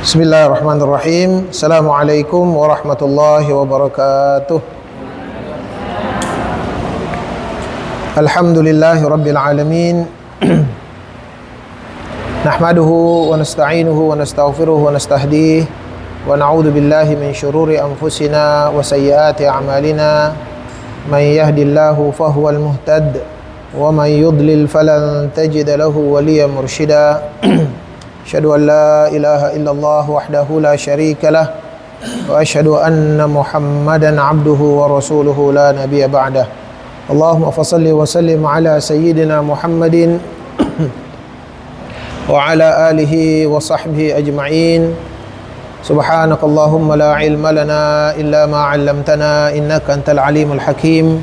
Bismillahirrahmanirrahim. Assalamualaikum warahmatullahi wabarakatuh. Alhamdulillahi rabbil alamin. Nahmaduhu wa nasta'inuhu wa nastaghfiruhu wa nastahdihi wa na'udzu billahi min syururi anfusina wa sayyiati a'malina. Man yahdihillahu fahuwal muhtad wa man yudlil falan tajida lahu waliyyan mursyida. Asyhadu an la ilaha illallah wahdahu la syarika lah wa asyhadu anna Muhammadan abduhu wa rasuluhu la nabiyya ba'dah. Allahumma fassalli wa sallim ala sayyidina Muhammadin wa ala alihi wa sahbihi ajma'in. Subhanakallahumma la ilma lana illa ma 'allamtana innaka antal alimul hakim.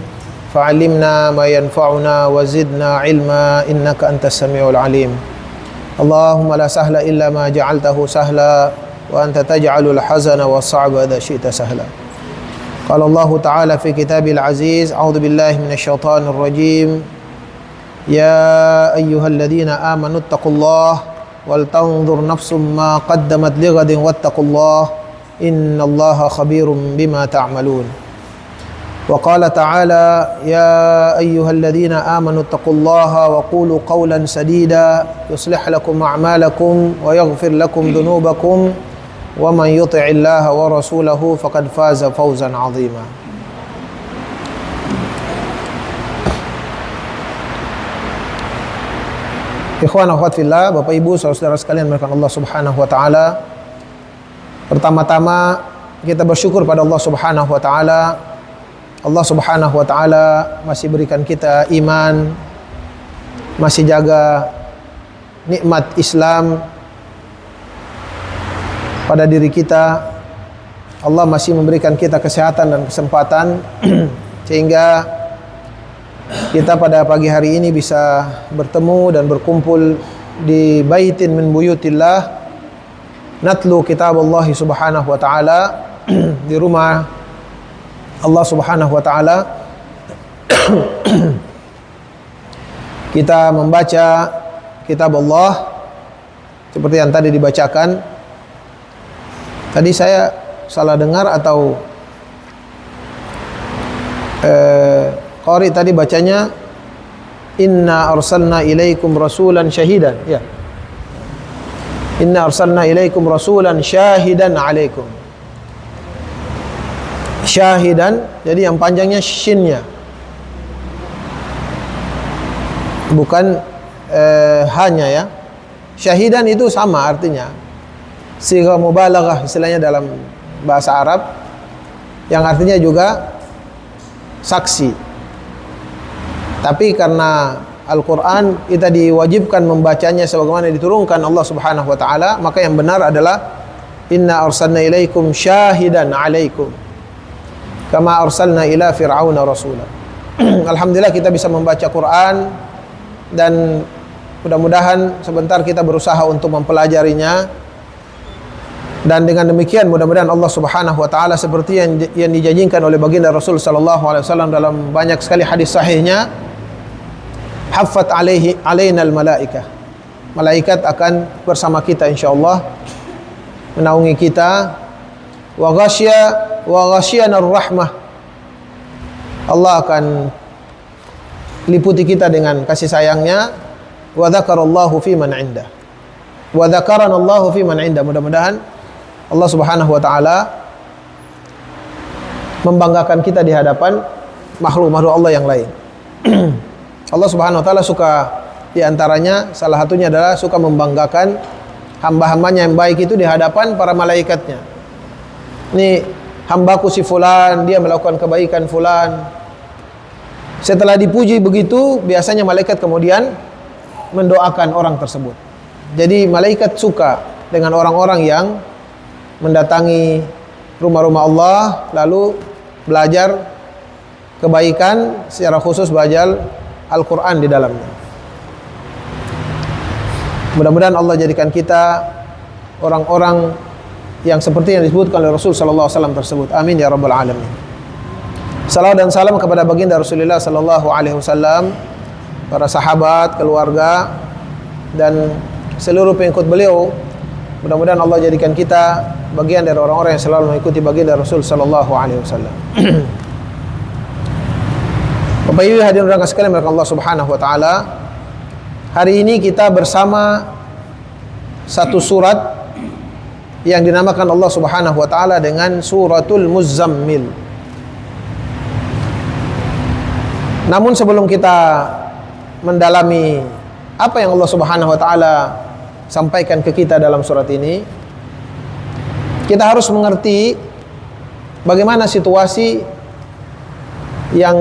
Fa'allimna ma yanfa'una wa zidna ilma innaka antas samiul alim. Allahumma la sahla illa ma ja'altahu sahla wa anta taj'alul hazana was-sa'ba idza syi'ta sahla. Qala Allah Ta'ala fi kitabil aziz, a'udzu billahi minasy syaithanir rajim. Ya ayyuhalladzina amanu taqullaha wal tanzur nafsum ma qaddamat lighadin wattaqullaha innallaha khabirum bima ta'malun. وقال تعالى يا أيها الذين آمنوا اتقوا الله وقولوا قولا سديدا يصلح لكم أعمالكم ويغفر لكم ذنوبكم ومن يطع الله ورسوله فقد فاز فوزا عظيما. Ikhwan akhwat fillah, Bapak Ibu saudara sekalian melakukan Allah Subhanahu wa taala. Pertama-tama kita bersyukur pada Allah Subhanahu wa taala. Allah Subhanahu wa taala masih berikan kita iman, masih jaga nikmat Islam pada diri kita. Allah masih memberikan kita kesehatan dan kesempatan sehingga kita pada pagi hari ini bisa bertemu dan berkumpul di baitin min buyutillah, natlu kitabullah subhanahu wa ta'ala, di rumah Allah Subhanahu wa taala. Kita membaca kitab Allah seperti yang tadi dibacakan. Tadi saya salah dengar atau qari tadi bacanya inna arsalna ilaikum rasulan syahidan, ya. Inna arsalna ilaikum rasulan syahidan alaikum. Syahidan, jadi yang panjangnya shinnya, bukan hanya, ya. Syahidan itu sama artinya, sigha mubalaghah istilahnya dalam bahasa Arab, yang artinya juga saksi. Tapi karena Al-Quran kita diwajibkan membacanya sebagaimana diturunkan Allah Subhanahu wa taala, maka yang benar adalah inna arsalna ilaikum syahidan alaikum kama arsalna ila fir'auna rasula. Alhamdulillah kita bisa membaca Quran, dan mudah-mudahan sebentar kita berusaha untuk mempelajarinya, dan dengan demikian mudah-mudahan Allah Subhanahu wa taala seperti yang dijanjikan oleh baginda Rasul sallallahu alaihi wasallam dalam banyak sekali hadis sahihnya, haffat alainal malaikah. Malaikat akan bersama kita insyaallah, menaungi kita. Wa ghasyiyana ar-rahmah. Allah akan liputi kita dengan kasih sayangnya. Wa dzakarallahu fi man 'indah. Wa dzakarallahu fi man 'indah. Mudah-mudahan Allah Subhanahu wa taala membanggakan kita di hadapan makhluk-makhluk Allah yang lain. Allah Subhanahu wa taala suka, di antaranya salah satunya adalah suka membanggakan hamba-hambanya yang baik itu di hadapan para malaikatnya. Ini hambaku si fulan, dia melakukan kebaikan fulan. Setelah dipuji begitu, biasanya malaikat kemudian mendoakan orang tersebut. Jadi malaikat suka dengan orang-orang yang mendatangi rumah-rumah Allah, lalu belajar kebaikan, secara khusus belajar Al-Quran di dalamnya. Mudah-mudahan Allah jadikan kita orang-orang yang seperti yang disebutkan oleh Rasul sallallahu alaihi wasallam tersebut. Amin ya rabbal alamin. Salawat dan salam kepada baginda Rasulullah sallallahu alaihi wasallam, para sahabat, keluarga, dan seluruh pengikut beliau Mudah-mudahan Allah jadikan kita bagian dari orang-orang yang selalu mengikuti baginda Rasul sallallahu alaihi wasallam. Bapak Ibu hadirin dan sekalian Allah Subhanahu wa taala. Hari ini kita bersama satu surat yang dinamakan Allah Subhanahu wa taala dengan Suratul Muzammil. Namun sebelum kita mendalami apa yang Allah Subhanahu wa taala sampaikan ke kita dalam surat ini, kita harus mengerti bagaimana situasi yang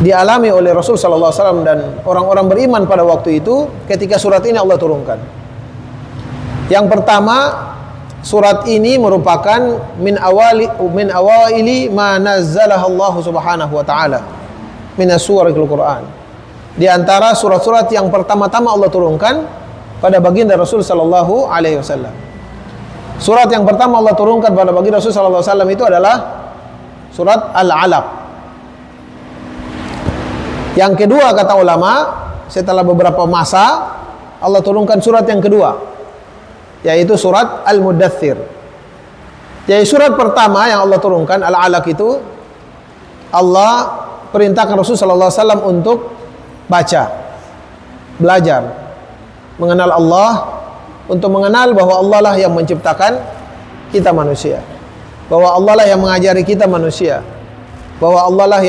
dialami oleh Rasul sallallahu alaihi wasallam dan orang-orang beriman pada waktu itu ketika surat ini Allah turunkan. Yang pertama, surat ini merupakan min awaili ma nazzalah Allah Subhanahu wa taala min as-suwaril Qur'an. Di antara surat-surat yang pertama-tama Allah turunkan pada baginda Rasul sallallahu alaihi wasallam. Surat yang pertama Allah turunkan pada baginda Rasul sallallahu alaihi wasallam itu adalah surat Al-Alaq. Yang kedua kata ulama, setelah beberapa masa Allah turunkan surat yang kedua, yaitu surat Al-Mudaththir. Jadi surat pertama yang Allah turunkan Al-Alaq itu Allah perintahkan Rasul sallallahu alaihi wasallam untuk baca, belajar, mengenal Allah, untuk mengenal bahwa Allah lah yang menciptakan kita manusia, bahwa Allah lah yang mengajari kita manusia, bahwa Allah lah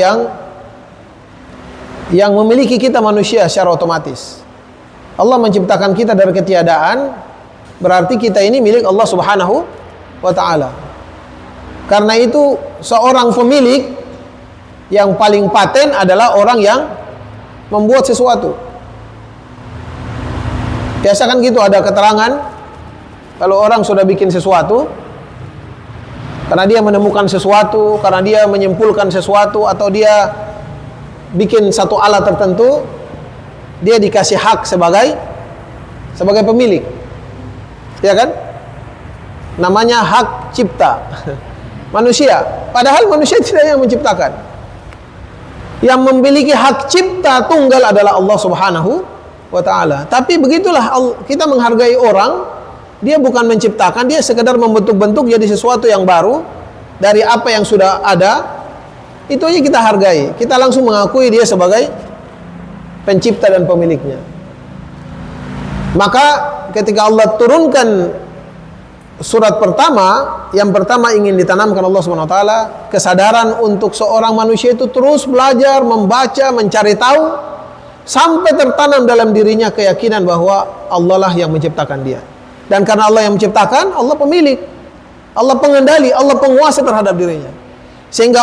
yang memiliki kita manusia secara otomatis. Allah menciptakan kita dari ketiadaan, berarti kita ini milik Allah Subhanahu wa taala. Karena itu seorang pemilik yang paling paten adalah orang yang membuat sesuatu. Biasa kan gitu, ada keterangan kalau orang sudah bikin sesuatu, karena dia menemukan sesuatu, karena dia menyimpulkan sesuatu, atau dia bikin satu alat tertentu, dia dikasih hak sebagai pemilik, ya kan? Namanya hak cipta manusia, padahal manusia tidak yang menciptakan. Yang memiliki hak cipta tunggal adalah Allah Subhanahu wa taala. Tapi begitulah kita menghargai orang, dia bukan menciptakan, dia sekedar membentuk-bentuk jadi sesuatu yang baru dari apa yang sudah ada. Itu aja kita hargai. Kita langsung mengakui dia sebagai pencipta dan pemiliknya. Maka ketika Allah turunkan surat pertama, yang pertama ingin ditanamkan Allah Subhanahu wa taala kesadaran untuk seorang manusia itu terus belajar, membaca, mencari tahu sampai tertanam dalam dirinya keyakinan bahwa Allah lah yang menciptakan dia. Dan karena Allah yang menciptakan, Allah pemilik, Allah pengendali, Allah penguasa terhadap dirinya. Sehingga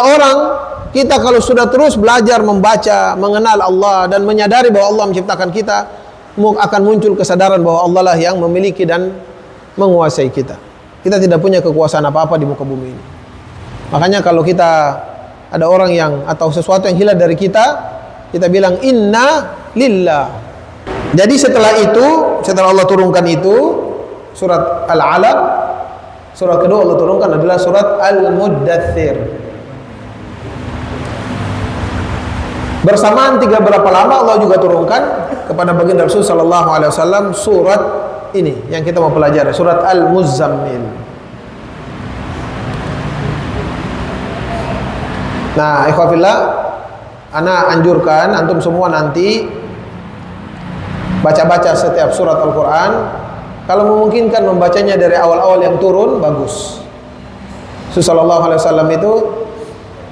kita kalau sudah terus belajar, membaca, mengenal Allah dan menyadari bahwa Allah menciptakan kita, akan muncul kesadaran bahwa Allah lah yang memiliki dan menguasai kita. Kita tidak punya kekuasaan apa-apa di muka bumi ini. Makanya kalau kita ada orang yang atau sesuatu yang hilang dari kita, kita bilang inna lillah. Jadi setelah Allah turunkan itu surat Al-Alaq, surat kedua Allah turunkan adalah surat Al-Mudaththir. Bersamaan berapa lama Allah juga turunkan kepada baginda Rasul sallallahu alaihi wasallam surat ini yang kita mau pelajari, surat Al-Muzammil. Nah, ikhwafillah, ana anjurkan antum semua nanti baca-baca setiap surat Al-Quran. Kalau memungkinkan membacanya dari awal-awal yang turun, bagus. Rasul sallallahu alaihi wasallam itu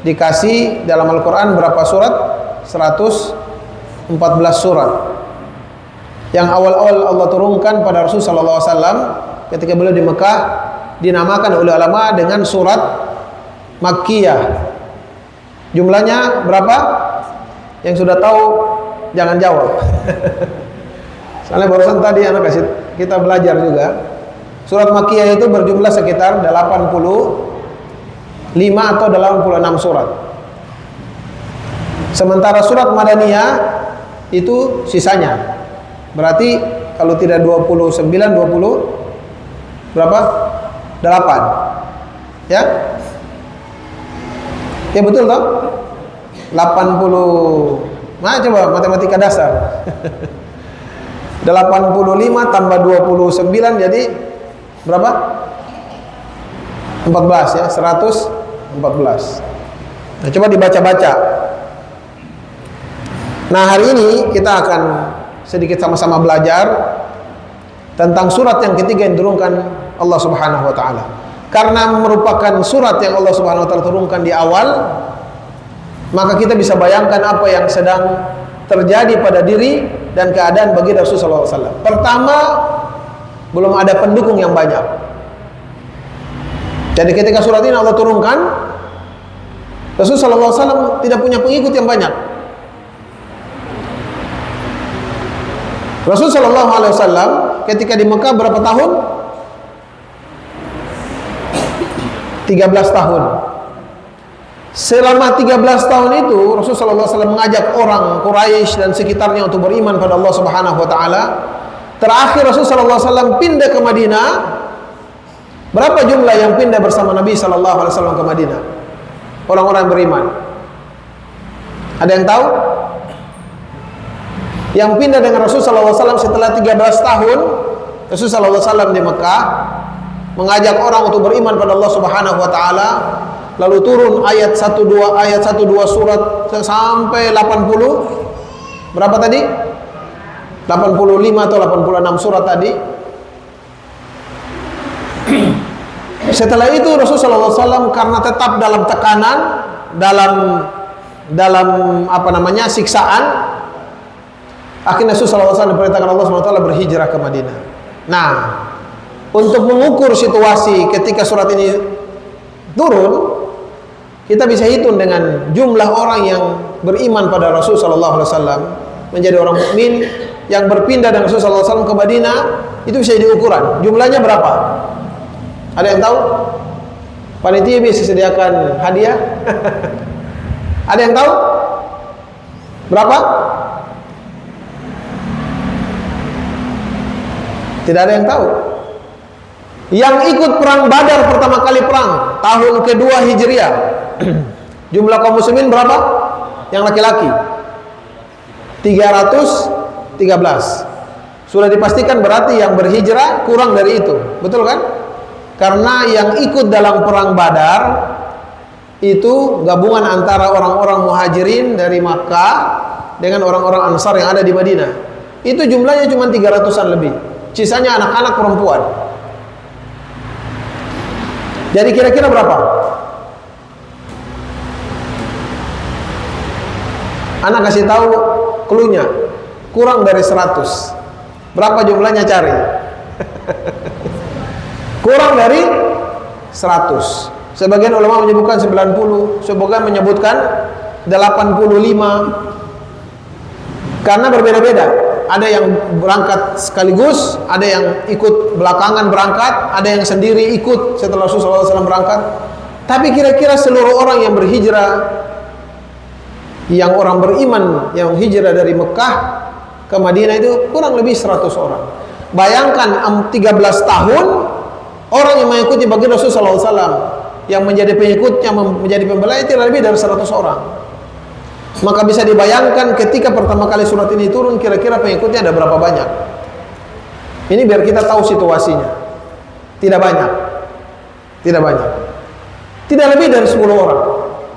dikasih dalam Al-Quran berapa surat? 114 surat. Yang awal-awal Allah turunkan pada Rasul sallallahu alaihi wasallam ketika beliau di Mekah dinamakan oleh ulama dengan surat Makkiyah. Jumlahnya berapa? Yang sudah tahu jangan jawab. Soalnya barusan tadi anak kita belajar juga. Surat Makkiyah itu berjumlah sekitar 85 atau 86 surat. Sementara surat Madaniyah itu sisanya. Berarti kalau tidak 29, 20 berapa? 8. Ya? Ya betul toh? 80. Nah, coba matematika dasar. 85 tambah 29 jadi berapa? 14 ya, 114. Nah, coba dibaca-baca. Nah, hari ini kita akan sedikit sama-sama belajar tentang surat yang ketiga yang diturunkan Allah Subhanahu wa taala. Karena merupakan surat yang Allah Subhanahu wa taala turunkan di awal, maka kita bisa bayangkan apa yang sedang terjadi pada diri dan keadaan bagi Rasulullah SAW. Pertama, belum ada pendukung yang banyak. Jadi ketika surat ini Allah turunkan, Rasulullah SAW tidak punya pengikut yang banyak. Rasulullah SAW ketika di Mekah berapa tahun? 13 tahun. Selama 13 tahun itu Rasulullah SAW mengajak orang Quraisy dan sekitarnya untuk beriman pada Allah Subhanahu wa taala. Terakhir Rasulullah SAW pindah ke Madinah. Berapa jumlah yang pindah bersama Nabi sallallahu alaihi wasallam ke Madinah? Orang-orang yang beriman. Ada yang tahu? Yang pindah dengan Rasulullah SAW setelah 13 tahun, Rasulullah SAW di Mekah mengajak orang untuk beriman pada Allah Subhanahu wa taala. Lalu turun ayat 1 2 surat sampai 80. Berapa tadi? 85 atau 86 surat tadi. Setelah itu Rasulullah SAW karena tetap dalam tekanan, dalam apa namanya, siksaan, akhirnya Rasulullah SAW diperintahkan Allah SWT berhijrah ke Madinah. Nah, untuk mengukur situasi ketika surat ini turun, kita bisa hitung dengan jumlah orang yang beriman pada Rasulullah SAW, menjadi orang mukmin yang berpindah dengan Rasulullah SAW ke Madinah, itu bisa diukuran. Jumlahnya berapa? Ada yang tahu? Panitia bisa sediakan hadiah? Ada yang tahu? Berapa? Tidak ada yang tahu. Yang ikut perang Badar pertama kali perang tahun kedua Hijriah, jumlah kaum muslimin berapa? Yang laki-laki 313. Sudah dipastikan berarti yang berhijrah kurang dari itu. Betul kan? Karena yang ikut dalam perang Badar itu gabungan antara orang-orang muhajirin dari Makkah dengan orang-orang Ansar yang ada di Madinah. Itu jumlahnya cuma 300-an lebih. Sisanya anak-anak perempuan. Jadi kira-kira berapa? Anak kasih tahu cluenya. Kurang dari 100. Berapa jumlahnya, cari? Kurang dari 100. Sebagian ulama menyebutkan 90, sebagian menyebutkan 85. Karena berbeda-beda. Ada yang berangkat sekaligus, ada yang ikut belakangan berangkat, ada yang sendiri ikut setelah Rasulullah SAW berangkat. Tapi kira-kira seluruh orang yang berhijrah, yang orang beriman yang hijrah dari Mekah ke Madinah itu kurang lebih 100 orang. Bayangkan 13 tahun orang yang mengikuti baginda Rasulullah SAW, yang menjadi pengikutnya, menjadi pembela, tidak lebih dari 100 orang. Maka bisa dibayangkan ketika pertama kali surat ini turun, kira-kira pengikutnya ada berapa banyak. Ini biar kita tahu situasinya. Tidak banyak. Tidak banyak. Tidak lebih dari 10 orang.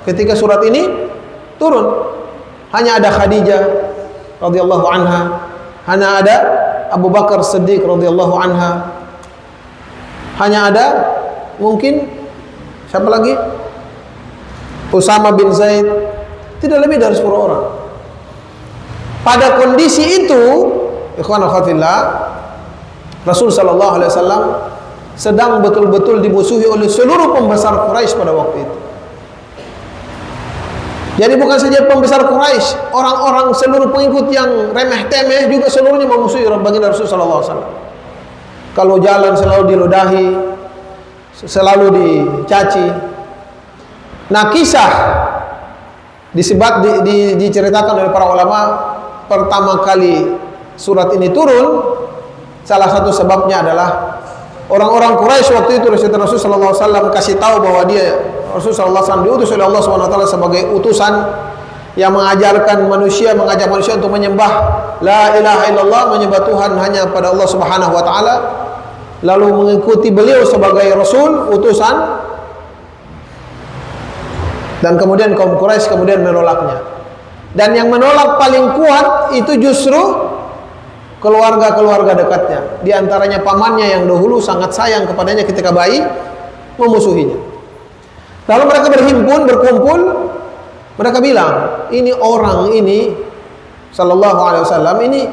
Ketika surat ini turun, hanya ada Khadijah radhiyallahu anha, hanya ada Abu Bakar Siddiq radhiyallahu anha, hanya ada mungkin siapa lagi? Usama bin Zaid. Tidak lebih dari 10 orang. Pada kondisi itu, ikhwan akhwatillah, Rasul sallallahu alaihi wasallam sedang betul-betul dimusuhi oleh seluruh pembesar Quraisy pada waktu itu. Jadi bukan saja pembesar Quraisy, orang-orang seluruh pengikut yang remeh-temeh juga seluruhnya memusuhi baginda Rasul sallallahu alaihi wasallam. Kalau jalan selalu diludahi, selalu dicaci. Nah, kisah diceritakan oleh para ulama, pertama kali surat ini turun, salah satu sebabnya adalah orang-orang Quraisy waktu itu Rasulullah SAW kasih tahu bahwa dia Rasulullah SAW diutus oleh Allah SWT sebagai utusan yang mengajarkan manusia, mengajak manusia untuk menyembah la ilaha illallah, menyembah Tuhan hanya pada Allah Subhanahu wa taala, lalu mengikuti beliau sebagai rasul, utusan, dan kemudian kaum Quraisy kemudian menolaknya. Dan yang menolak paling kuat itu justru keluarga-keluarga dekatnya. Di antaranya pamannya yang dahulu sangat sayang kepadanya ketika bayi, memusuhinya. Lalu mereka berhimpun, berkumpul, mereka bilang, ini orang ini sallallahu alaihi wasallam ini,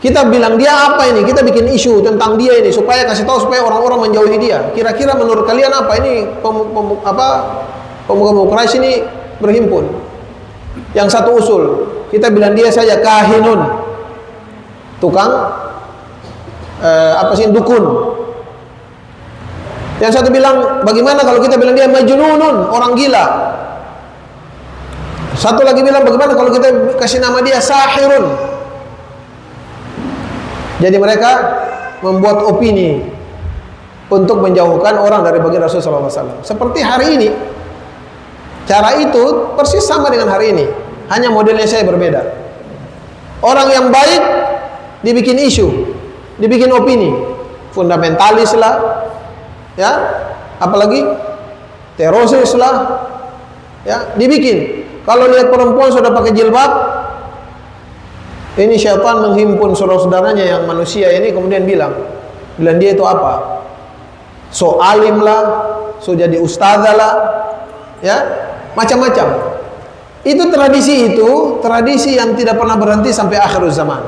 kita bilang dia apa ini? Kita bikin isu tentang dia ini supaya kasih tahu supaya orang-orang menjauhi dia. Kira-kira menurut kalian apa ini? Pemuka-pemuka Quraisy ini berhimpun. Yang satu usul, kita bilang dia saja kahinun, tukang dukun. Yang satu bilang, bagaimana kalau kita bilang dia majnunun, orang gila. Satu lagi bilang, bagaimana kalau kita kasih nama dia sahirun. Jadi mereka membuat opini untuk menjauhkan orang dari baginda Rasulullah SAW. Seperti hari ini, cara itu persis sama dengan hari ini, hanya modelnya saya berbeda. Orang yang baik dibikin isu, dibikin opini, fundamentalis lah, ya, apalagi teroris lah, ya, dibikin. Kalau lihat perempuan sudah pakai jilbab, ini syaitan menghimpun saudara-saudaranya yang manusia ini, kemudian bilang dia itu apa? So alim lah, so jadi ustazah lah, ya, macam-macam. Itu tradisi yang tidak pernah berhenti sampai akhir zaman.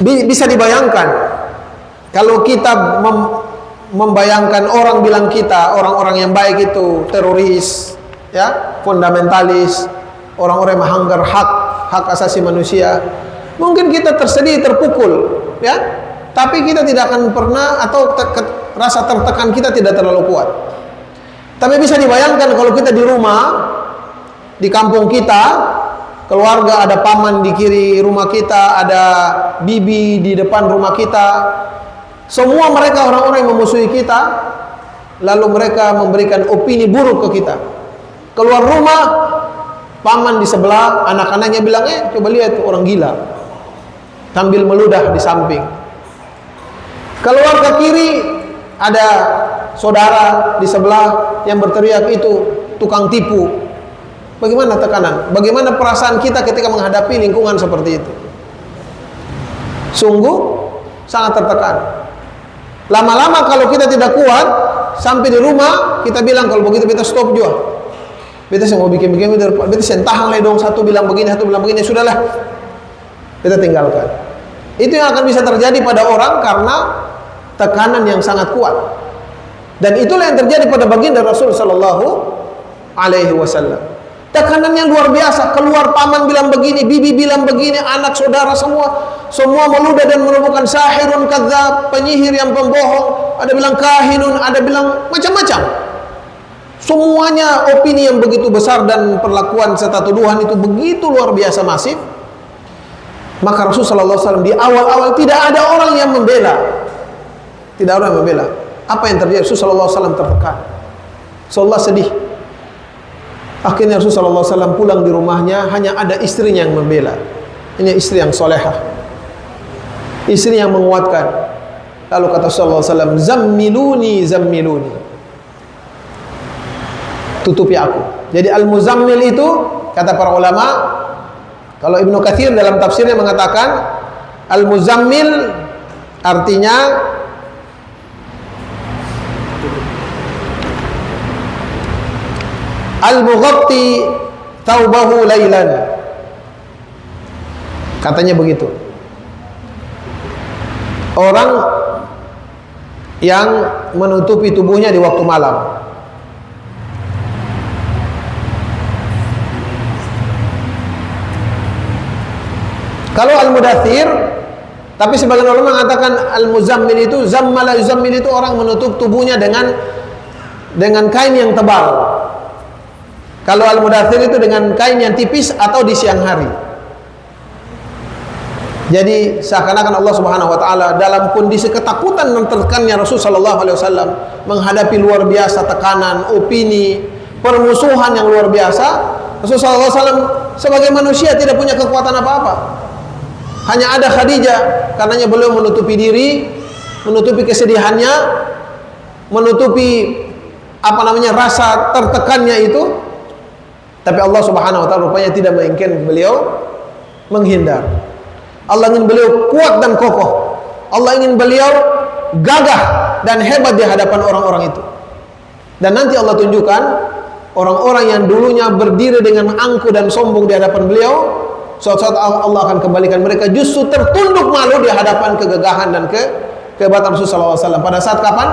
Bisa dibayangkan kalau kita membayangkan orang bilang kita, orang-orang yang baik itu teroris, ya, fundamentalis, orang-orang yang melanggar hak asasi manusia, mungkin kita tersedih, terpukul, ya, tapi kita tidak akan pernah, atau rasa tertekan kita tidak terlalu kuat. Tapi bisa dibayangkan kalau kita di rumah, di kampung kita, keluarga, ada paman di kiri rumah kita, ada bibi di depan rumah kita, semua mereka orang-orang yang memusuhi kita, lalu mereka memberikan opini buruk ke kita. Keluar rumah, paman di sebelah, anak-anaknya bilang, coba lihat orang gila, sambil meludah di samping. Keluar ke kiri, ada saudara di sebelah yang berteriak, itu tukang tipu. Bagaimana tekanan? Bagaimana perasaan kita ketika menghadapi lingkungan seperti itu? Sungguh sangat tertekan. Lama-lama kalau kita tidak kuat, sampai di rumah kita bilang, kalau begitu kita stop juga. Kita mau bikin-bikin, kita sentahang lah dong, satu bilang begini, satu bilang begini, sudahlah, kita tinggalkan. Itu yang akan bisa terjadi pada orang karena tekanan yang sangat kuat. Dan itulah yang terjadi pada baginda Rasul sallallahu alaihi wasallam. Tekanannya luar biasa. Keluar paman bilang begini, bibi bilang begini, anak saudara semua meludah dan menemukan sahirun kadzab, penyihir yang pembohong, ada bilang kahinun, ada bilang macam-macam. Semuanya opini yang begitu besar dan perlakuan serta tuduhan itu begitu luar biasa masif. Maka Rasul sallallahu alaihi wasallam di awal-awal tidak ada orang yang membela. Tidak ada orang yang membela. Apa yang terjadi? Rasul sallallahu alaihi wasallam tertekan. Rasulullah sedih. Akhirnya Rasul sallallahu alaihi wasallam pulang di rumahnya, hanya ada istrinya yang membela. Ini istri yang solehah, istri yang menguatkan. Lalu kata Rasulullah sallallahu alaihi wasallam, zammiluni, tutupi aku. Jadi al-muzammil itu, kata para ulama, kalau Ibnu Katsir dalam tafsirnya mengatakan al-muzammil artinya al-mughatti thawbahu lailan. Katanya begitu. Orang yang menutupi tubuhnya di waktu malam. Kalau al-mudaththir, tapi sebagian ulama mengatakan al-muzammil itu, zammala yuzammil itu orang menutup tubuhnya dengan kain yang tebal. Kalau al-mudaththir itu dengan kain yang tipis atau di siang hari. Jadi seakan-akan Allah Subhanahu wa taala dalam kondisi ketakutan dan tertekannya Rasul sallallahu alaihi wasallam menghadapi luar biasa tekanan, opini, permusuhan yang luar biasa. Rasulullah SAW sebagai manusia tidak punya kekuatan apa-apa. Hanya ada Khadijah, karenanya beliau menutupi diri, menutupi kesedihannya, menutupi rasa tertekannya itu. Tapi Allah Subhanahu wa taala rupanya tidak menginginkan beliau menghindar. Allah ingin beliau kuat dan kokoh. Allah ingin beliau gagah dan hebat di hadapan orang-orang itu. Dan nanti Allah tunjukkan orang-orang yang dulunya berdiri dengan angkuh dan sombong di hadapan beliau, suatu saat Allah akan kembalikan mereka justru tertunduk malu di hadapan kegagahan dan kehebatan Rasulullah SAW. Pada saat kapan?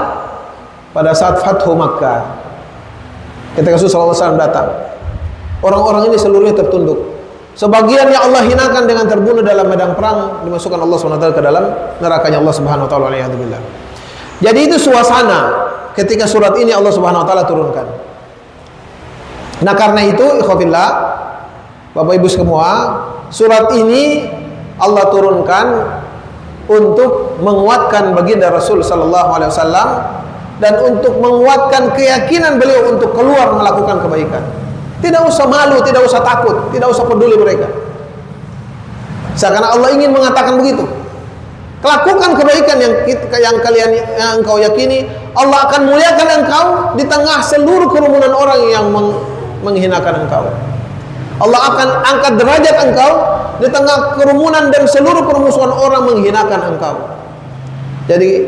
Pada saat Fathu Makkah. Ketika Rasulullah SAW datang, orang-orang ini seluruhnya tertunduk. Sebagiannya Allah hinakan dengan terbunuh dalam medan perang, dimasukkan Allah SWT ke dalam nerakanya Allah Subhanahu wa taala. Jadi itu suasana ketika surat ini Allah Subhanahu wa taala turunkan. Nah, karena itu ikhwafillah, Bapak Ibu semua, surat ini Allah turunkan untuk menguatkan baginda Rasul sallallahu alaihi wasallam dan untuk menguatkan keyakinan beliau untuk keluar melakukan kebaikan. Tidak usah malu, tidak usah takut, tidak usah peduli mereka. Seakan Allah ingin mengatakan begitu. Lakukan kebaikan yang engkau yakini, Allah akan muliakan engkau di tengah seluruh kerumunan orang yang menghinakan engkau. Allah akan angkat derajat engkau di tengah kerumunan dan seluruh permusuhan orang menghinakan engkau. Jadi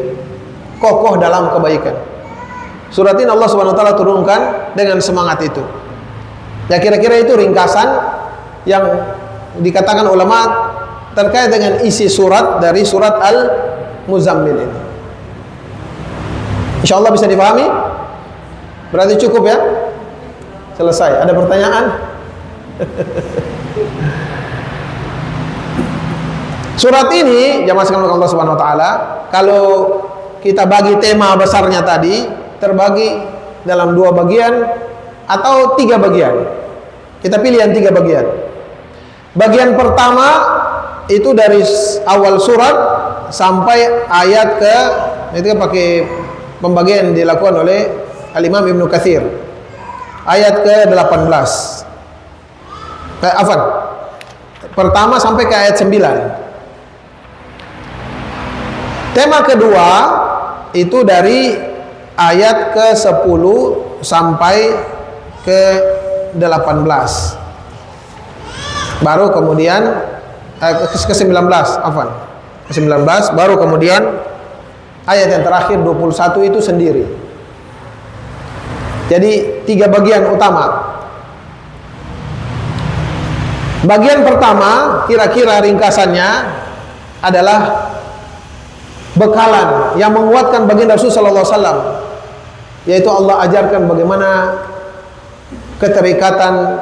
kokoh dalam kebaikan. Surat ini Allah Subhanahu wa taala turunkan dengan semangat itu. Ya, kira-kira itu ringkasan yang dikatakan ulama terkait dengan isi surat dari surat Al-Muzammil ini. Insyaallah bisa dipahami? Berarti cukup ya? Selesai. Ada pertanyaan? Surat ini jamaah sekalian Allah Subhanahu wa taala, kalau kita bagi tema besarnya tadi terbagi dalam 2 bagian atau 3 bagian. Kita pilih yang 3 bagian. Bagian pertama itu dari awal surat sampai ayat ke, itu kan pakai pembagian dilakukan oleh Al-Imam Ibnu Katsir. Ayat ke-18. Pertama sampai ke ayat 9. Tema kedua itu dari ayat ke-10 sampai ke-18. Baru kemudian ke-19, ke-19 baru kemudian ayat yang terakhir 21 itu sendiri. Jadi 3 bagian utama. Bagian pertama kira-kira ringkasannya adalah bekalan yang menguatkan baginda Rasul sallallahu alaihi wasallam, yaitu Allah ajarkan bagaimana keterikatan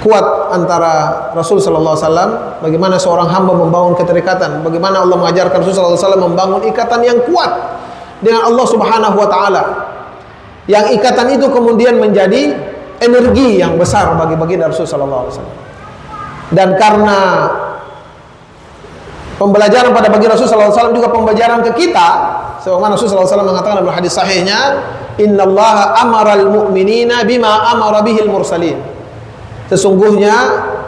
kuat antara Rasul sallallahu alaihi wasallam, bagaimana seorang hamba membangun keterikatan, bagaimana Allah mengajarkan Rasul sallallahu alaihi wasallam membangun ikatan yang kuat dengan Allah Subhanahu wa taala. Yang ikatan itu kemudian menjadi energi yang besar bagi baginda Rasul sallallahu alaihi wasallam. Dan karena pembelajaran pada baginda Rasul sallallahu alaihi wasallam juga pembelajaran ke kita, sebagaimana Rasul sallallahu alaihi wasallam mengatakan dalam hadis sahihnya, "Innallaha amaral mu'minina bima amara bihil mursalin." Sesungguhnya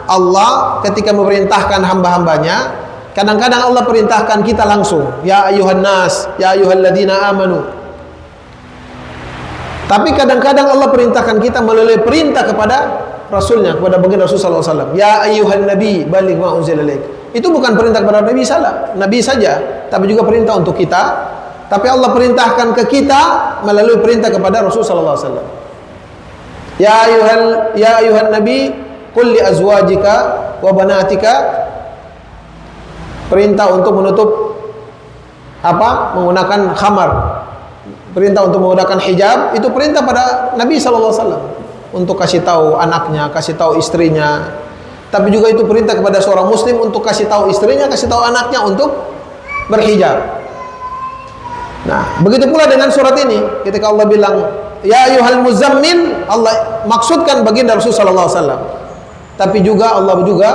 Allah ketika memerintahkan hamba-hambanya, kadang-kadang Allah perintahkan kita langsung, ya ayuhan nas, ya ayyuhalladzina amanu. Tapi kadang-kadang Allah perintahkan kita melalui perintah kepada Rasulnya, kepada baginda Rasul sallallahu alaihi wasallam, ya ayyuhan nabi baligh ma unzila ilaik. Itu bukan perintah kepada Nabi saja, tapi juga perintah untuk kita. Tapi Allah perintahkan ke kita melalui perintah kepada Rasul sallallahu alaihi wasallam. Ya ayuhan nabi qul li azwajika wa banatika. Perintah untuk menutup menggunakan khamar. Perintah untuk menggunakan hijab itu perintah pada Nabi sallallahu alaihi wasallam untuk kasih tahu anaknya, kasih tahu istrinya. Tapi juga itu perintah kepada seorang muslim untuk kasih tahu istrinya, kasih tahu anaknya untuk berhijab. Nah, begitu pula dengan surat ini. Ketika Allah bilang, "Ya ayyuhal muzammil", Allah maksudkan baginda Rasul sallallahu alaihi wasallam. Tapi juga Allah juga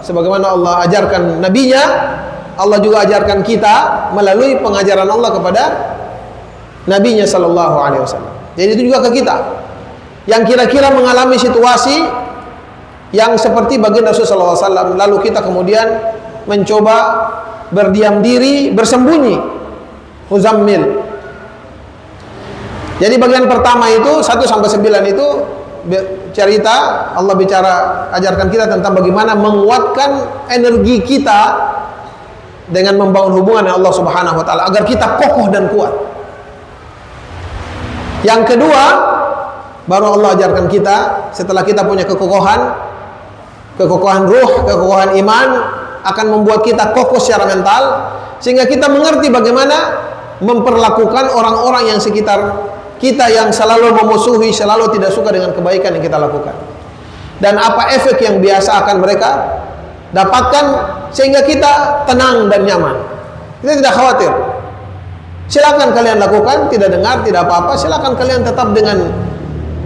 sebagaimana Allah ajarkan nabinya, Allah juga ajarkan kita melalui pengajaran Allah kepada nabinya sallallahu alaihi wasallam. Jadi itu juga ke kita. yang kira-kira mengalami situasi yang seperti baginda Rasulullah SAW, lalu kita kemudian mencoba berdiam diri, bersembunyi. Muzammil. Jadi bagian pertama itu 1 sampai 9 itu cerita Allah bicara, ajarkan kita tentang bagaimana menguatkan energi kita dengan membangun hubungan dengan Allah Subhanahu wa taala agar kita kokoh dan kuat. Yang kedua, baru Allah ajarkan kita setelah kita punya kekokohan ruh, kekokohan iman, akan membuat kita kokoh secara mental sehingga kita mengerti bagaimana memperlakukan orang-orang yang sekitar kita yang selalu memusuhi, selalu tidak suka dengan kebaikan yang kita lakukan. Dan apa efek yang biasa akan mereka dapatkan sehingga kita tenang dan nyaman. Kita tidak khawatir. Silakan kalian lakukan, tidak dengar, tidak apa-apa. Silakan kalian tetap dengan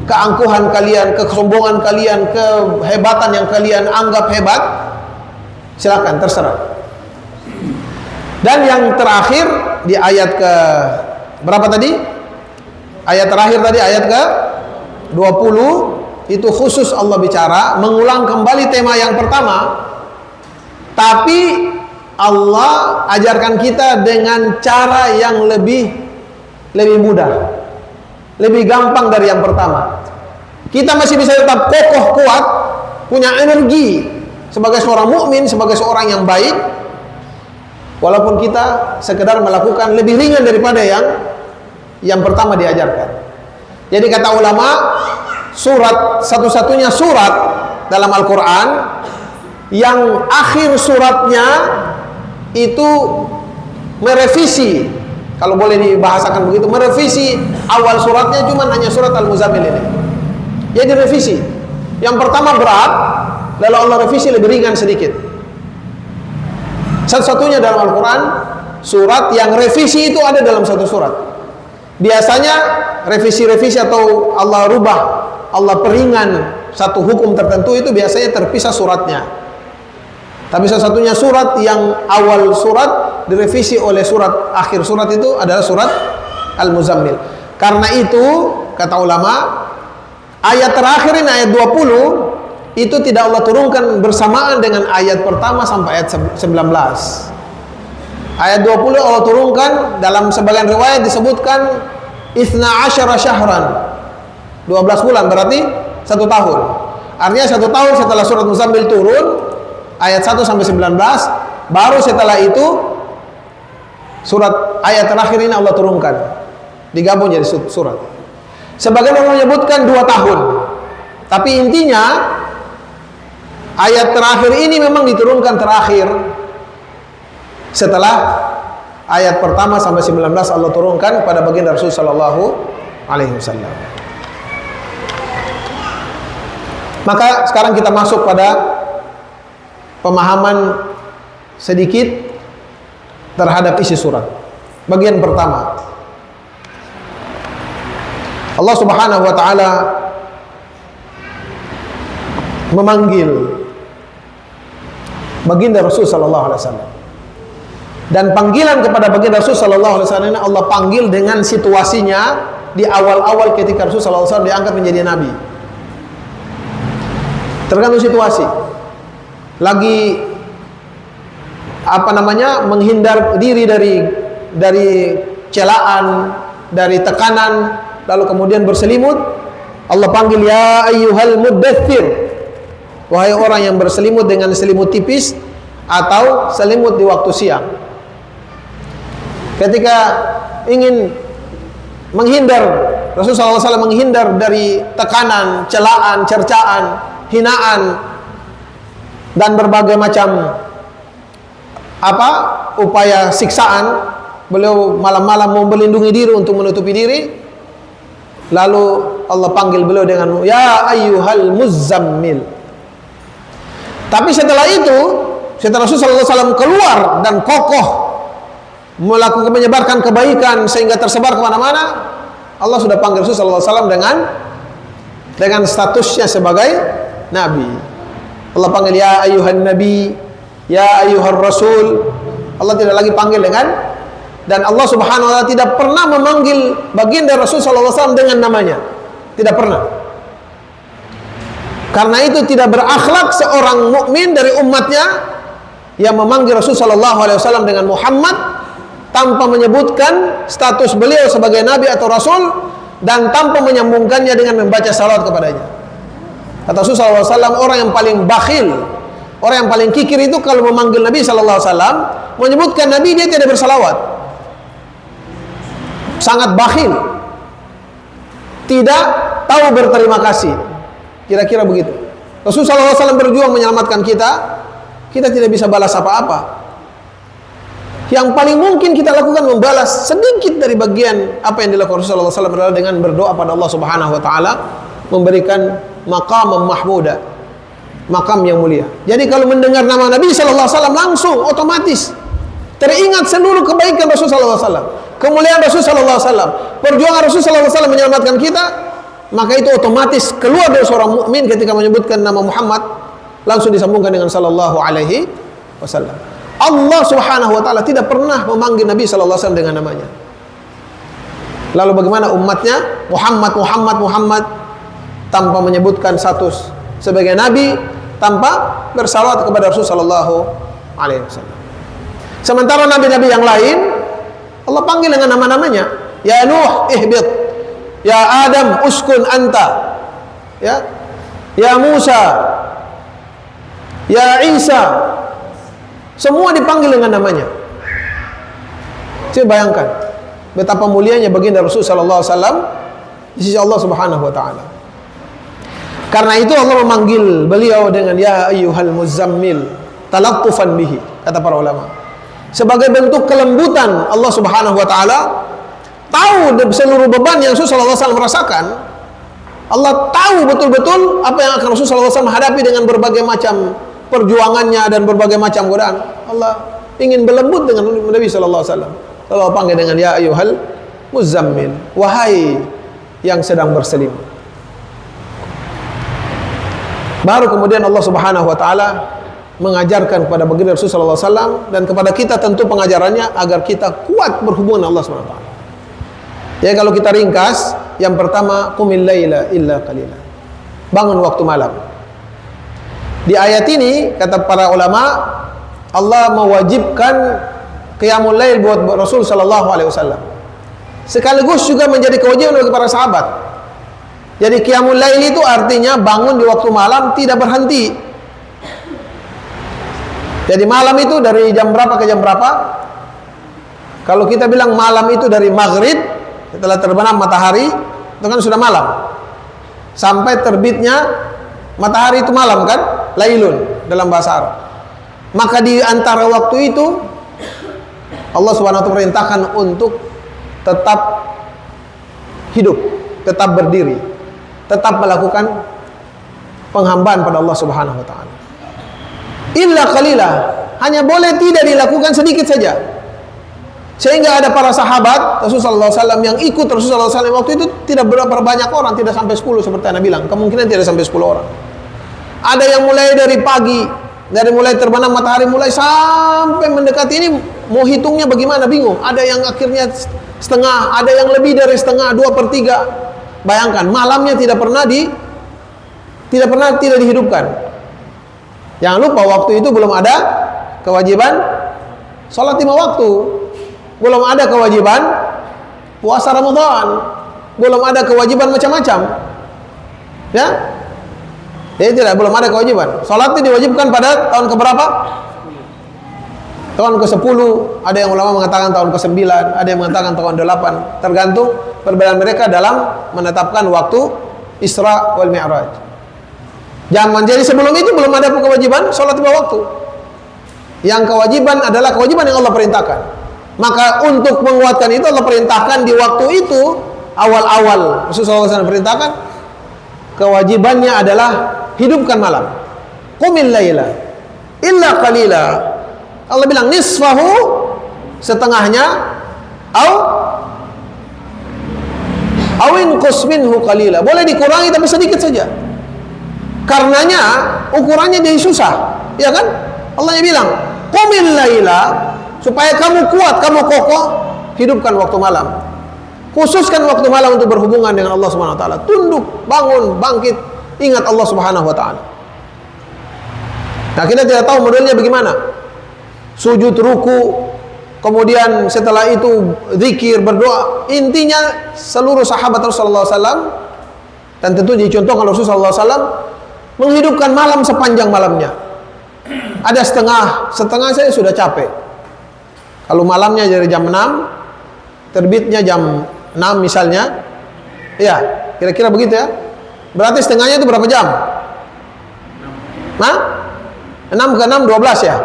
keangkuhan kalian, kesombongan kalian, kehebatan yang kalian anggap hebat. Silakan, terserah. Dan yang terakhir di ayat ke berapa tadi? Ayat terakhir tadi, ayat ke 20, itu khusus Allah bicara mengulang kembali tema yang pertama, tapi Allah ajarkan kita dengan cara yang lebih mudah, lebih gampang dari yang pertama. Kita masih bisa tetap kokoh, kuat, punya energi sebagai seorang mukmin, sebagai seorang yang baik, walaupun kita sekedar melakukan lebih ringan daripada yang pertama diajarkan. Jadi kata ulama, surat satu-satunya surat dalam Al-Quran yang akhir suratnya itu merevisi, kalau boleh dibahasakan begitu, merevisi awal suratnya, cuma hanya surat Al-Muzammil ini. Jadi revisi. Yang pertama berat, lalu Allah revisi lebih ringan sedikit. Satu-satunya dalam Al-Quran surat yang revisi itu ada dalam satu surat. Biasanya revisi-revisi atau Allah rubah, Allah peringan satu hukum tertentu itu biasanya terpisah suratnya. Tapi satu-satunya surat yang awal surat direvisi oleh surat akhir surat itu adalah surat Al-Muzammil. Karena itu kata ulama, ayat terakhir ini ayat 20 itu tidak Allah turunkan bersamaan dengan ayat pertama sampai ayat 19. Ayat 20 Allah turunkan, dalam sebagian riwayat disebutkan Ithna asyara syahran, 12 bulan, berarti 1 tahun. Artinya 1 tahun setelah surat Muzammil turun ayat 1 sampai 19, baru setelah itu surat ayat terakhir ini Allah turunkan, digabung jadi surat. Sebagian orang menyebutkan 2 tahun, tapi intinya ayat terakhir ini memang diturunkan terakhir setelah ayat pertama sampai 19 Allah turunkan pada baginda Rasul sallallahu alaihi wasallam. Maka sekarang kita masuk pada pemahaman sedikit terhadap isi surat. Bagian pertama, Allah Subhanahu wa taala memanggil baginda Rasul sallallahu alaihi wasallam. Dan panggilan kepada baginda Rasul sallallahu alaihi wasallam ini Allah panggil dengan situasinya di awal-awal ketika Rasul sallallahu alaihi wasallam diangkat menjadi nabi. Tergantung situasi. Lagi menghindar diri dari celaan, dari tekanan, lalu kemudian berselimut, Allah panggil ya ayyuhal muddaththir, wahai orang yang berselimut dengan selimut tipis atau selimut di waktu siang. Ketika ingin menghindar, Rasulullah SAW menghindar dari tekanan, celaan, cercaan, hinaan, dan berbagai macam upaya siksaan. Beliau malam-malam mau melindungi diri untuk menutupi diri. Lalu Allah panggil beliau dengan ya ayyuhal muzammil. Tapi setelah itu, setelah Rasulullah SAW keluar dan kokoh melakukan menyebarkan kebaikan sehingga tersebar kemana-mana, Allah sudah panggil Rasulullah SAW dengan statusnya sebagai nabi. Allah panggil ya ayyuhan nabi, ya ayyuhar rasul. Allah tidak lagi panggil dengan, dan Allah Subhanahu wa taala tidak pernah memanggil baginda Rasul sallallahu alaihi wasallam dengan namanya. Tidak pernah. Karena itu tidak berakhlak seorang mukmin dari umatnya yang memanggil Rasul sallallahu alaihi wasallam dengan Muhammad tanpa menyebutkan status beliau sebagai nabi atau rasul dan tanpa menyambungkannya dengan membaca salawat kepadanya. Kata Rasul sallallahu alaihi wasallam, orang yang paling bakhil, orang yang paling kikir itu kalau memanggil Nabi sallallahu alaihi wasallam, menyebutkan Nabi, dia tidak bersalawat. Sangat bakhil. Tidak tahu berterima kasih. Kira-kira begitu. Rasul sallallahu alaihi wasallam berjuang menyelamatkan kita, kita tidak bisa balas apa-apa. Yang paling mungkin kita lakukan membalas sedikit dari bagian apa yang dilakukan Rasulullah SAW adalah dengan berdoa pada Allah Subhanahu Wa Taala, memberikan maqam mahmuda, makam yang mulia. Jadi kalau mendengar nama Nabi Sallallahu Alaihi Wasallam langsung otomatis teringat seluruh kebaikan Rasul Sallallahu Alaihi Wasallam, kemuliaan Rasul Sallallahu Alaihi Wasallam, perjuangan Rasul Sallallahu Alaihi Wasallam menyelamatkan kita, maka itu otomatis keluar dari seorang mukmin ketika menyebutkan nama Muhammad langsung disambungkan dengan Sallallahu Alaihi Wasallam. Allah Subhanahu Wa Taala tidak pernah memanggil Nabi Sallallahu Alaihi Wasallam dengan namanya. Lalu bagaimana umatnya Muhammad tanpa menyebutkan status sebagai Nabi, tanpa bersalawat kepada Rasul Sallallahu Alaihi Wasallam. Sementara Nabi-Nabi yang lain Allah panggil dengan nama-namanya. Ya Nuh ihbit, ya Adam uskun anta, ya Musa, ya Isa, semua dipanggil dengan namanya. Saya bayangkan betapa mulianya baginda Rasul sallallahu alaihi wasallam di sisi Allah Subhanahu wa taala. Karena itu Allah memanggil beliau dengan ya ayyuhal muzammil talattufan bihi, kata para ulama. Sebagai bentuk kelembutan Allah Subhanahu wa taala, tahu seluruh beban yang Rasul sallallahu alaihi wasallam rasakan. Allah tahu betul-betul apa yang akan Rasul sallallahu alaihi wasallam hadapi dengan berbagai macam perjuangannya dan berbagai macam godaan. Allah ingin berlembut dengan Nabi sallallahu alaihi wasallam. Allah panggil dengan ya ayyuhal muzammil, wahai yang sedang berselimut. Baru kemudian Allah Subhanahu wa taala mengajarkan kepada baginda Rasul sallallahu alaihi wasallam dan kepada kita tentu pengajarannya agar kita kuat berhubungan dengan Allah Subhanahu wa taala. Ya, kalau kita ringkas, yang pertama qumil laila illa qalila. Bangun waktu malam. Di ayat ini kata para ulama, Allah mewajibkan qiyamul lail buat Rasul sallallahu alaihi wasallam. Sekaligus juga menjadi kewajiban bagi para sahabat. Jadi qiyamul lail itu artinya bangun di waktu malam tidak berhenti. Jadi malam itu dari jam berapa ke jam berapa? Kalau kita bilang malam itu dari maghrib setelah terbenam matahari, itu kan sudah malam. Sampai terbitnya matahari itu malam kan? Lailun dalam bahasa Arab. Maka di antara waktu itu Allah Subhanahu wa taala perintahkan untuk tetap hidup, tetap berdiri, tetap melakukan penghambaan pada Allah Subhanahu wa taala. Illa qalila, hanya boleh tidak dilakukan sedikit saja. Sehingga ada para sahabat Rasulullah SAW yang ikut Rasulullah SAW waktu itu tidak berapa banyak orang, tidak sampai 10 seperti Anda bilang, kemungkinan tidak sampai 10 orang. Ada yang mulai dari pagi, dari mulai terbenam matahari mulai sampai mendekati ini, mau hitungnya bagaimana bingung. Ada yang akhirnya setengah, ada yang lebih dari setengah, 2/3. Bayangkan malamnya tidak pernah tidak dihidupkan. Jangan lupa waktu itu belum ada kewajiban sholat 5 waktu, belum ada kewajiban puasa Ramadan, belum ada kewajiban macam-macam. Ya, jadi tidak, belum ada kewajiban. Salat itu diwajibkan pada tahun keberapa? Tahun ke-10, ada yang ulama mengatakan tahun ke-9, ada yang mengatakan tahun 8, tergantung perbedaan mereka dalam menetapkan waktu Isra wal Mi'raj. Jadi sebelum itu belum ada kewajiban salat 5 waktu. Yang kewajiban adalah kewajiban yang Allah perintahkan. Maka untuk menguatkan itu Allah perintahkan di waktu itu awal-awal Rasulullah SAW perintahkan kewajibannya adalah hidupkan malam. Qumil laila illa qalila. Allah bilang nisfahu, setengahnya, au inqus minhu qalila. Boleh dikurangi tapi sedikit saja. Karenanya ukurannya jadi susah, ya kan? Allahnya bilang, qumil laila, supaya kamu kuat, kamu kokoh, hidupkan waktu malam. Khususkan waktu malam untuk berhubungan dengan Allah Subhanahu wa taala. Tunduk, bangun, bangkit ingat Allah Subhanahu wa taala. Nah, kita tidak tahu modelnya bagaimana. Sujud, ruku, kemudian setelah itu zikir, berdoa. Intinya seluruh sahabat Rasulullah SAW, dan tentu dicontohkan Rasulullah SAW, menghidupkan malam sepanjang malamnya. Ada setengah saya sudah capek. Kalau malamnya dari jam 6, terbitnya jam 6 misalnya, ya kira-kira begitu ya. Berarti setengahnya itu berapa jam? Hah? 6 ke 6, 12 ya.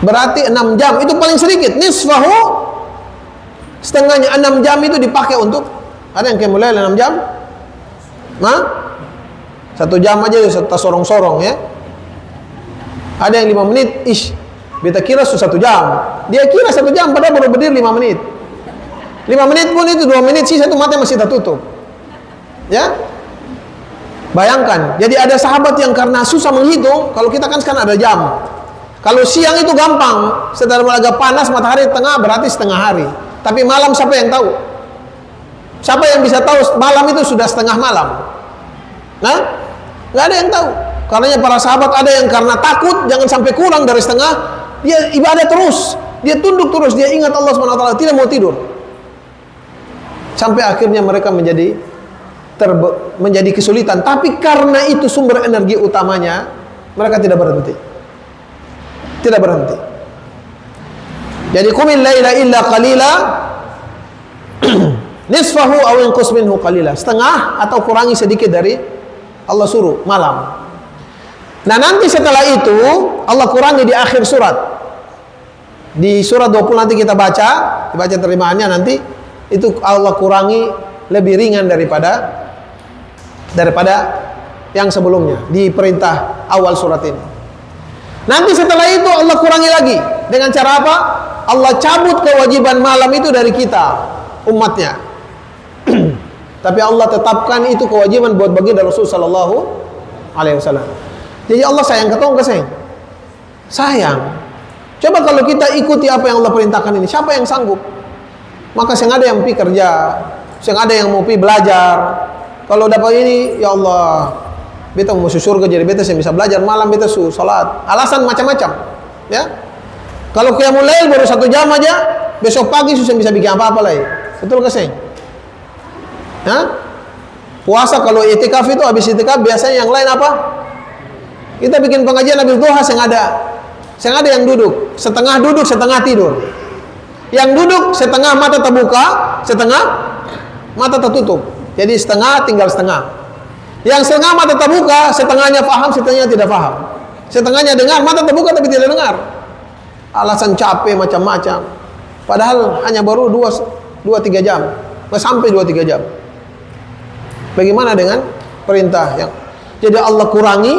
Berarti 6 jam, itu paling sedikit. Nisfahu, setengahnya 6 jam itu dipakai untuk, ada yang mulai 6 jam? Hah? 1 jam aja serta sorong-sorong ya. Ada yang 5 menit, beta kira 1 jam. Dia kira 1 jam, padahal baru berdiri 5 menit. 5 menit pun itu 2 menit sisa itu mata masih tertutup. Ya? Bayangkan, jadi ada sahabat yang karena susah menghitung, kalau kita kan sekarang ada jam. Kalau siang itu gampang, setelah agak panas, matahari tengah berarti setengah hari. Tapi malam siapa yang tahu? Siapa yang bisa tahu malam itu sudah setengah malam? Nah, nggak ada yang tahu. Karenanya para sahabat ada yang karena takut jangan sampai kurang dari setengah, dia ibadah terus, dia tunduk terus, dia ingat Allah SWT, tidak mau tidur. Sampai akhirnya mereka menjadi kesulitan. Tapi karena itu sumber energi utamanya, mereka tidak berhenti. Tidak berhenti. Jadi qumil laila illa qalila nisfahu aw inqus minhu qalila. Setengah atau kurangi sedikit dari Allah suruh malam. Nah, nanti setelah itu Allah kurangi di akhir surat. Di surat 20 nanti kita baca terimaannya nanti itu Allah kurangi lebih ringan daripada yang sebelumnya di perintah awal surat ini. Nanti setelah itu Allah kurangi lagi dengan cara apa? Allah cabut kewajiban malam itu dari kita umatnya. Tapi Allah tetapkan itu kewajiban buat baginda Rasul sallallahu alaihi wasallam. Jadi Allah sayang ketong keseng. Sayang. Coba kalau kita ikuti apa yang Allah perintahkan ini, siapa yang sanggup? Maka yang ada yang pergi kerja, yang ada yang mau pergi belajar. Kalau dapat ini, ya Allah, beta mau masuk surga jadi beta saya bisa belajar malam beta salat. Alasan macam-macam, ya. Kalau qiyamul lail baru 1 jam aja, besok pagi susah bisa bikin apa-apa lagi. Betul ke seng? Hah? Puasa kalau itikaf itu habis itikaf biasanya yang lain apa? Kita bikin pengajian habis duha yang ada yang duduk, setengah tidur. Yang duduk setengah mata terbuka, setengah mata tertutup. Jadi setengah tinggal setengah. Yang setengah mata terbuka, setengahnya paham, setengahnya tidak paham. Setengahnya dengar, mata terbuka tapi tidak dengar. Alasan capek macam-macam. Padahal hanya baru 2-3 jam. Nggak sampai 2-3 jam. Bagaimana dengan perintah yang jadi Allah kurangi?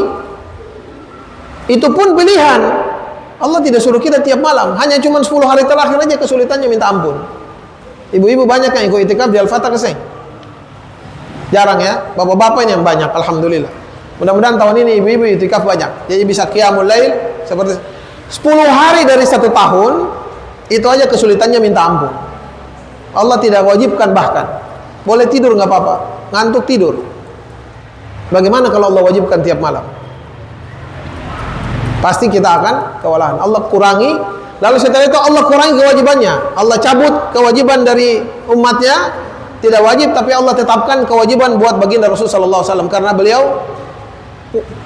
Itu pun pilihan. Allah tidak suruh kita tiap malam. Hanya cuma 10 hari terakhir aja kesulitannya minta ampun. Ibu-ibu banyak yang ikut itikaf di Al-Fatah keseng. Jarang ya, bapak-bapak ini yang banyak, alhamdulillah. Mudah-mudahan tahun ini ibu-ibu itikaf banyak. Jadi bisa qiyamul lail seperti 10 hari dari 1 tahun, itu aja kesulitannya minta ampun. Allah tidak wajibkan bahkan. Boleh tidur nggak apa-apa, ngantuk tidur. Bagaimana kalau Allah wajibkan tiap malam? Pasti kita akan kewalahan. Allah kurangi, lalu setelah itu Allah kurangi kewajibannya. Allah cabut kewajiban dari umatnya. Tidak wajib, tapi Allah tetapkan kewajiban buat baginda Rasul sallallahu alaihi wasallam karena beliau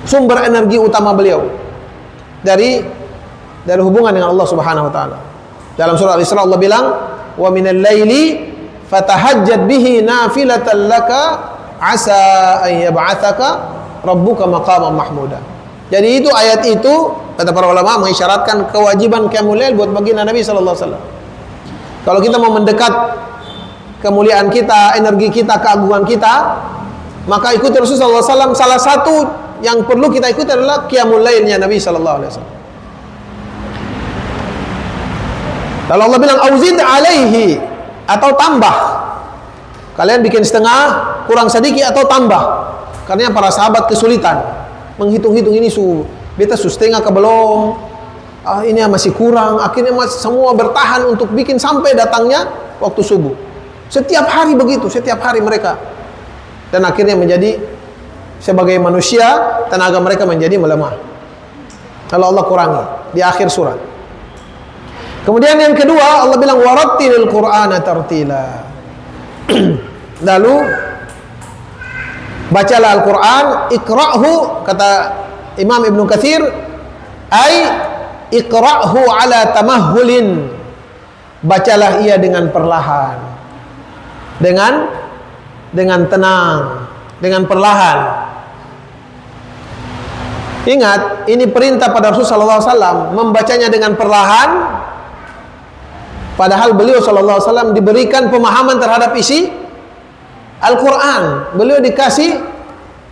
sumber energi utama beliau dari hubungan dengan Allah Subhanahu wa taala. Dalam surah Al-Isra Allah bilang, "Wa minal laili fatahajjad bihi nafilatan laka asa an yab'atsaka rabbuka maqaman mahmuda." Jadi itu ayat itu kata para ulama mengisyaratkan kewajiban qiyamul lail buat baginda Nabi sallallahu alaihi wasallam. Kalau kita mau mendekat kemuliaan kita, energi kita, keagungan kita, maka ikuti Rasulullah SAW. Salah satu yang perlu kita ikuti adalah qiyamul lailnya Nabi SAW. Lalu Allah bilang auzid alaihi, atau tambah. Kalian bikin setengah, kurang sedikit atau tambah. Karena para sahabat kesulitan menghitung-hitung ini beta setengah ke belum. Ini masih kurang. Akhirnya semua bertahan untuk bikin sampai datangnya waktu subuh. Setiap hari begitu, setiap hari mereka. Dan akhirnya menjadi sebagai manusia, tenaga mereka menjadi melemah. Kalau Allah kurangi di akhir surat. Kemudian yang kedua, Allah bilang warattilil Qur'ana tartila. Lalu bacalah Al-Qur'an, iqra'hu, kata Imam Ibnu Katsir, ai iqra'hu ala tamahhulin. Bacalah ia dengan perlahan. Dengan tenang, dengan perlahan. Ingat, ini perintah pada Rasulullah SAW membacanya dengan perlahan. Padahal beliau SAW diberikan pemahaman terhadap isi Al-Quran. Beliau dikasih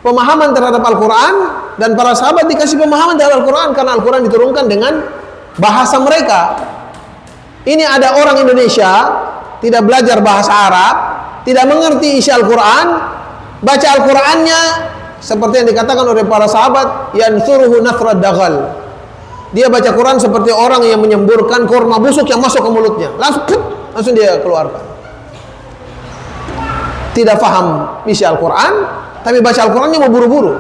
pemahaman terhadap Al-Quran, dan para sahabat dikasih pemahaman terhadap Al-Quran, karena Al-Quran diturunkan dengan bahasa mereka. Ini ada orang Indonesia tidak belajar bahasa Arab, tidak mengerti isi Al-Quran, baca Al-Qurannya seperti yang dikatakan oleh para sahabat, yansuruhu nafrad daghal. Dia baca Quran seperti orang yang menyemburkan kurma busuk yang masuk ke mulutnya, langsung dia keluarkan. Tidak paham isi Al-Quran, tapi baca Al-Qurannya mau buru-buru.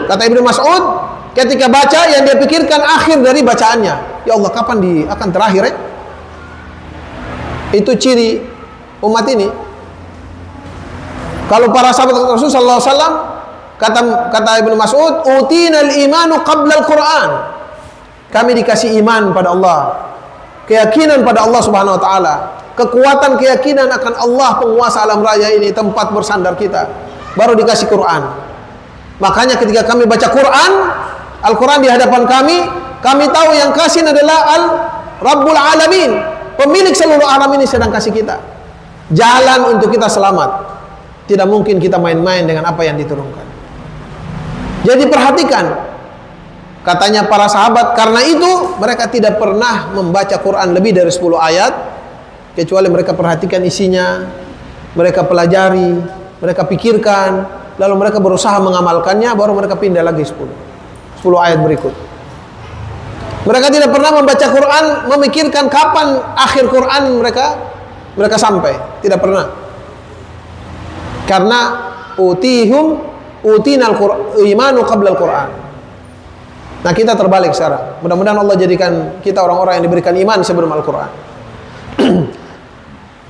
Kata Ibnu Mas'ud, ketika baca yang dia pikirkan akhir dari bacaannya, ya Allah, kapan akan terakhir ya? Itu ciri umat ini. Kalau para sahabat Rasulullah SAW, kata Ibnu Mas'ud, utinal imanu qabla al-Quran. Kami dikasih iman pada Allah, keyakinan pada Allah Subhanahu wa taala, kekuatan keyakinan akan Allah penguasa alam raya ini, tempat bersandar kita, baru dikasih Quran. Makanya ketika kami baca Quran, Al-Quran di hadapan kami tahu yang kasih adalah Rabbul Alamin, pemilik seluruh alam ini sedang kasih kita jalan untuk kita selamat. Tidak mungkin kita main-main dengan apa yang diturunkan. Jadi perhatikan, katanya para sahabat, karena itu mereka tidak pernah membaca Quran lebih dari 10 ayat, kecuali mereka perhatikan isinya, mereka pelajari, mereka pikirkan, lalu mereka berusaha mengamalkannya, baru mereka pindah lagi 10 ayat berikut. Mereka tidak pernah membaca Quran memikirkan kapan akhir Quran mereka sampai, tidak pernah. Karena utinal imanu qabla al-Quran. Nah, kita terbalik sekarang. Mudah-mudahan Allah jadikan kita orang-orang yang diberikan iman sebelum Al-Quran.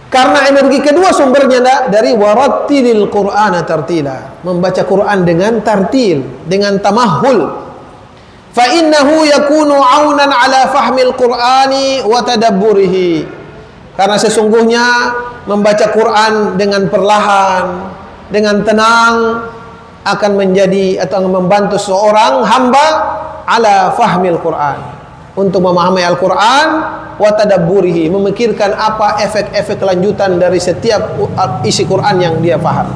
Karena energi kedua sumbernya dari warattilil Qur'ana tartila, membaca Quran dengan tartil, dengan tamahul. Fa innahu yakunu aunan ala fahmil Qur'ani wa tadabburihi. Karena sesungguhnya membaca Quran dengan perlahan, dengan tenang, akan menjadi atau membantu seorang hamba ala fahmil Quran, untuk memahami Al-Quran, wa tadabburihi, memikirkan apa efek-efek lanjutan dari setiap isi Quran yang dia paham.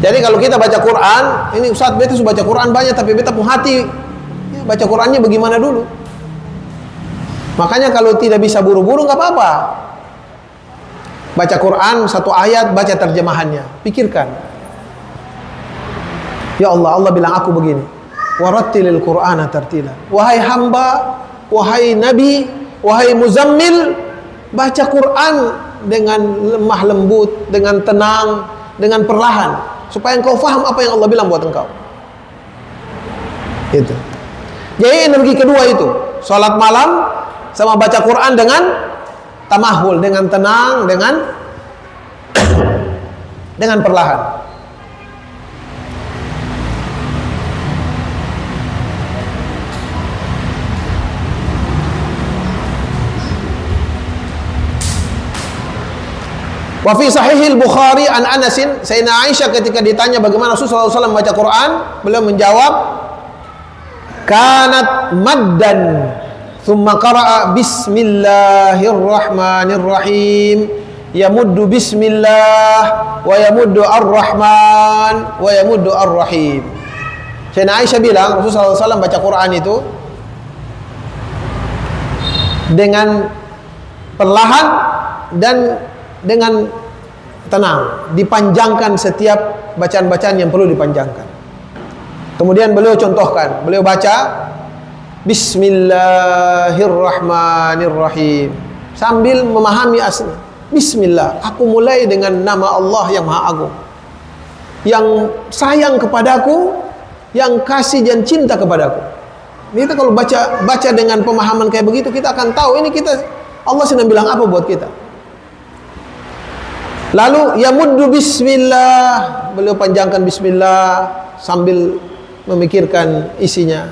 Jadi kalau kita baca Quran, ini Ustaz, beta sudah baca Quran banyak, tapi beta pun hati ya, baca Qurannya bagaimana dulu. Makanya kalau tidak bisa buru-buru nggak apa-apa. Baca Quran satu ayat, baca terjemahannya, pikirkan. Ya Allah, Allah bilang aku begini, warattilil Qur'ana tartila. Wahai hamba, wahai nabi, wahai muzammil, baca Quran dengan lemah lembut, dengan tenang, dengan perlahan, supaya engkau faham apa yang Allah bilang buat engkau. Itu. Jadi energi kedua itu, salat malam sama baca Quran dengan tamahul, dengan tenang, dengan perlahan. Wa fi sahihil Bukhari an Anasin, Sayyidina Aisyah ketika ditanya bagaimana Rasulullah SAW membaca Quran, beliau menjawab, kanat maddan, thumma qara'a bismillahirrahmanirrahim, yamuddu bismillah, wa yamuddu ar-rahman, wa yamuddu ar-rahim. Sayyidina Aisyah bilang, Rasulullah SAW baca Quran itu dengan perlahan dan dengan tenang, dipanjangkan setiap bacaan-bacaan yang perlu dipanjangkan. Kemudian beliau contohkan, beliau baca Bismillahirrahmanirrahim sambil memahami asli. Bismillah, aku mulai dengan nama Allah yang Maha Agung. yang sayang kepadaku, yang kasih dan cinta kepadaku. Kita kalau baca dengan pemahaman kayak begitu, kita akan tahu ini Allah sedang bilang apa buat kita. Lalu yamuddu bismillah, beliau panjangkan bismillah sambil memikirkan isinya.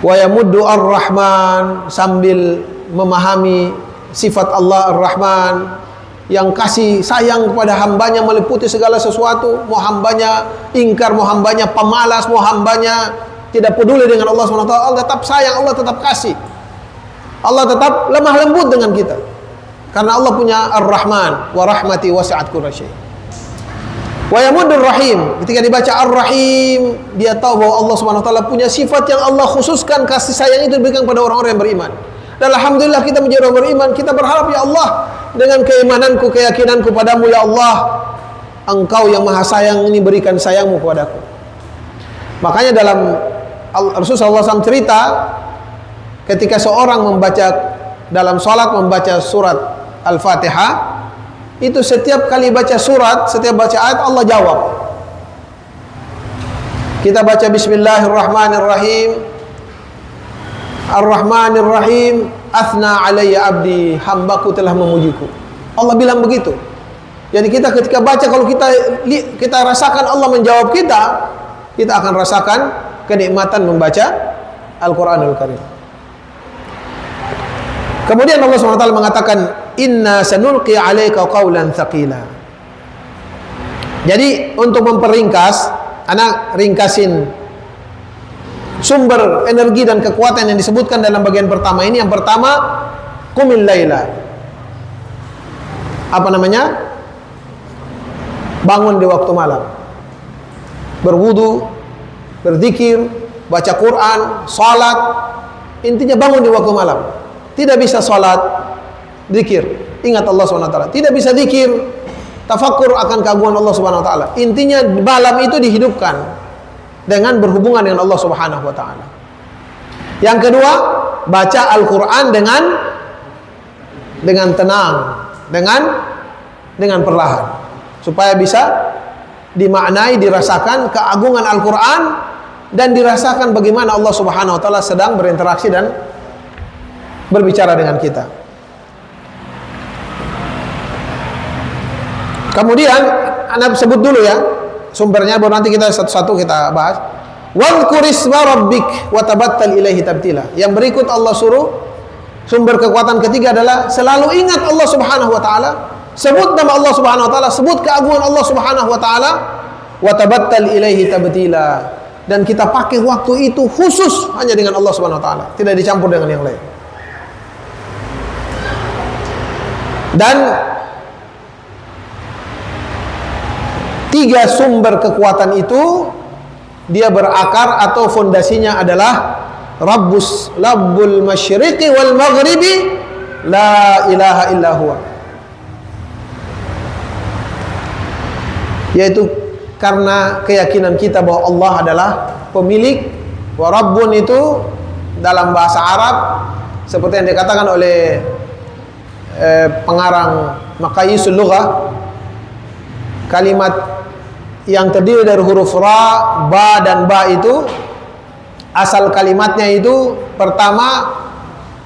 Wa yamuddu ar-Rahman, sambil memahami sifat Allah Ar-Rahman, yang kasih sayang kepada hambanya meliputi segala sesuatu. Mau hambanya ingkar, mau hambanya pemalas, mau hambanya tidak peduli dengan Allah SWT, Allah tetap sayang, Allah tetap kasih, Allah tetap lemah lembut dengan kita, karena Allah punya Ar-Rahman, wa rahmati wasi'at kulla syai'. Wa yamuddur Rahim, ketika dibaca Ar-Rahim, dia tahu bahwa Allah SWT punya sifat yang Allah khususkan, kasih sayang itu diberikan kepada orang-orang yang beriman. Dan alhamdulillah kita menjadi orang beriman, kita berharap, ya Allah, dengan keimananku, keyakinanku padamu, ya Allah, Engkau yang maha sayang ini berikan sayangmu kepadaku. Makanya dalam Rasulullah SAW cerita, ketika seorang membaca dalam sholat, membaca surat Al-Fatihah, itu setiap kali baca surat, setiap baca ayat, Allah jawab. Kita baca Bismillahirrahmanirrahim, Ar-Rahmanir-Rahim, Athna alayya abdi, hambaku telah memujiku. Allah bilang begitu. Jadi kita ketika baca, kalau kita rasakan Allah menjawab kita, kita akan rasakan kenikmatan membaca Al-Quranul Karim. Kemudian Allah SWT mengatakan, Inna sanulqi alaika qawlan thaqila. Jadi untuk memperingkas, anak ringkasin sumber energi dan kekuatan yang disebutkan dalam bagian pertama ini. Yang pertama, qumil laila. Apa namanya? Bangun di waktu malam, berwudu, berzikir, baca Quran, salat. Intinya bangun di waktu malam. Tidak bisa salat, zikir, ingat Allah SWT. Tidak bisa zikir, tafakkur akan keagungan Allah SWT. Intinya malam itu dihidupkan dengan berhubungan dengan Allah Subhanahu wa taala. Yang kedua, baca Al-Qur'an dengan tenang, dengan perlahan, supaya bisa dimaknai, dirasakan keagungan Al-Qur'an, dan dirasakan bagaimana Allah Subhanahu wa taala sedang berinteraksi dan berbicara dengan kita. Kemudian Anda sebut dulu ya sumbernya, baru nanti kita satu-satu kita bahas. Wadhkur isma rabbik wa tabattal ilaihi tabtila. Yang berikut Allah suruh, sumber kekuatan ketiga adalah selalu ingat Allah Subhanahu wa taala, sebut nama Allah Subhanahu wa taala, sebut keagungan Allah Subhanahu wa taala, wa tabattal ilaihi tabtila. Dan kita pakai waktu itu khusus hanya dengan Allah Subhanahu wa taala, tidak dicampur dengan yang lain. Dan tiga sumber kekuatan itu dia berakar atau fondasinya adalah Rabbul masyriqi wal maghribi la ilaha illa huwa. Yaitu karena keyakinan kita bahwa Allah adalah pemilik. Wa Rabbun itu dalam bahasa Arab seperti yang dikatakan oleh pengarang Maqayisul Lughah, kalimat yang terdiri dari huruf ra, ba dan ba itu asal kalimatnya itu pertama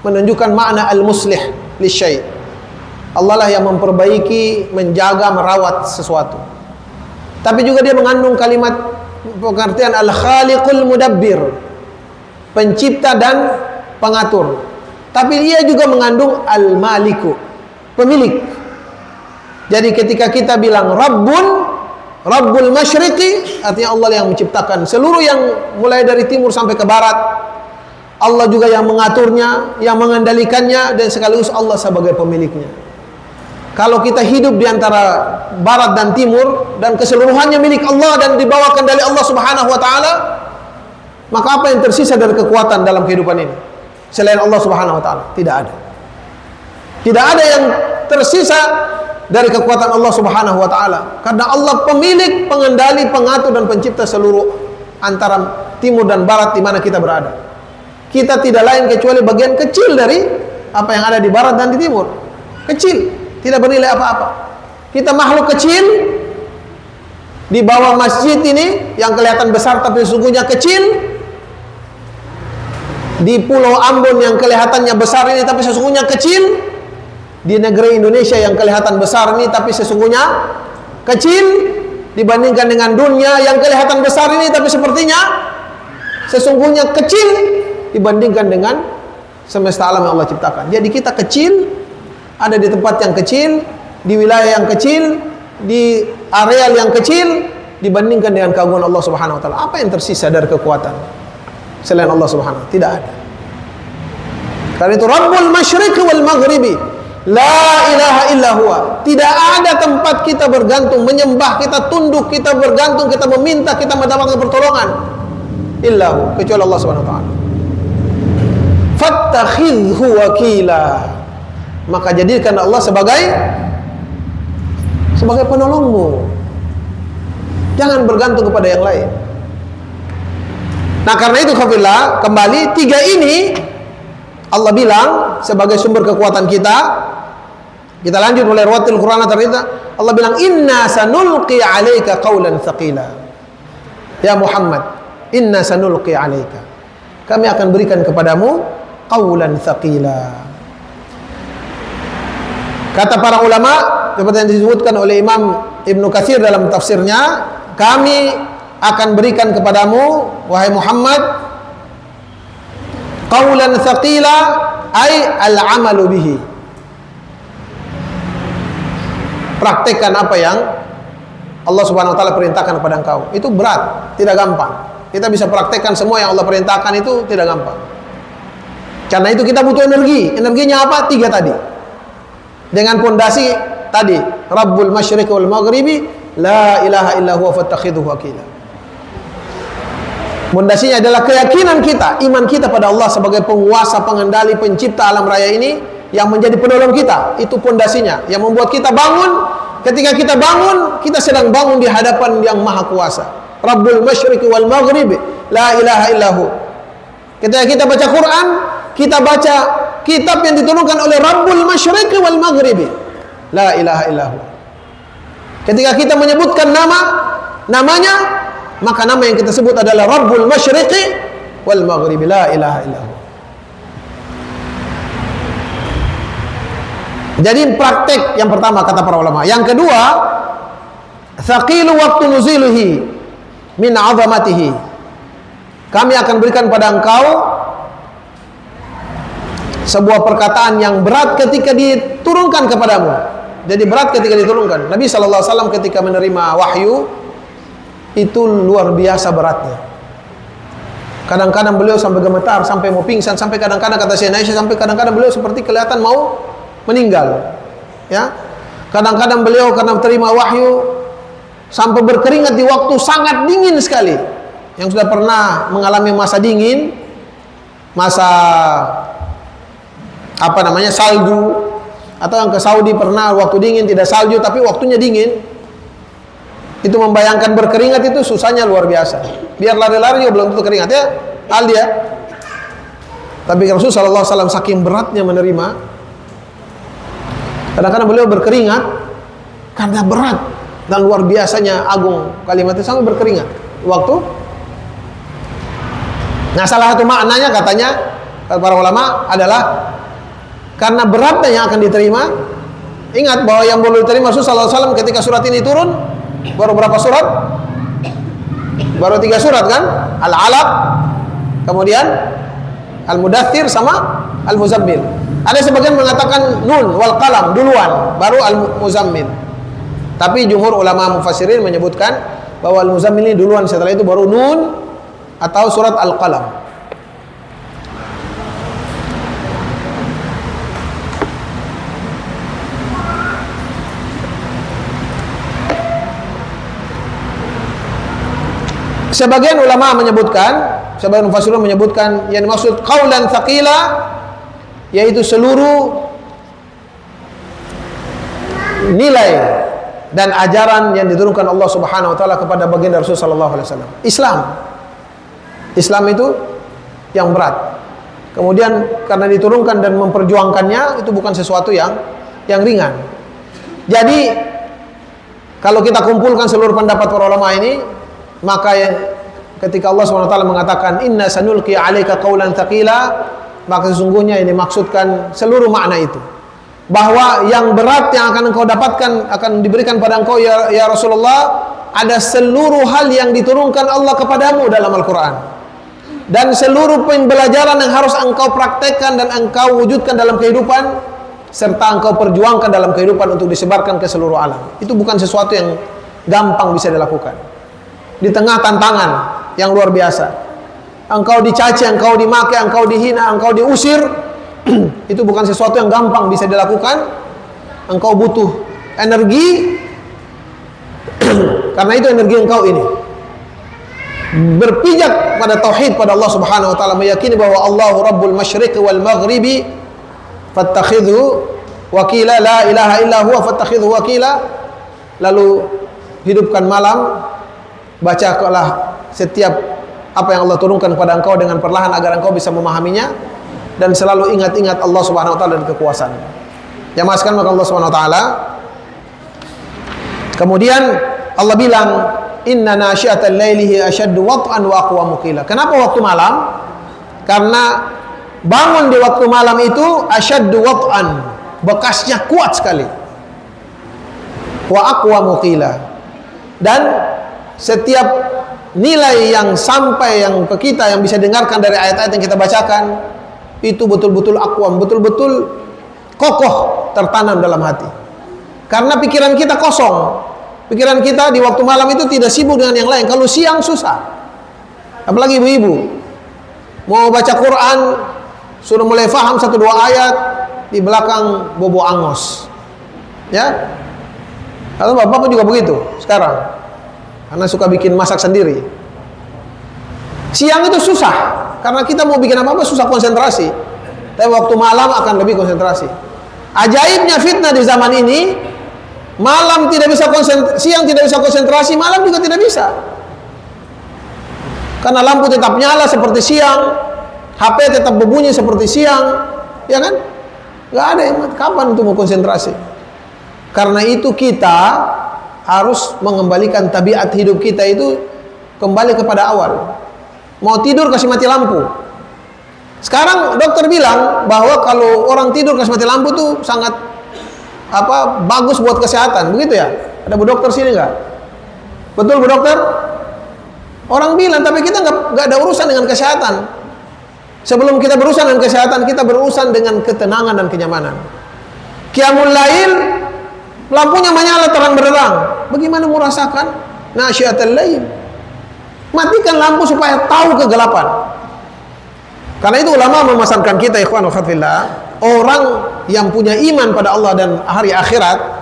menunjukkan makna al-muslih lisyai'. Allah lah yang memperbaiki, menjaga, merawat sesuatu. Tapi juga dia mengandung kalimat pengertian al-khaliqul mudabbir, pencipta dan pengatur. Tapi dia juga mengandung al-maliku, pemilik. Jadi ketika kita bilang Rabbul masyriqi, artinya Allah yang menciptakan seluruh yang mulai dari timur sampai ke barat. Allah juga yang mengaturnya, yang mengendalikannya, dan sekaligus Allah sebagai pemiliknya. Kalau kita hidup di antara barat dan timur dan keseluruhannya milik Allah dan di bawah kendali Allah Subhanahu wa taala, maka apa yang tersisa dari kekuatan dalam kehidupan ini selain Allah Subhanahu wa taala? Tidak ada. Tidak ada yang tersisa dari kekuatan Allah Subhanahu wa taala, karena Allah pemilik, pengendali, pengatur dan pencipta seluruh antara timur dan barat di mana kita berada. Kita tidak lain kecuali bagian kecil dari apa yang ada di barat dan di timur. Kecil, tidak bernilai apa-apa. Kita makhluk kecil di bawah masjid ini yang kelihatan besar tapi sesungguhnya kecil, di Pulau Ambon yang kelihatannya besar ini tapi sesungguhnya kecil, di negeri Indonesia yang kelihatan besar ini tapi sesungguhnya kecil, dibandingkan dengan dunia yang kelihatan besar ini tapi sepertinya sesungguhnya kecil dibandingkan dengan semesta alam yang Allah ciptakan. Jadi kita kecil, ada di tempat yang kecil, di wilayah yang kecil, di areal yang kecil, dibandingkan dengan keagungan Allah Subhanahu wa taala. Apa yang tersisa dari kekuatan selain Allah Subhanahu wa taala? Tidak ada. Karena itu Rabbul Masyriqi wal Maghribi, la ilaha illa huwa. Tidak ada tempat kita bergantung, menyembah, kita tunduk, kita bergantung, kita meminta, kita mendapatkan pertolongan illahu, kecuali Allah Subhanahu wa taala. Fattakhidhu wakila, maka jadikan Allah sebagai penolongmu. Jangan bergantung kepada yang lain. Nah, karena itu khafillah, kembali tiga ini Allah bilang sebagai sumber kekuatan kita. Kita lanjut mulai rawatil Quran ternyata Allah bilang inna sanulqi 'alaika qaulan tsaqila. Ya Muhammad, inna sanulqi 'alaika. Kami akan berikan kepadamu qaulan tsaqila. Kata para ulama seperti yang disebutkan oleh Imam Ibnu Katsir dalam tafsirnya, kami akan berikan kepadamu wahai Muhammad qaulan tsaqila ay al-amalu bihi. Praktekkan apa yang Allah Subhanahu wa taala perintahkan kepada engkau. Itu berat, tidak gampang. Kita bisa praktekkan semua yang Allah perintahkan itu tidak gampang. Karena itu kita butuh energi. Energinya apa? Tiga tadi. Dengan pondasi tadi, Rabbul Masyriqi wal Maghribi, la ilaha illa huwa fattakhidhu wakila. Pondasinya adalah keyakinan kita, iman kita pada Allah sebagai penguasa, pengendali, pencipta alam raya ini, yang menjadi penolong kita. Itu pondasinya yang membuat kita bangun. Ketika kita bangun, kita sedang bangun di hadapan yang maha kuasa, Rabbul Masyriqi wal Maghribi, la ilaha illa hu. Ketika kita baca Quran, kita baca kitab yang diturunkan oleh Rabbul Masyriqi wal Maghribi, la ilaha illa hu. Ketika kita menyebutkan namanya, maka nama yang kita sebut adalah Rabbul Masyriqi wal Maghribi, la ilaha illa hu. Jadi praktek yang pertama kata para ulama. Yang kedua, thaqilu waktu nuziluhi min azamatihi. Kami akan berikan pada engkau sebuah perkataan yang berat ketika diturunkan kepadamu. Jadi berat ketika diturunkan. Nabi SAW ketika menerima wahyu itu luar biasa beratnya. Kadang-kadang beliau sampai gemetar, sampai mau pingsan, sampai kadang-kadang kata Sayyidina Aisyah, sampai kadang-kadang beliau seperti kelihatan mau meninggal. Ya, kadang-kadang beliau karena terima wahyu sampai berkeringat di waktu sangat dingin sekali. Yang sudah pernah mengalami masa dingin, masa salju, atau yang ke Saudi pernah waktu dingin tidak salju tapi waktunya dingin, itu membayangkan berkeringat itu susahnya luar biasa. Biar lari-lari juga belum tentu keringat ya, Aldia. Tapi Rasulullah SAW saking beratnya menerima, kadang-kadang beliau berkeringat karena berat dan luar biasanya agung kalimatnya sampai berkeringat waktu. Nah, salah satu maknanya katanya para ulama adalah karena beratnya yang akan diterima. Ingat bahwa yang boleh diterima Rasulullah SAW ketika surat ini turun baru berapa surat? Baru 3 surat kan? Al-Alaq, kemudian Al-Mudaththir sama Al-Muzammil. Ada sebagian mengatakan Nun wal Qalam duluan, baru Al-Muzammil. Tapi jumhur ulama mufassirin menyebutkan bahwa Al-Muzammil ini duluan, setelah itu baru Nun atau surat Al-Qalam. Sebagian ulama menyebutkan, sebagian mufassirun menyebutkan yang dimaksud qaulan tsaqila yaitu seluruh nilai dan ajaran yang diturunkan Allah Subhanahu wa taala kepada baginda Rasul sallallahu alaihi wasallam. Islam itu yang berat. Kemudian karena diturunkan dan memperjuangkannya itu bukan sesuatu yang ringan. Jadi Kalau kita kumpulkan seluruh pendapat para ulama ini, maka ketika Allah SWT mengatakan inna sanulqi 'alaika qaulan tsaqila, maka sesungguhnya ini maksudkan seluruh makna itu. Bahwa yang berat yang akan engkau dapatkan, akan diberikan pada engkau ya Rasulullah, ada seluruh hal yang diturunkan Allah kepadamu dalam Al-Quran, dan seluruh pembelajaran yang harus engkau praktekkan dan engkau wujudkan dalam kehidupan, serta engkau perjuangkan dalam kehidupan untuk disebarkan ke seluruh alam. Itu bukan sesuatu yang gampang bisa dilakukan. Di tengah tantangan yang luar biasa, engkau dicaci, engkau dimaki, engkau dihina, engkau diusir, itu bukan sesuatu yang gampang bisa dilakukan. Engkau butuh energi, karena itu energi engkau ini berpijak pada tauhid, pada Allah Subhanahu wa taala, meyakini bahwa Allahu Rabbul Masyriqi wal Maghribi fattakhidhu wakila, la ilaha illa huwa fattakhidhu wakila. Lalu hidupkan malam, bacakanlah setiap apa yang Allah turunkan kepada engkau dengan perlahan agar engkau bisa memahaminya, dan selalu ingat-ingat Allah Subhanahu wa taala dan kekuasaan. Jamaah sekalian, maka Allah Subhanahu wa taala kemudian Allah bilang inna nasyiatal laili asyaddu wat'an wa aqwamu qila. Kenapa waktu malam? Karena bangun di waktu malam itu asyaddu wat'an, bekasnya kuat sekali, wa aqwamu qila, dan setiap nilai yang sampai yang ke kita, yang bisa dengarkan dari ayat-ayat yang kita bacakan, itu betul-betul aqwam, betul-betul kokoh, tertanam dalam hati. Karena pikiran kita kosong. Pikiran kita di waktu malam itu tidak sibuk dengan yang lain. Kalau siang susah, apalagi ibu-ibu mau baca Quran, sudah mulai faham 1-2 ayat, di belakang bobo angos, ya. Atau bapak juga begitu sekarang, karena suka bikin masak sendiri. Siang itu susah, karena kita mau bikin apa-apa susah konsentrasi. Tapi waktu malam akan lebih konsentrasi. Ajaibnya fitnah di zaman ini, malam tidak bisa konsentrasi, siang tidak bisa konsentrasi, malam juga tidak bisa. Karena lampu tetap nyala seperti siang, HP tetap berbunyi seperti siang, ya kan? Gak ada yang kapan untuk mau konsentrasi. Karena itu kita harus mengembalikan tabiat hidup kita itu kembali kepada awal. Mau tidur kasih mati lampu. Sekarang dokter bilang bahwa kalau orang tidur kasih mati lampu tuh sangat bagus buat kesehatan, begitu ya? Ada bu dokter sini nggak? Betul bu dokter? Orang bilang, tapi kita nggak ada urusan dengan kesehatan. Sebelum kita berurusan dengan kesehatan, kita berurusan dengan ketenangan dan kenyamanan. Qiyamul lail, lampunya menyala terang benderang. Bagaimana mau rasakan nasyiatul lail? Matikan lampu supaya tahu kegelapan. Karena itu ulama memesankan kita, ikhwan wa fillah, orang yang punya iman pada Allah dan hari akhirat,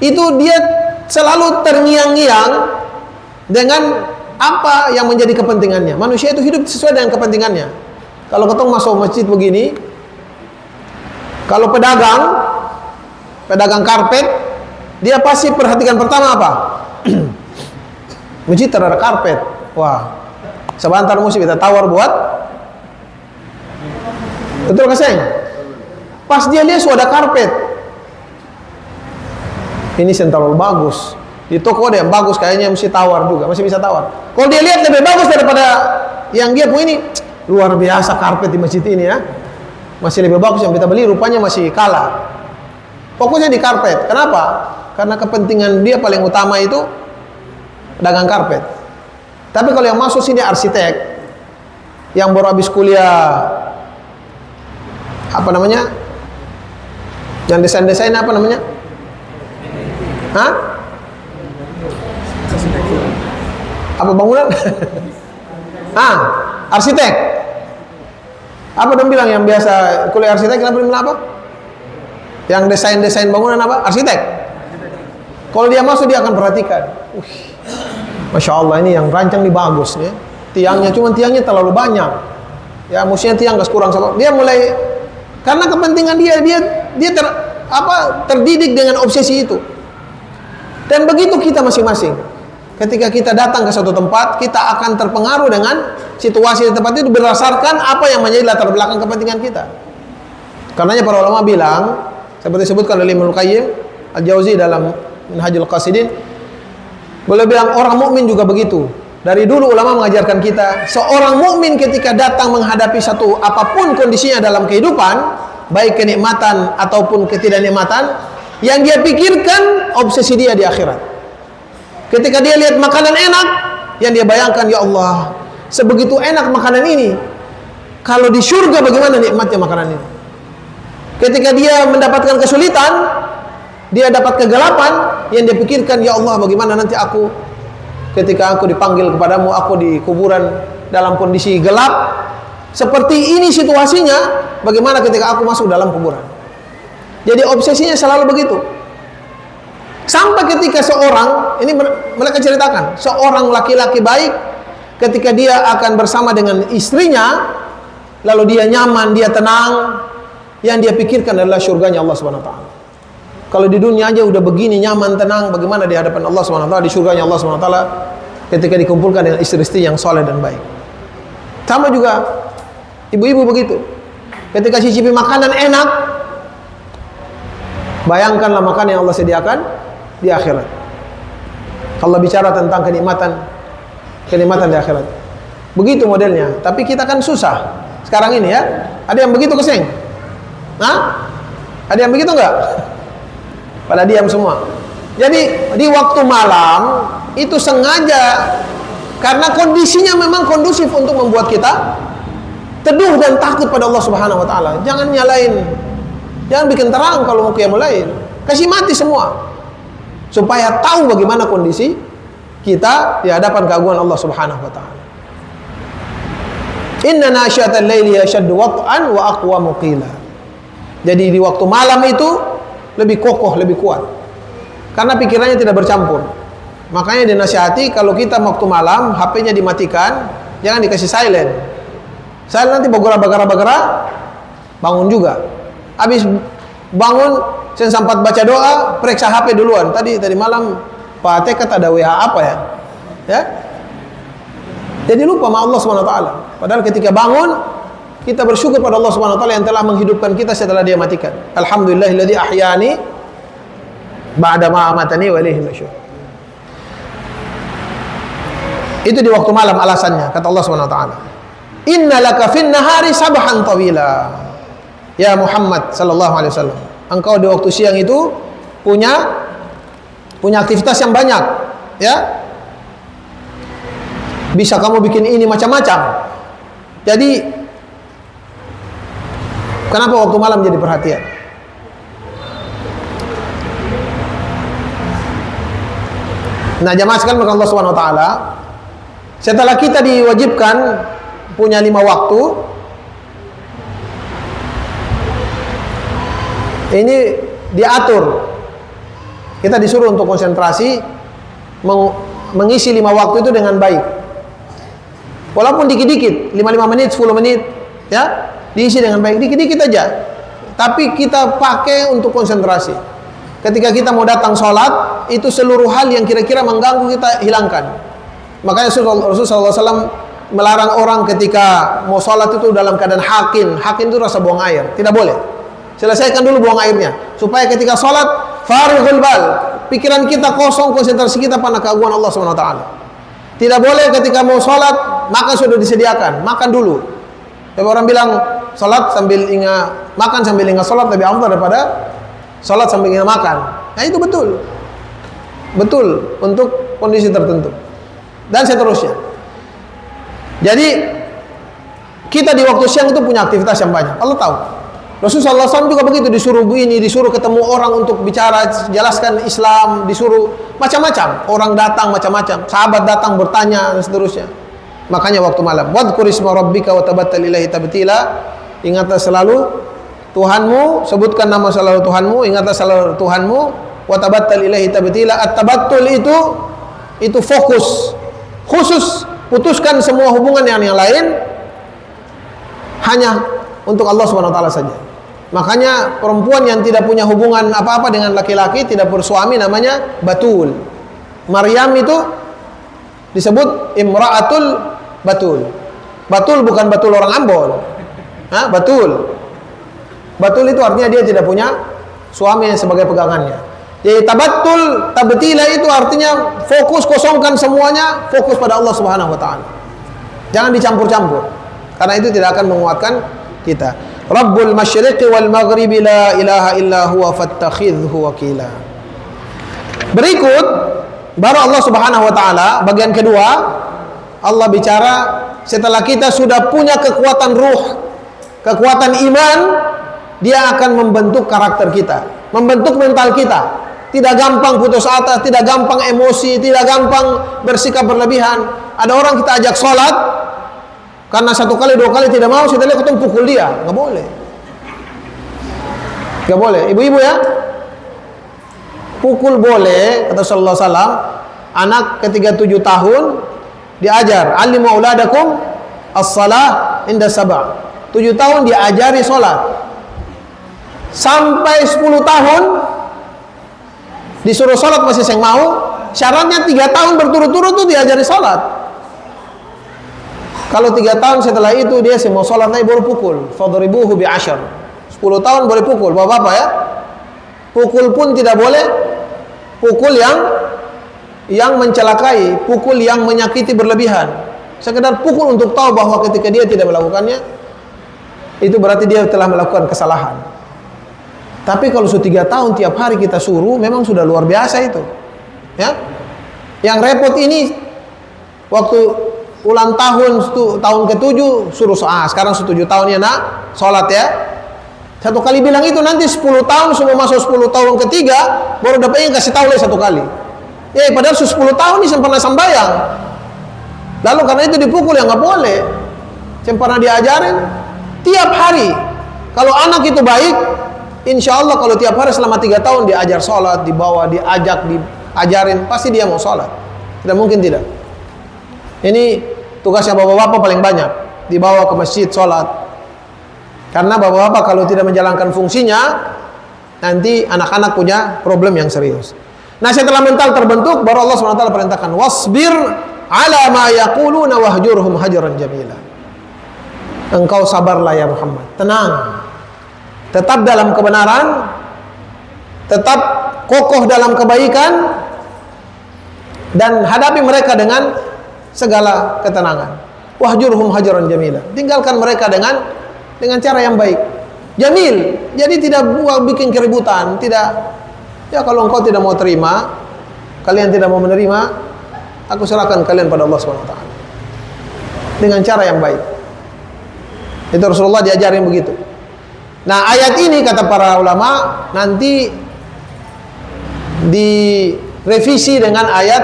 itu dia selalu terngiang-ngiang dengan apa yang menjadi kepentingannya. Manusia itu hidup sesuai dengan kepentingannya. Kalau ketemu masuk masjid begini, kalau pedagang karpet, dia pasti perhatikan pertama apa? Masjid ada karpet. Wah, sebentar mesti kita tawar buat. Betul gak sayang? Pas dia lihat sudah ada karpet, ini terlalu bagus. Di toko ada yang bagus, kayaknya mesti tawar juga, masih bisa tawar. Kalau dia lihat lebih bagus daripada yang dia punya ini, luar biasa karpet di masjid ini ya, masih lebih bagus yang kita beli, rupanya masih kalah. Fokusnya di karpet. Kenapa? Karena kepentingan dia paling utama itu dagang karpet. Tapi kalau yang masuk sini arsitek, yang baru habis kuliah, apa namanya? Yang desain-desain apa namanya? Hah? Apa bangunan? Arsitek. Apa dong bilang yang biasa kuliah arsitek, kenapa bilang apa? Yang desain-desain bangunan apa? Arsitek. Kalau dia masuk, dia akan perhatikan. Masya Allah, ini yang rancang ini bagus ya. Tiangnya, cuma tiangnya terlalu banyak. Ya, mestinya tiang gak kurang sama. Dia mulai, karena kepentingan dia terdidik dengan obsesi itu. Dan begitu kita masing-masing. Ketika kita datang ke suatu tempat, kita akan terpengaruh dengan situasi di tempat itu berdasarkan apa yang menjadi latar belakang kepentingan kita. Karenanya para ulama bilang, seperti disebutkan oleh Ibnu Qayyim Al-Jauzi dalam Minhajul Qasidin. Boleh bilang orang mukmin juga begitu. Dari dulu ulama mengajarkan kita, seorang mukmin ketika datang menghadapi satu apapun kondisinya dalam kehidupan, baik kenikmatan ataupun ketidaknikmatan, yang dia pikirkan obsesi dia di akhirat. Ketika dia lihat makanan enak, yang dia bayangkan, ya Allah, sebegitu enak makanan ini, kalau di surga bagaimana nikmatnya makanan ini. Ketika dia mendapatkan kesulitan, dia dapat kegelapan, yang dia pikirkan, ya Allah, bagaimana nanti aku ketika aku dipanggil kepadamu, aku di kuburan dalam kondisi gelap seperti ini situasinya, bagaimana ketika aku masuk dalam kuburan. Jadi obsesinya selalu begitu. Sampai ketika seorang, ini mereka ceritakan, seorang laki-laki baik ketika dia akan bersama dengan istrinya, lalu dia nyaman, dia tenang, yang dia pikirkan adalah surganya Allah Subhanahu wa taala. Kalau di dunia aja udah begini nyaman, tenang, bagaimana di hadapan Allah Subhanahu wa taala, di surganya Allah Subhanahu wa taala ketika dikumpulkan dengan istri-istri yang soleh dan baik. Sama juga ibu-ibu begitu. Ketika cicipi makanan enak, bayangkanlah makanan yang Allah sediakan di akhirat. Allah bicara tentang kenikmatan di akhirat. Begitu modelnya. Tapi kita kan susah sekarang ini ya. Ada yang begitu keseng? Hah? Ada yang begitu enggak? Pada diam semua. Jadi di waktu malam itu sengaja, karena kondisinya memang kondusif untuk membuat kita teduh dan takut pada Allah Subhanahu wa taala. Jangan nyalain, jangan bikin terang kalau mau qiyamul lail. Kasih mati semua, supaya tahu bagaimana kondisi kita di hadapan keagungan Allah Subhanahu wa taala. Inna nasyiatal laili yashaddu wat'an wa aqwamu qila. Jadi di waktu malam itu lebih kokoh, lebih kuat, karena pikirannya tidak bercampur. Makanya dinasihati kalau kita waktu malam HP-nya dimatikan, jangan dikasih silent. Silent nanti bagara-bagara bangun juga. Habis bangun sen sempat baca doa, periksa HP duluan. Tadi malam Pak Ate kata ada WA apa ya? Ya. Jadi lupa sama Allah Subhanahu wa taala. Padahal ketika bangun kita bersyukur pada Allah Subhanahu wa taala yang telah menghidupkan kita setelah Dia matikan. Alhamdulillahilladzi ahyani ba'da ma amatani wa ilaihi nusyur. Itu di waktu malam alasannya, kata Allah Subhanahu wa taala. Innalaka fin nahari sabhan tawila. Ya Muhammad sallallahu alaihi wasallam, engkau di waktu siang itu punya aktivitas yang banyak, ya. Bisa kamu bikin ini macam-macam. Jadi kenapa waktu malam jadi perhatian? Nah, jamaah sekalian Allah Subhanahu wa taala, setelah kita diwajibkan punya 5 waktu, ini diatur. Kita disuruh untuk konsentrasi mengisi 5 waktu itu dengan baik. Walaupun dikit-dikit, 5 menit, 10 menit, ya, diisi dengan baik, dikit-dikit aja. Tapi kita pakai untuk konsentrasi. Ketika kita mau datang sholat, itu seluruh hal yang kira-kira mengganggu kita hilangkan. Makanya Rasulullah SAW melarang orang ketika mau sholat itu dalam keadaan hakin. Hakin itu rasa buang air, tidak boleh. Selesaikan dulu buang airnya, supaya ketika sholat farighul bal, pikiran kita kosong, konsentrasi kita pada keagungan Allah Subhanahu wa taala. Tidak boleh ketika mau sholat makan sudah disediakan, makan dulu. Tapi orang bilang sholat sambil ingat makan, sambil ingat sholat lebih afdal daripada sholat sambil ingat makan. Nah itu betul untuk kondisi tertentu dan seterusnya. Jadi kita di waktu siang itu punya aktivitas yang banyak. Allah tahu. Rasulullah SAW juga begitu, disuruh begini, disuruh ketemu orang untuk bicara, jelaskan Islam, disuruh macam-macam. Orang datang macam-macam, sahabat datang bertanya dan seterusnya. Makanya waktu malam, wadhkur isma rabbika wa tabattal ilaihi tabtila. Ingatlah selalu Tuhanmu, sebutkan nama selalu Tuhanmu, ingatlah selalu Tuhanmu, wa tabattal ilaihi tabtila. At-tabattul itu fokus, khusus, putuskan semua hubungan yang lain hanya untuk Allah Subhanahu wa taala saja. Makanya perempuan yang tidak punya hubungan apa-apa dengan laki-laki, tidak bersuami, namanya batul. Maryam itu disebut imra'atul batul. Batul bukan batul orang Ambon. Batul. Batul itu artinya dia tidak punya suami yang sebagai pegangannya. Jadi tabattul, tabtila itu artinya fokus, kosongkan semuanya, fokus pada Allah Subhanahu wa taala. Jangan dicampur-campur. Karena itu tidak akan menguatkan kita. Rabbul masyriqi wal maghribi la ilaha illa huwa fattakhidhu wakila. Berikut baru Allah Subhanahu wa taala bagian kedua, Allah bicara setelah kita sudah punya kekuatan ruh, kekuatan iman, dia akan membentuk karakter kita, membentuk mental kita. Tidak gampang putus asa, tidak gampang emosi, tidak gampang bersikap berlebihan. Ada orang kita ajak sholat, karena satu kali dua kali tidak mau, setelah ketemu pukul dia, nggak boleh, nggak boleh. Ibu-ibu ya, pukul boleh, kata Sallallahu Alaihi Wasallam. Anak ketika 7 tahun diajar, alimu auladakum as-salah inda sab'a. 7 tahun diajari sholat, sampai 10 tahun disuruh sholat masih yang mau. Syaratnya 3 tahun berturut-turut tuh diajari sholat. Kalau 3 tahun setelah itu dia mau sholat lagi baru pukul. Fadribuhu bi 10 tahun boleh pukul, bapak-bapak ya. Pukul pun tidak boleh pukul yang mencelakai, pukul yang menyakiti berlebihan. Sekedar pukul untuk tahu bahwa ketika dia tidak melakukannya, itu berarti dia telah melakukan kesalahan. Tapi kalau sudah 3 tahun tiap hari kita suruh, memang sudah luar biasa itu. Ya, yang repot ini waktu ulang tahun tahun ke-7 suruh sekarang 7 tahun ya nak sholat ya. Satu kali bilang itu, nanti 10 tahun semua masuk 10 tahun ketiga baru dapat yang kasih tahu lagi 1 kali. Ya padahal 10 tahun ini pernah sembahyang. Lalu karena itu dipukul, yang nggak boleh. Yang pernah diajarin tiap hari. Kalau anak itu baik, insya Allah kalau tiap hari selama 3 tahun diajar sholat, dibawa, diajak, diajarin, pasti dia mau sholat. Tidak mungkin tidak. Ini tugasnya bapak-bapak paling banyak, dibawa ke masjid sholat. Karena bapak-bapak kalau tidak menjalankan fungsinya, nanti anak-anak punya problem yang serius. Nah setelah mental terbentuk, baru Allah SWT perintahkan, wasbir ala ma yaquluna wahjurhum hajaran jamila. Engkau sabarlah ya Muhammad, tenang, tetap dalam kebenaran, tetap kokoh dalam kebaikan, dan hadapi mereka dengan segala ketenangan. Wahjurhum hajaran jamila. Tinggalkan mereka dengan cara yang baik, jamil. Jadi tidak bikin keributan, tidak. Ya kalau engkau tidak mau terima, kalian tidak mau menerima, aku serahkan kalian pada Allah SWT dengan cara yang baik. Itu Rasulullah diajarin begitu. Nah ayat ini kata para ulama nanti direvisi dengan ayat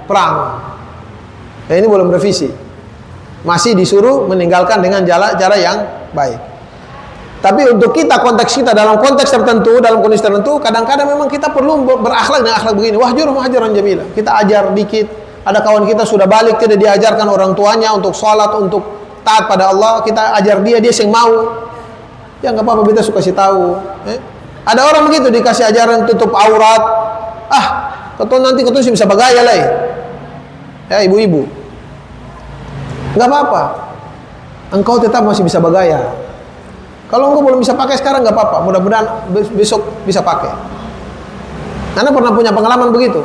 perang. Nah, ini belum revisi, masih disuruh meninggalkan dengan cara yang baik. Tapi untuk kita, konteks kita dalam konteks tertentu, dalam kondisi tertentu, kadang-kadang memang kita perlu berakhlak dengan akhlak begini. Wahjurhum hajaran jamila. Kita ajar dikit. Ada kawan kita sudah balik, tidak diajarkan orang tuanya untuk sholat, untuk taat pada Allah, kita ajar dia yang mau. Ya nggak apa-apa, kita suka kasih tahu. Ada orang begitu dikasih ajaran tutup aurat. Nanti ketua bisa bagaya lah. Ya ibu-ibu, nggak apa-apa. Engkau tetap masih bisa bagaya. Kalau engkau belum bisa pakai sekarang nggak apa-apa. Mudah-mudahan besok bisa pakai. Anda pernah punya pengalaman begitu?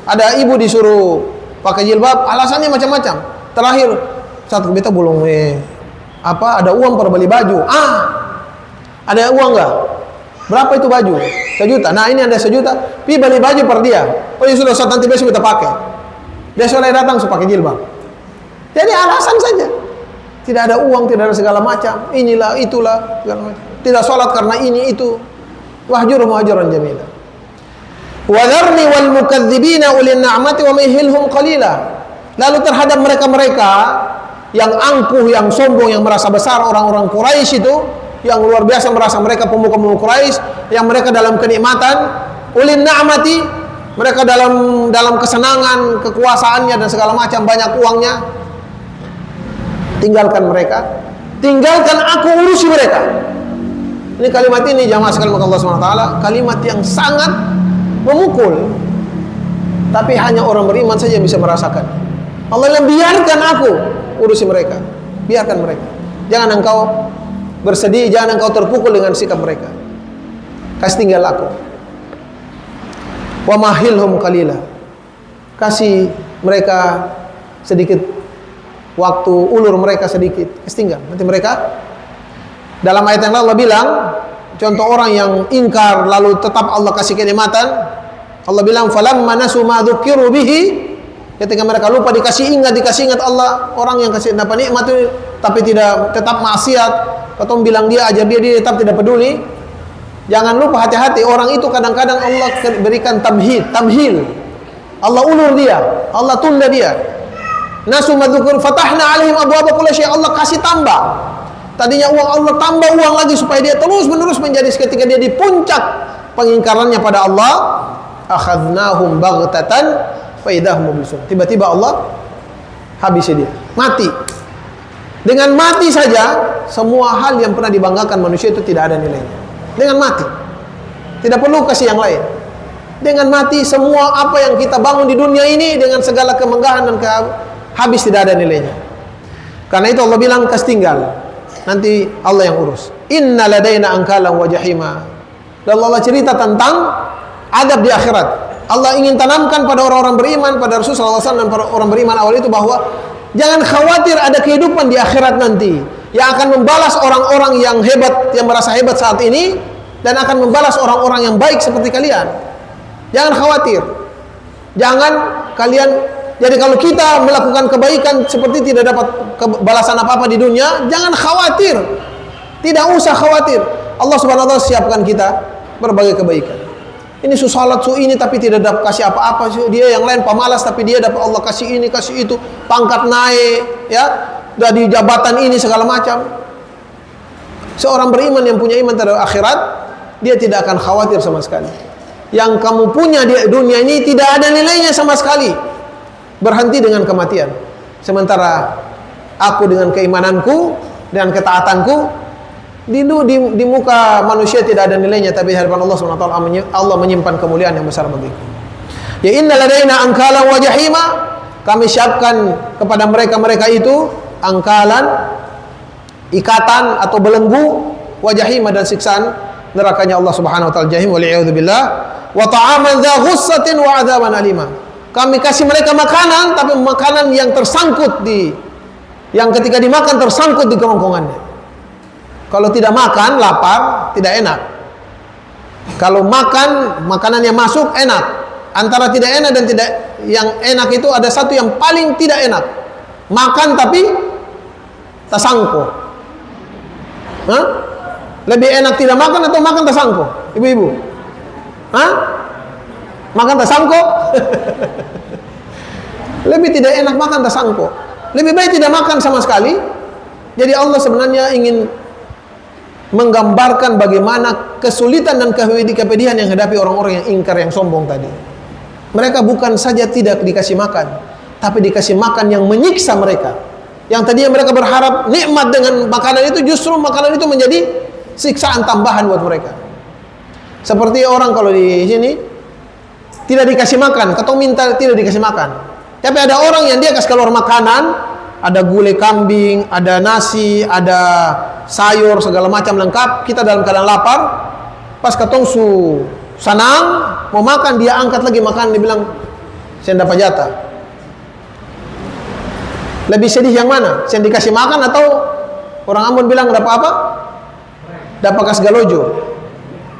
Ada ibu disuruh pakai jilbab, alasannya macam-macam. Terakhir saat kita belum ada uang per beli baju. Ada uang nggak? Berapa itu baju? 1 juta. Nah ini ada 1 juta. Pi beli baju per dia. Oh ya sudah, saat nanti besok kita pakai. Besok lagi datang suruh pakai jilbab. Jadi alasan saja. Tidak ada uang, tidak ada segala macam. Inilah, itulah, segala macam. Tidak sholat karena ini, itu. Wahjurhum hajaran jamila. Wadharni wal mukadzibina ulin na'mati wa mihilhum qalila. Lalu terhadap mereka-mereka yang angkuh, yang sombong, yang merasa besar, orang-orang Quraisy itu, yang luar biasa merasa mereka pemuka-pemuka Quraisy, yang mereka dalam kenikmatan, ulin na'mati, mereka dalam kesenangan, kekuasaannya dan segala macam, banyak uangnya. Tinggalkan mereka, tinggalkan aku urusi mereka. Ini kalimat ini jamaah sekalian Allah SWT, kalimat yang sangat memukul. Tapi hanya orang beriman saja yang bisa merasakan. Allah yang biarkan aku urusi mereka, biarkan mereka. Jangan engkau bersedih, jangan engkau terpukul dengan sikap mereka. Kasih tinggal aku. Wa mahilhum qalila. Kasih mereka sedikit waktu, ulur mereka sedikit, tinggal. Nanti mereka, dalam ayat yang lalu Allah bilang, contoh orang yang ingkar lalu tetap Allah kasih kenikmatan. Allah bilang falamma nasu ma dzukiru bihi, ketika mereka lupa dikasih ingat Allah. Orang yang kasih dapat nikmat itu tapi tidak, tetap maksiat, atau bilang dia ajar dia tetap tidak peduli. Jangan lupa, hati-hati, orang itu kadang-kadang Allah berikan tamhil. Allah ulur dia, Allah tunda dia. Nasu ma dzukiru fatahna alaihim abwaaba kulli syai', Allah kasih tambah. Tadinya uang, Allah tambah uang lagi supaya dia terus-menerus menjadi, ketika dia di puncak pengingkarannya pada Allah, akhadnahum baghtatan fa idahum mublisun. Tiba-tiba Allah habisi dia, mati. Dengan mati saja semua hal yang pernah dibanggakan manusia itu tidak ada nilainya. Dengan mati, tidak perlu kasih yang lain. Dengan mati semua apa yang kita bangun di dunia ini dengan segala kemegahan dan habis, tidak ada nilainya. Karena itu Allah bilang kas tinggal, nanti Allah yang urus. Inna ladaina ankalan wa jahima. Dan Allah cerita tentang adab di akhirat. Allah ingin tanamkan pada orang-orang beriman, pada Rasulullah SAW dan pada orang beriman awal itu, bahwa jangan khawatir ada kehidupan di akhirat nanti yang akan membalas orang-orang yang hebat, yang merasa hebat saat ini, dan akan membalas orang-orang yang baik seperti kalian. Jangan khawatir. Jangan kalian, jadi kalau kita melakukan kebaikan seperti tidak dapat balasan apa-apa di dunia, jangan khawatir. Tidak usah khawatir. Allah Subhanahu wa taala siapkan kita berbagai kebaikan. Ini salat ini tapi tidak dapat kasih apa-apa. Dia yang lain pemalas tapi dia dapat Allah kasih ini, kasih itu, pangkat naik, ya, dari jabatan ini segala macam. Seorang beriman yang punya iman terhadap akhirat, dia tidak akan khawatir sama sekali. Yang kamu punya di dunia ini tidak ada nilainya sama sekali. Berhenti dengan kematian. Sementara aku dengan keimananku dan ketaatanku di muka manusia tidak ada nilainya, tapi di hadapan Allah SWT Allah menyimpan kemuliaan yang besar bagiku. Ya inna ladaina angkalan wa jahima, kami siapkan kepada mereka itu angkalan, ikatan atau belenggu, wa jahima, dan siksaan nerakanya Allah Subhanahu wa taala, jahim, wal a'udzu billah, wa ta'aman dza ghussatin wa 'adzaban alima. Kami kasih mereka makanan, tapi makanan yang tersangkut yang ketika dimakan tersangkut di kerongkongannya. Kalau tidak makan, lapar, tidak enak. Kalau makan, makanan yang masuk enak. Antara tidak enak dan tidak yang enak itu ada satu yang paling tidak enak. Makan tapi tersangkut. Hah? Lebih enak tidak makan atau makan tersangkut? Ibu-ibu? Hah? Makan tersangkut? Lebih tidak enak makan tersangkut. Lebih baik tidak makan sama sekali. Jadi Allah sebenarnya ingin menggambarkan bagaimana kesulitan dan kepedihan yang hadapi orang-orang yang ingkar, yang sombong tadi. Mereka bukan saja tidak dikasih makan, tapi dikasih makan yang menyiksa mereka. Yang tadinya mereka berharap nikmat dengan makanan itu, justru makanan itu menjadi siksaan tambahan buat mereka. Seperti orang kalau di sini tidak dikasih makan, ketong minta tidak dikasih makan. Tapi ada orang yang dia kasih keluar makanan, ada gulai kambing, ada nasi, ada sayur, segala macam lengkap. Kita dalam keadaan lapar, pas ketong senang mau makan, dia angkat lagi makan, dia bilang saya dapat jatah. Lebih sedih yang mana? Saya dikasih makan atau orang Ambon bilang dapat apa? Dapat kas galojo.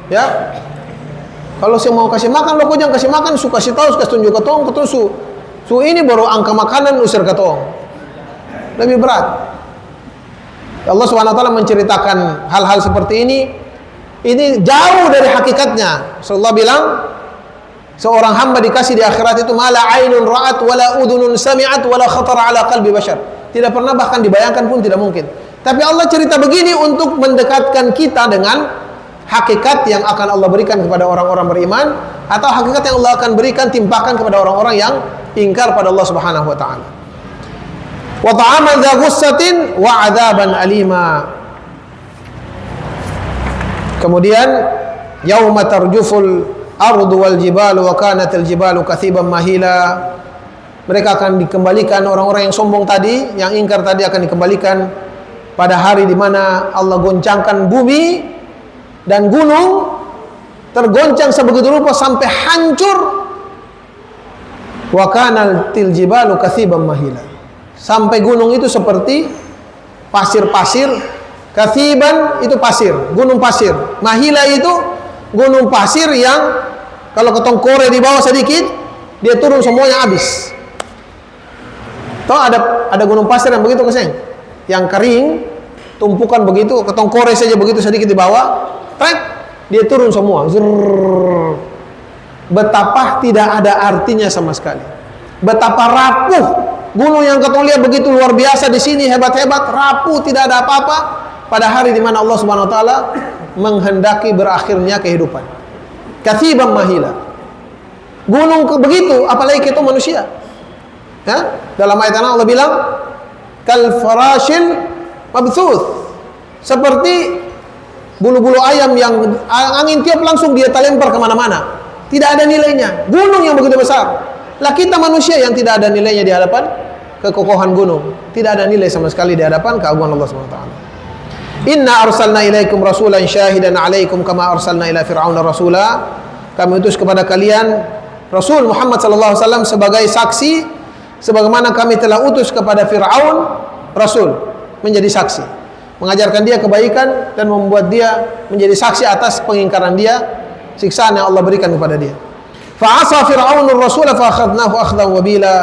Ya. Kalau saya mau kasih makan, lo kok jangan kasih makan, suka kasih tahu, suka tunjuk ketong ini baru angka makanan usir ketong. Lebih berat. Allah SWT menceritakan hal-hal seperti ini jauh dari hakikatnya. Rasulullah bilang, seorang hamba dikasih di akhirat itu mala ainun ra'at wala udhunun sami'at wala khatara ala qalbi bashar. Tidak pernah, bahkan dibayangkan pun tidak mungkin. Tapi Allah cerita begini untuk mendekatkan kita dengan hakikat yang akan Allah berikan kepada orang-orang beriman, atau hakikat yang Allah akan berikan timpakan kepada orang-orang yang ingkar pada Allah Subhanahu wa taala. Wa ta'aman dza ghussatin wa 'adzaban alima. Kemudian yauma tarjuful ardu wal jibalu wa kanatil jibalu katsiban mahila. Mereka akan dikembalikan, orang-orang yang sombong tadi, yang ingkar tadi akan dikembalikan pada hari di mana Allah goncangkan bumi dan gunung tergoncang sebegitu rupa sampai hancur. Wa kanal tiljibalu kathiban mahila, sampai gunung itu seperti pasir-pasir. Kathiban itu pasir, gunung pasir. Mahila itu gunung pasir yang kalau ketong kore di bawah sedikit, dia turun semuanya habis. Tahu ada gunung pasir yang begitu keseng, yang kering, tumpukan begitu, ketong kore saja begitu sedikit di bawah, trek, dia turun semua. Zrrr. Betapa tidak ada artinya sama sekali. Betapa rapuh gunung yang ketong lihat begitu luar biasa di sini, hebat-hebat, rapuh, tidak ada apa-apa pada hari di mana Allah Subhanahu wa taala menghendaki berakhirnya kehidupan. Kathiban mahila. Gunung begitu, apalagi kita manusia. Ya? Dalam ayat Allah bilang kal farashil mabthuth, seperti bulu-bulu ayam yang angin tiup langsung dia terlempar kemana-mana, tidak ada nilainya. Gunung yang begitu besar. Lah kita manusia yang tidak ada nilainya di hadapan kekokohan gunung, tidak ada nilai sama sekali di hadapan keagungan Allah Subhanahu wa taala. Inna arsalna ilaikum rasulan syahidan alaikum kama arsalna ila fir'auna rasula. Kami utus kepada kalian Rasul Muhammad sallallahu alaihi wasallam sebagai saksi sebagaimana kami telah utus kepada Fir'aun Rasul menjadi saksi, mengajarkan dia kebaikan dan membuat dia menjadi saksi atas pengingkaran dia, siksaan yang Allah berikan kepada dia. Fa'asa Fir'aunur rasula fa'akhadnahu akhdan wabila.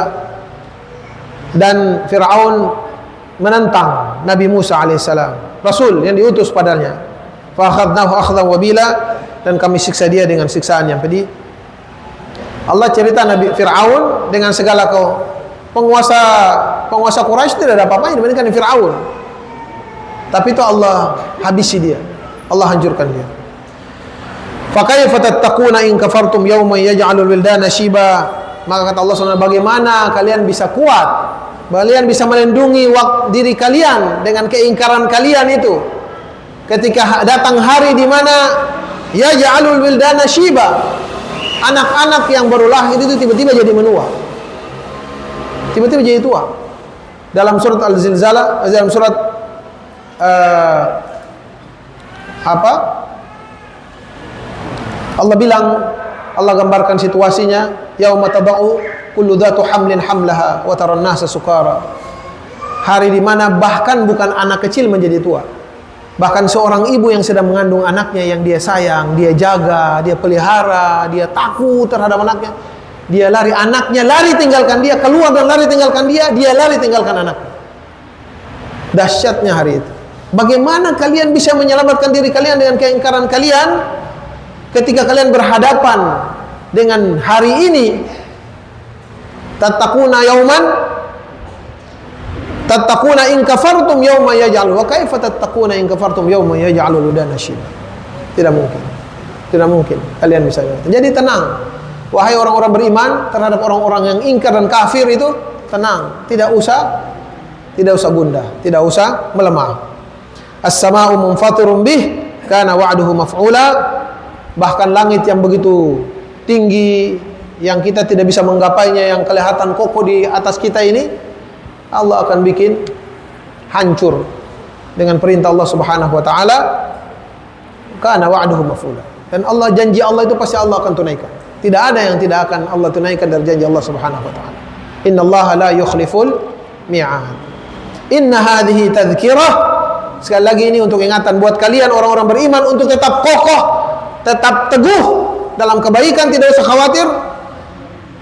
Dan Fir'aun menentang Nabi Musa alaihissalam, Rasul yang diutus padanya. Fa'akhadnahu akhdan wabila, dan kami siksa dia dengan siksaan yang pedih. Allah cerita Nabi Fir'aun dengan segala penguasa Quraisy tidak ada apa-apa dibandingkan dengan Fir'aun. Tapi itu Allah habisi dia, Allah hancurkan dia. Fakaifa tattaquna in kafartum yawman yaj'alul wildana shiba. Maka kata Allah SWT, bagaimana kalian bisa kuat, kalian bisa melindungi diri kalian dengan keingkaran kalian itu ketika datang hari di mana yaj'alul wildana shiba, anak-anak yang baru lahir itu tiba-tiba jadi menua, tiba-tiba jadi tua. Dalam surat Al-Zilzalah, dalam surat Allah bilang, Allah gambarkan situasinya, yauma tada'u kullu dhatu hamlin hamlaha wa taran nasa sukara. Hari di mana bahkan bukan anak kecil menjadi tua, bahkan seorang ibu yang sedang mengandung anaknya yang dia sayang, dia jaga, dia pelihara, dia takut terhadap anaknya, dia lari, anaknya lari tinggalkan dia, keluar dan lari tinggalkan dia, dia lari tinggalkan anaknya. Dahsyatnya hari itu. Bagaimana kalian bisa menyelamatkan diri kalian dengan keingkaran kalian ketika kalian berhadapan dengan hari ini? Tattaquna yauman tattaquna in kafartum yawma yaj'al, wa kaifa tattaquna in kafartum yawma yaj'alul udana shiba. Tidak mungkin, tidak mungkin kalian bisa. Jadi tenang, wahai orang-orang beriman, terhadap orang-orang yang ingkar dan kafir itu tenang, tidak usah gundah, tidak usah melemah. As-sama'u munfatirun bih kana wa'duhu maf'ula. Bahkan langit yang begitu tinggi yang kita tidak bisa menggapainya, yang kelihatan kokoh di atas kita ini, Allah akan bikin hancur dengan perintah Allah Subhanahu wa taala. Kana wa'duhu maf'ula. Dan Allah, janji Allah itu pasti Allah akan tunaikan. Tidak ada yang tidak akan Allah tunaikan dari janji Allah Subhanahu wa taala. Innallaha la yukhliful mi'ad. Inna hadhihi tadhkirah. Sekali lagi ini untuk ingatan buat kalian orang-orang beriman untuk tetap kokoh, tetap teguh dalam kebaikan, tidak usah khawatir.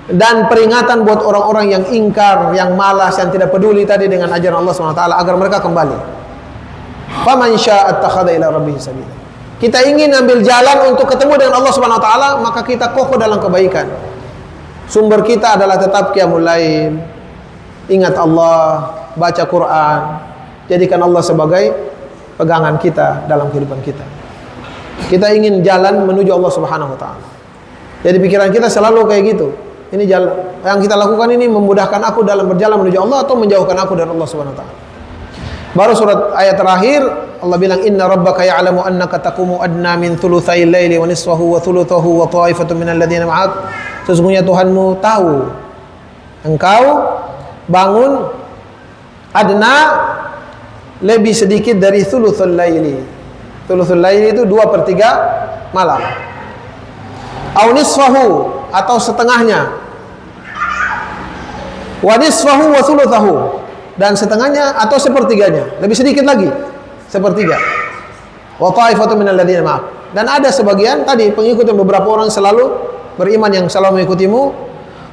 Dan peringatan buat orang-orang yang ingkar, yang malas, yang tidak peduli tadi dengan ajaran Allah SWT, agar mereka kembali. Faman syaa'a attakhadha ila rabbih sabila. Kita ingin ambil jalan untuk ketemu dengan Allah SWT, maka kita kokoh dalam kebaikan. Sumber kita adalah tetap qiyamul lail, ingat Allah, baca Quran, jadikan Allah sebagai pegangan kita dalam kehidupan kita. Kita ingin jalan menuju Allah Subhanahu wa taala. Jadi pikiran kita selalu kayak gitu. Ini jalan yang kita lakukan ini memudahkan aku dalam berjalan menuju Allah atau menjauhkan aku dari Allah Subhanahu wa taala. Baru surat ayat terakhir Allah bilang inna rabbaka ya'lamu annaka taqumu adna min thulutsai laili wa nisfahu wa thulutsahu wa ta'ifatun minal ladzina ma'ak. Sesungguhnya Tuhanmu tahu engkau bangun adna lebih sedikit dari thulutsul laili. Thulutsul laili itu 2/3 malam. au nisfahu, atau setengahnya, wa nisfahu wa thuluthahu, dan setengahnya atau sepertiganya, lebih sedikit lagi, sepertiga. Wa ta'ifatu minal ladzina ma'ak, dan ada sebagian tadi pengikut yang beberapa orang selalu beriman yang selalu mengikutimu.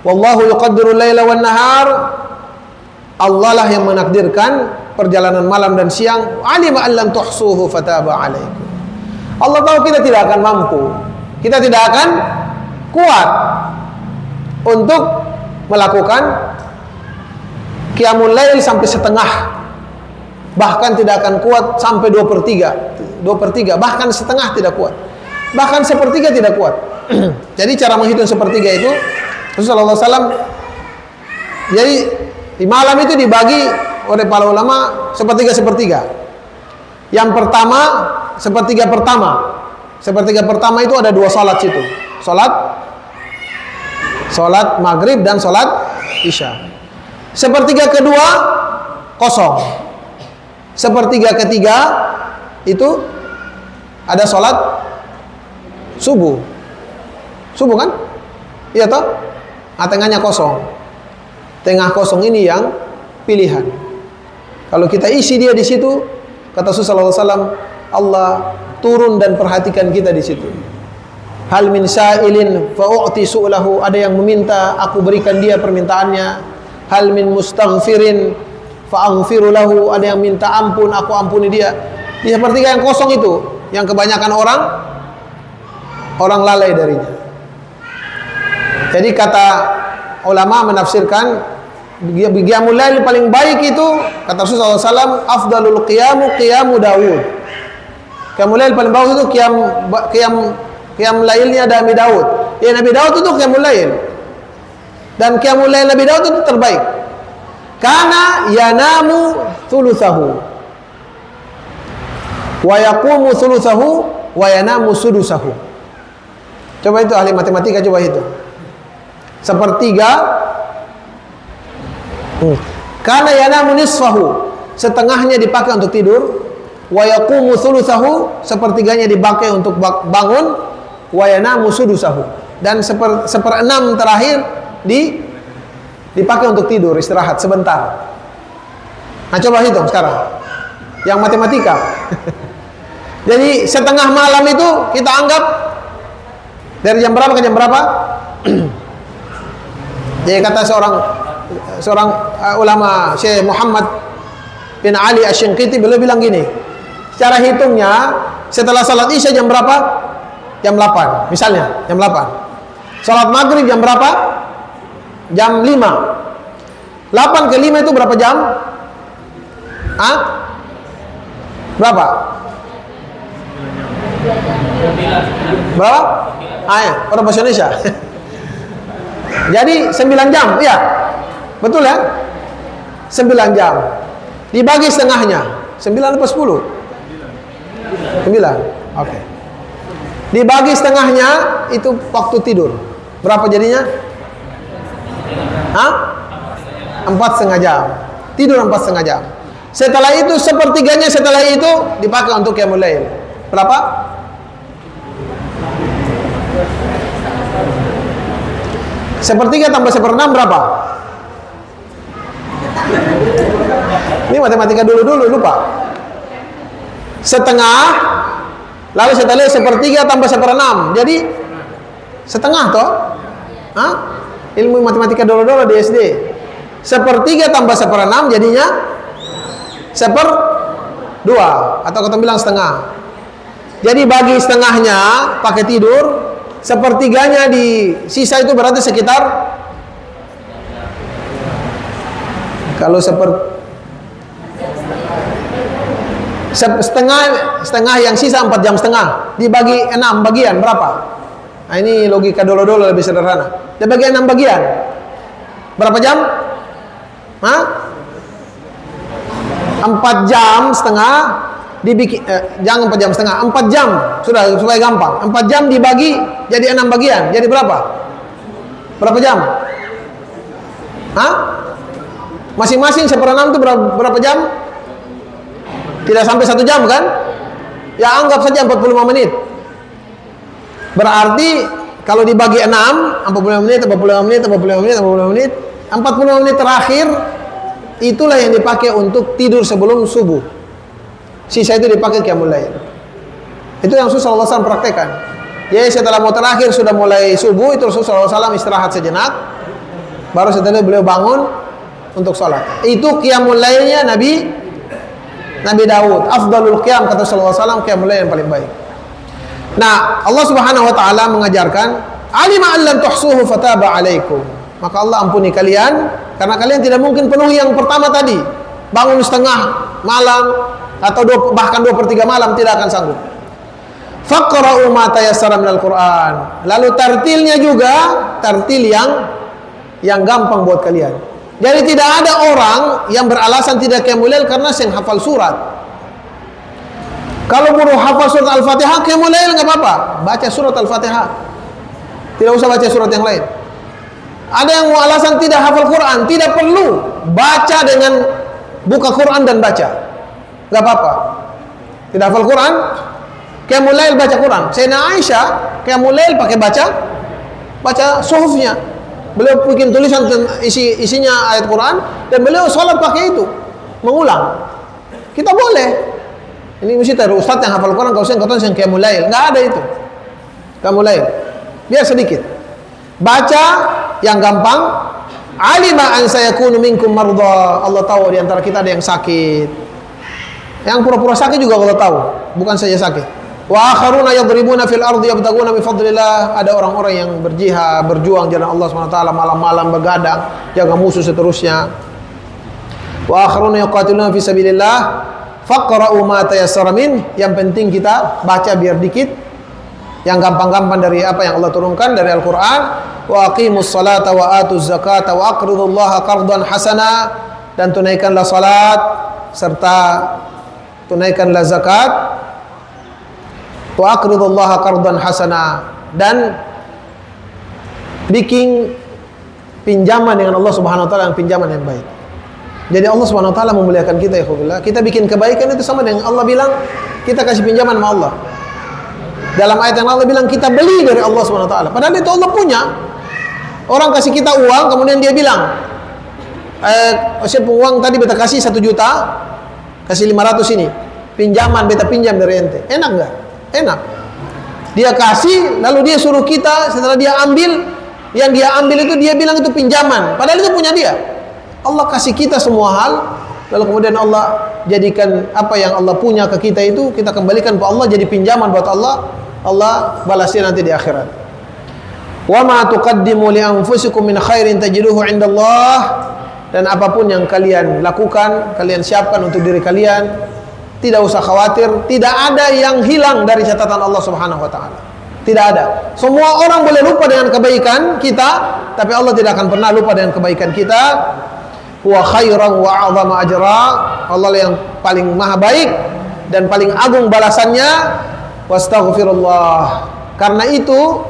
Wallahu yuqaddiru laila wan nahar, Allah lah yang menakdirkan perjalanan malam dan siang. Alima an lam tuhsuhu fataba alaikum, Allah tahu kita tidak akan mampu, kita tidak akan kuat untuk melakukan qiyamul lail sampai setengah, bahkan tidak akan kuat sampai 2/3, bahkan setengah tidak kuat, bahkan sepertiga tidak kuat. Jadi cara menghitung sepertiga itu Rasulullah SAW, jadi di malam itu dibagi oleh para ulama sepertiga. Yang pertama, sepertiga pertama itu ada 2 salat situ, salat maghrib dan salat isya. Sepertiga kedua kosong. Sepertiga ketiga itu ada salat subuh kan? Iya toh? Tengahnya kosong. Tengah kosong ini yang pilihan. Kalau kita isi dia di situ, kata Rasulullah SAW, Allah turun dan perhatikan kita di situ. Hal min sa'ilin fa'u'ti su'lahu, ada yang meminta, aku berikan dia permintaannya. Hal min mustaghfirin fa'aghfiru lahu, ada yang minta ampun, aku ampuni dia. Di sepertiga yang kosong itu, yang kebanyakan orang lalai darinya. Jadi kata ulama menafsirkan qiyamul lail paling baik itu, kata Rasulullah SAW, afdalul qiyamu Daud. Qiyamul lail paling bagus itu qiyam lailnya Nabi Daud. Ya, Nabi Daud itu qiyamul lail. Dan qiyamul lail Nabi Daud itu terbaik. Karena yanamu thuluthahu wa yaqumu thuluthahu wa yanamu sudusahu. Coba itu ahli matematika coba itu. Sepertiga, karena yanamu nisfahu, setengahnya dipakai untuk tidur, wa yaqumu thuluthahu, sepertiganya dipakai untuk bangun, wa yanamu sudusahu, dan seperenam terakhir dipakai untuk tidur, istirahat sebentar. Nah, coba hitung sekarang yang matematika. Jadi setengah malam itu kita anggap dari jam berapa ke jam berapa? Jadi kata seorang ulama, Syekh Muhammad bin Ali Asy-Syanqiti, beliau bilang gini, secara hitungnya setelah salat isya jam berapa? Jam 8 misalnya, jam 8. Salat maghrib jam berapa? Jam 5. 8 ke 5 itu berapa jam? Berapa? Berapa? Ya, orang bahasa Indonesia. Jadi 9 jam, iya. Betul ya? 9 jam. Dibagi setengahnya. 9 apa 10? 9. Oke. Dibagi setengahnya itu waktu tidur. Berapa jadinya? 4,5 jam. Tidur 4,5 jam. Setelah itu sepertiganya setelah itu dipakai untuk qiyamul lail. Berapa? Sepertiga tambah seperenam berapa? Ini matematika dulu lupa. Setengah, lalu setelah sepertiga tambah seperenam, jadi setengah toh? Ilmu matematika dulu di SD. Sepertiga tambah seperenam jadinya 1/2, atau kita bilang setengah. Jadi bagi setengahnya pakai tidur, sepertiganya di sisa itu berarti sekitar, kalau setengah yang sisa 4 jam setengah dibagi 6 bagian berapa? Nah, ini logika dulu lebih sederhana. Dibagi 6 bagian berapa jam? 4 jam setengah dibikin, jangan 4 jam setengah, 4 jam sudah, supaya gampang. 4 jam dibagi jadi 6 bagian, jadi berapa? Berapa jam? Masing-masing seperenam itu berapa jam? Tidak sampai 1 jam kan? Ya anggap saja 45 menit. Berarti kalau dibagi 6, 45 menit, 45 menit, 45 menit, 45 menit, 45 menit terakhir itulah yang dipakai untuk tidur sebelum subuh. Sisa itu dipakai qiyamul lail. Itu yang Rasulullah SAW praktekkan. Jadi setelah mau terakhir sudah mulai subuh, itu Rasulullah SAW istirahat sejenak, baru setelah beliau bangun untuk sholat. Itu qiyamul lailnya Nabi Daud. Afdalul qiyam, kata Rasulullah SAW, qiyamul lail yang paling baik. Nah, Allah Subhanahu wa taala mengajarkan, alima an lam tuhsuhu fataba alaikum. Maka Allah ampuni kalian karena kalian tidak mungkin penuhi yang pertama tadi. Bangun setengah malam atau bahkan 2/3 malam tidak akan sanggup. Faqra'u ma tayassara minal Qur'an. Lalu tartilnya juga tartil yang gampang buat kalian. Jadi tidak ada orang yang beralasan tidak qiyamul lail karena sing hafal surat. Kalau baru hafal surat Al-Fatihah, qiyamul lail enggak apa-apa. Baca surat Al-Fatihah. Tidak usah baca surat yang lain. Ada yang mau alasan tidak hafal Quran, tidak perlu baca dengan buka Quran dan baca. Enggak apa-apa. Tidak hafal Quran, qiyamul lail baca Quran. Sayyidina Aisyah qiyamul lail pakai baca suhufnya. Beliau bikin tulisan isinya ayat Quran dan beliau sholat pakai itu, mengulang. Kita boleh. Ini mesti ada ustaz yang hafal Quran, kau yang qiyamul lail. Enggak ada itu. Qiyamul lail. Biar sedikit. Baca yang gampang. Alima an sayakunu minkum marda. Allah tahu di antara kita ada yang sakit. Yang pura-pura sakit juga Allah tahu, bukan saja sakit. Wa akharuna yadribuna fil ardi yabtaguna min fadlillah. Ada orang-orang yang berjihad, berjuang jalan Allah SWT, malam-malam begadang, jaga musuh seterusnya. Wa akharuna yuqatiluna fi sabilillah. Faqra'u ma tayassara min. Yang penting kita baca biar dikit, yang gampang-gampang dari apa yang Allah turunkan dari Al-Quran. Wa aqimus salata wa atuz zakata wa aqridullaha qardan hasana. Dan tunaikanlah salat serta tunaikanlah zakat. Wa aqridullaha qardan hasana. Dan bikin pinjaman dengan Allah Subhanahu wa taala, yang pinjaman yang baik. Jadi Allah Subhanahu wa taala memuliakan kita, ya Allah. Kita bikin kebaikan itu sama dengan Allah bilang kita kasih pinjaman sama Allah. Dalam ayat yang Allah bilang kita beli dari Allah Subhanahu wa taala. Padahal itu Allah punya. Orang kasih kita uang, kemudian dia bilang, siapa uang tadi beta kasih 1 juta, kasih 500 ini. Pinjaman beta pinjam dari ente. Enak enggak? Enak. Dia kasih, lalu dia suruh kita, setelah dia ambil, yang dia ambil itu dia bilang itu pinjaman. Padahal itu punya dia. Allah kasih kita semua hal, lalu kemudian Allah jadikan apa yang Allah punya ke kita itu kita kembalikan ke Allah jadi pinjaman buat Allah. Allah balasnya nanti di akhirat. Wa ma tuqaddimu li anfusikum min khairin tajiduhu indallah. Dan apapun yang kalian lakukan, kalian siapkan untuk diri kalian, tidak usah khawatir, tidak ada yang hilang dari catatan Allah Subhanahu wa taala. Tidak ada. Semua orang boleh lupa dengan kebaikan kita, tapi Allah tidak akan pernah lupa dengan kebaikan kita. Huwa khairan wa a'zama ajra. Allah yang paling maha baik dan paling agung balasannya. Wastaghfirullah. Karena itu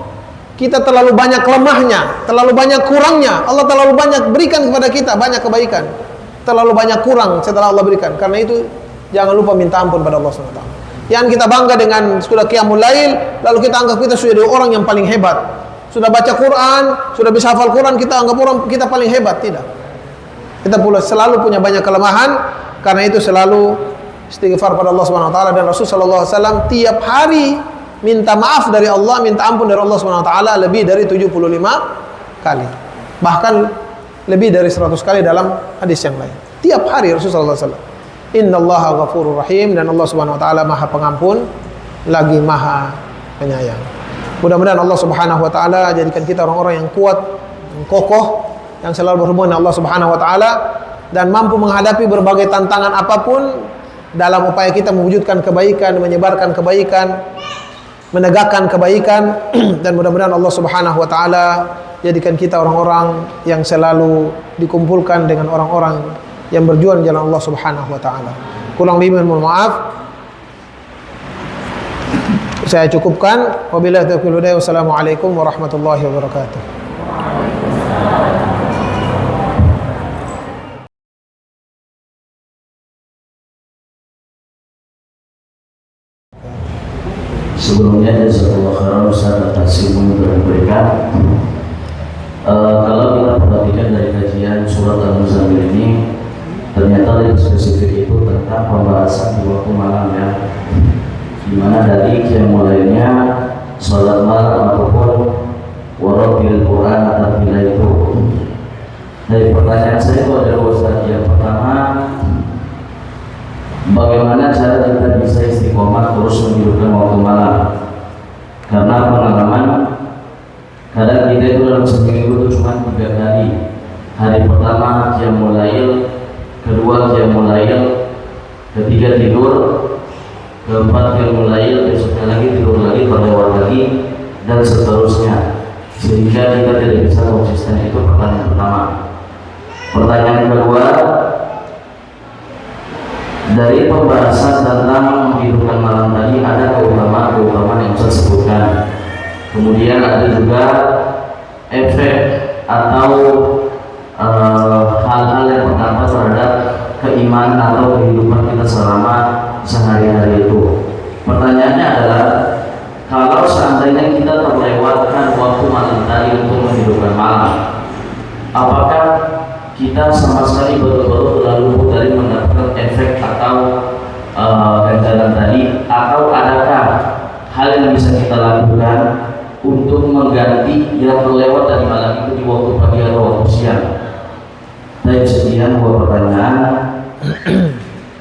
kita terlalu banyak lemahnya, terlalu banyak kurangnya. Allah terlalu banyak berikan kepada kita banyak kebaikan, terlalu banyak kurang setelah Allah berikan. Karena itu jangan lupa minta ampun pada Allah SWT. Yang kita bangga dengan sudah qiyamul lail, lalu kita anggap kita sudah orang yang paling hebat. Sudah baca Quran, sudah bisa hafal Quran, kita anggap orang kita paling hebat. Tidak. Kita pula selalu punya banyak kelemahan. Karena itu selalu istighfar pada Allah Subhanahu wa taala, dan Rasul sallallahu alaihi wasallam tiap hari minta maaf dari Allah, minta ampun dari Allah Subhanahu wa taala lebih dari 75 kali. Bahkan lebih dari 100 kali dalam hadis yang lain. Tiap hari Rasul sallallahu alaihi wasallam. Innallaha ghafurur rahim. Dan Allah Subhanahu wa taala Maha Pengampun lagi Maha Penyayang. Mudah-mudahan Allah Subhanahu wa taala jadikan kita orang-orang yang kuat, yang kokoh, yang selalu berhubungan dengan Allah Subhanahu wa taala dan mampu menghadapi berbagai tantangan apapun dalam upaya kita mewujudkan kebaikan, menyebarkan kebaikan, menegakkan kebaikan. Dan mudah-mudahan Allah Subhanahu wa taala jadikan kita orang-orang yang selalu dikumpulkan dengan orang-orang yang berjuang jalan Allah Subhanahu wa taala. Kurang lebih mohon maaf. Saya cukupkan. Wabillahi taufiq wal hidayah. Wassalamualaikum warahmatullahi wabarakatuh. Sebelumnya jazakallahu khairan Ustaz atas ilmu yang telah diberikan. Kalau kita perhatikan dari kajian surat Al-Muzammil ini, ternyata lebih spesifik itu tentang pembahasan di waktu malam ya, dimana dari yang mulainya sholat malam ataupun warabil Quran atau bila itu. Dari pertanyaan saya itu adalah Ustaz, yang pertama, bagaimana cara kita bisa istiqomah terus menghidupkan waktu malam? Karena pengalaman kadang kita itu dalam seminggu itu cuma 3 kali. Hari pertama qiyamul lail, kedua qiyamul lail, ketiga tidur, keempat qiyamul lail, besoknya lagi tidur lagi, berlewat lagi, dan seterusnya, sehingga kita tidak bisa konsisten. Itu pertanyaan pertama. Pertanyaan kedua, dari pembahasan tentang menghidupkan malam tadi ada keutamaan yang saya sebutkan. Kemudian ada juga efek atau hal-hal yang berdampak terhadap keimanan atau kehidupan kita selama sehari-hari itu. Pertanyaannya adalah, kalau seandainya kita terlewatkan waktu malam tadi untuk menghidupkan malam, apakah kita sama sekali betul-betul lalu dari mendapatkan efek atau ganjaran tadi, atau adakah hal yang bisa kita lakukan untuk mengganti yang terlewat dari malam itu di waktu pagi atau waktu siang? Dari sekian 2 pertanyaan.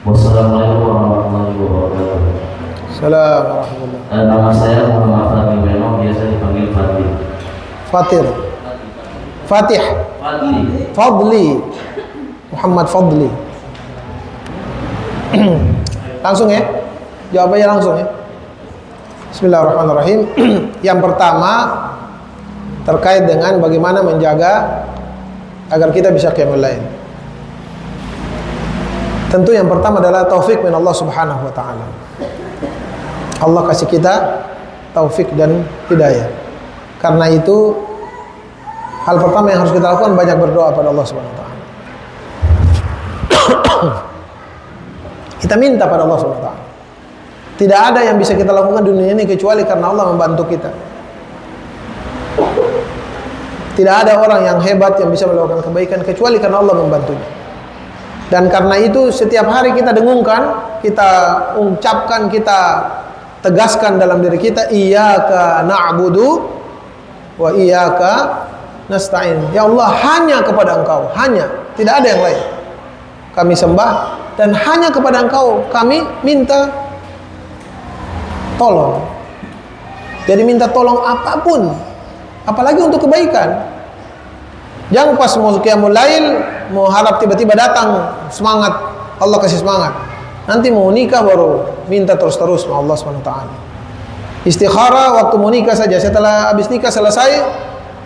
Wassalamualaikum warahmatullahi wabarakatuh. Assalamualaikum. Nama saya Muhammad Fadli Beno, biasa dipanggil Fadli. Fatih. Fadli. Muhammad Fadli. Langsung ya, jawabannya langsung ya. Bismillahirrahmanirrahim. Yang pertama terkait dengan bagaimana menjaga agar kita bisa qiyamul lail. Tentu yang pertama adalah taufik min Allah Subhanahu wa taala. Allah kasih kita taufik dan hidayah. Karena itu hal pertama yang harus kita lakukan banyak berdoa pada Allah Subhanahu wa taala. Kita minta pada Allah Subhanahu wa taala. Tidak ada yang bisa kita lakukan di dunia ini kecuali karena Allah membantu kita. Tidak ada orang yang hebat yang bisa melakukan kebaikan kecuali karena Allah membantunya. Dan karena itu setiap hari kita dengungkan, kita ucapkan, kita tegaskan dalam diri kita, iyyaka na'budu wa iyyaka nasta'in. Ya Allah, hanya kepada Engkau, hanya, tidak ada yang lain kami sembah, dan hanya kepada Engkau kami minta tolong. Jadi minta tolong apapun, apalagi untuk kebaikan. Jangan pas mau qiyamul lail, mau harap tiba-tiba datang semangat, Allah kasih semangat. Nanti mau nikah baru minta terus-terus sama Allah SWT. Istikharah waktu mau nikah saja, setelah habis nikah selesai,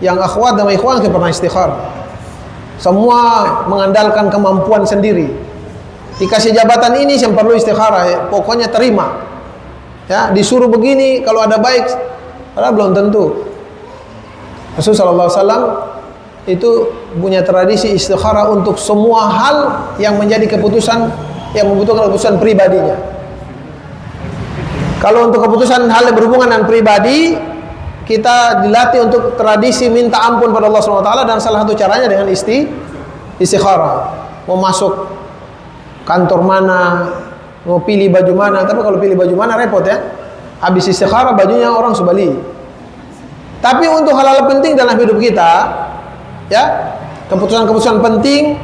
yang akhwat dan ikhwan kita pernah istikharah. Semua mengandalkan kemampuan sendiri. Dikasih jabatan ini yang perlu istikharah, ya. Pokoknya terima. Ya, disuruh begini kalau ada baik, padahal belum tentu. Rasulullah SAW itu punya tradisi istikharah untuk semua hal yang menjadi keputusan, yang membutuhkan keputusan pribadinya. Kalau untuk keputusan hal yang berhubungan dengan pribadi, kita dilatih untuk tradisi minta ampun pada Allah SWT, dan salah satu caranya dengan istikharah. Mau masuk kantor mana, mau pilih baju mana. Tapi kalau pilih baju mana repot ya. Habis istikharah bajunya orang subali. Tapi untuk hal-hal penting dalam hidup kita, ya, keputusan-keputusan penting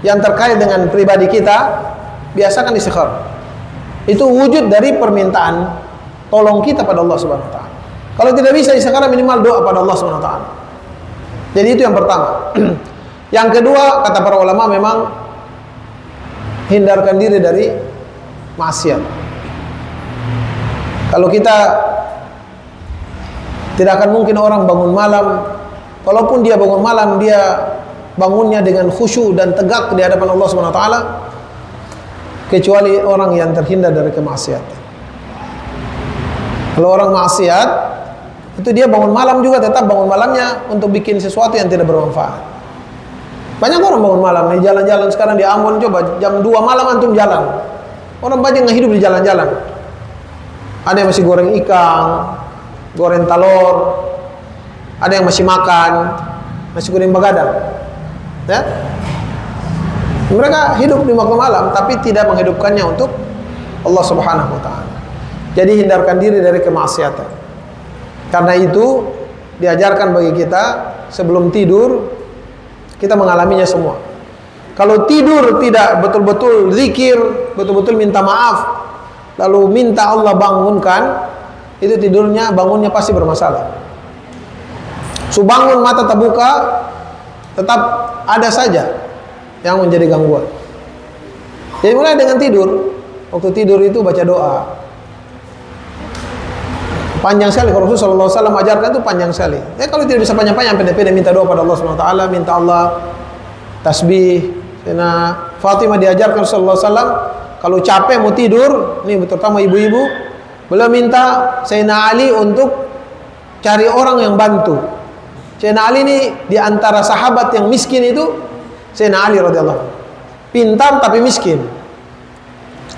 yang terkait dengan pribadi kita, biasakan istikharah. Itu wujud dari permintaan tolong kita pada Allah Subhanahu wa taala. Kalau tidak bisa istikharah, minimal doa pada Allah Subhanahu wa taala. Jadi itu yang pertama. Yang kedua, kata para ulama, memang hindarkan diri dari maksiat. Kalau kita tidak akan mungkin orang bangun malam, kalaupun dia bangun malam, dia bangunnya dengan khusyuk dan tegak di hadapan Allah Subhanahu wa taala, kecuali orang yang terhindar dari kemaksiatan. Kalau orang maksiat, itu dia bangun malam juga tetap bangun malamnya untuk bikin sesuatu yang tidak bermanfaat. Banyak orang bangun malam nih, jalan-jalan sekarang di Ambon, coba jam 2 malam antum jalan. Orang banyak yang hidup di jalan-jalan. Ada yang masih goreng ikan, goreng telur, ada yang masih makan, masih goreng begadang. Ya? Mereka hidup di waktu malam, tapi tidak menghidupkannya untuk Allah Subhanahu wa Ta'ala. Jadi hindarkan diri dari kemaksiatan. Karena itu diajarkan bagi kita sebelum tidur kita mengalaminya semua. Kalau tidur tidak betul-betul zikir, betul-betul minta maaf, lalu minta Allah bangunkan, itu bangunnya pasti bermasalah. Bangun mata terbuka, tetap ada saja yang menjadi gangguan. Jadi mulai dengan tidur. Waktu tidur itu baca doa. Panjang sekali, kalau Rasulullah SAW ajarkan itu panjang sekali. Kalau tidak bisa panjang-panjang, pendek-pendek minta doa pada Allah SWT, minta Allah tasbih. Karena Fatimah diajarkan Rasulullah SAW, kalau capek mau tidur, ini terutama ibu-ibu, beliau minta Sayyidina Ali untuk cari orang yang bantu. Sayyidina Ali ini diantara sahabat yang miskin itu, Sayyidina Ali radhiyallahu anhu. Pintar tapi miskin.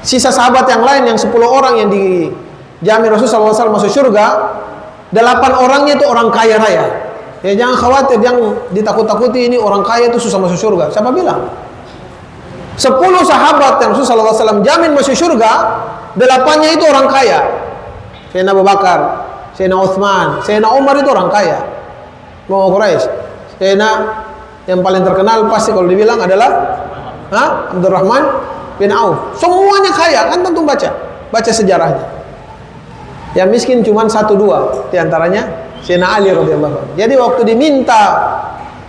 Sisa sahabat yang lain yang 10 orang yang dijamin Rasulullah SAW masuk surga, 8 orangnya itu orang kaya raya. Ya jangan khawatir, jangan ditakut-takuti ini orang kaya itu susah masuk surga. Siapa bilang? 10 sahabat yang Rasulullah SAW jamin masuk surga, 8-nya itu orang kaya. Sayyidina Abu Bakar, Sayyidina Uthman, Sayyidina Umar itu orang kaya. Mau Quraisy. Sayyidina yang paling terkenal pasti kalau dibilang adalah Abdurrahman bin Auf. Semuanya kaya, kan tentu baca sejarahnya. Yang miskin cuma 1-2 diantaranya Sayyidina Ali radhiyallahu anhu. Jadi waktu diminta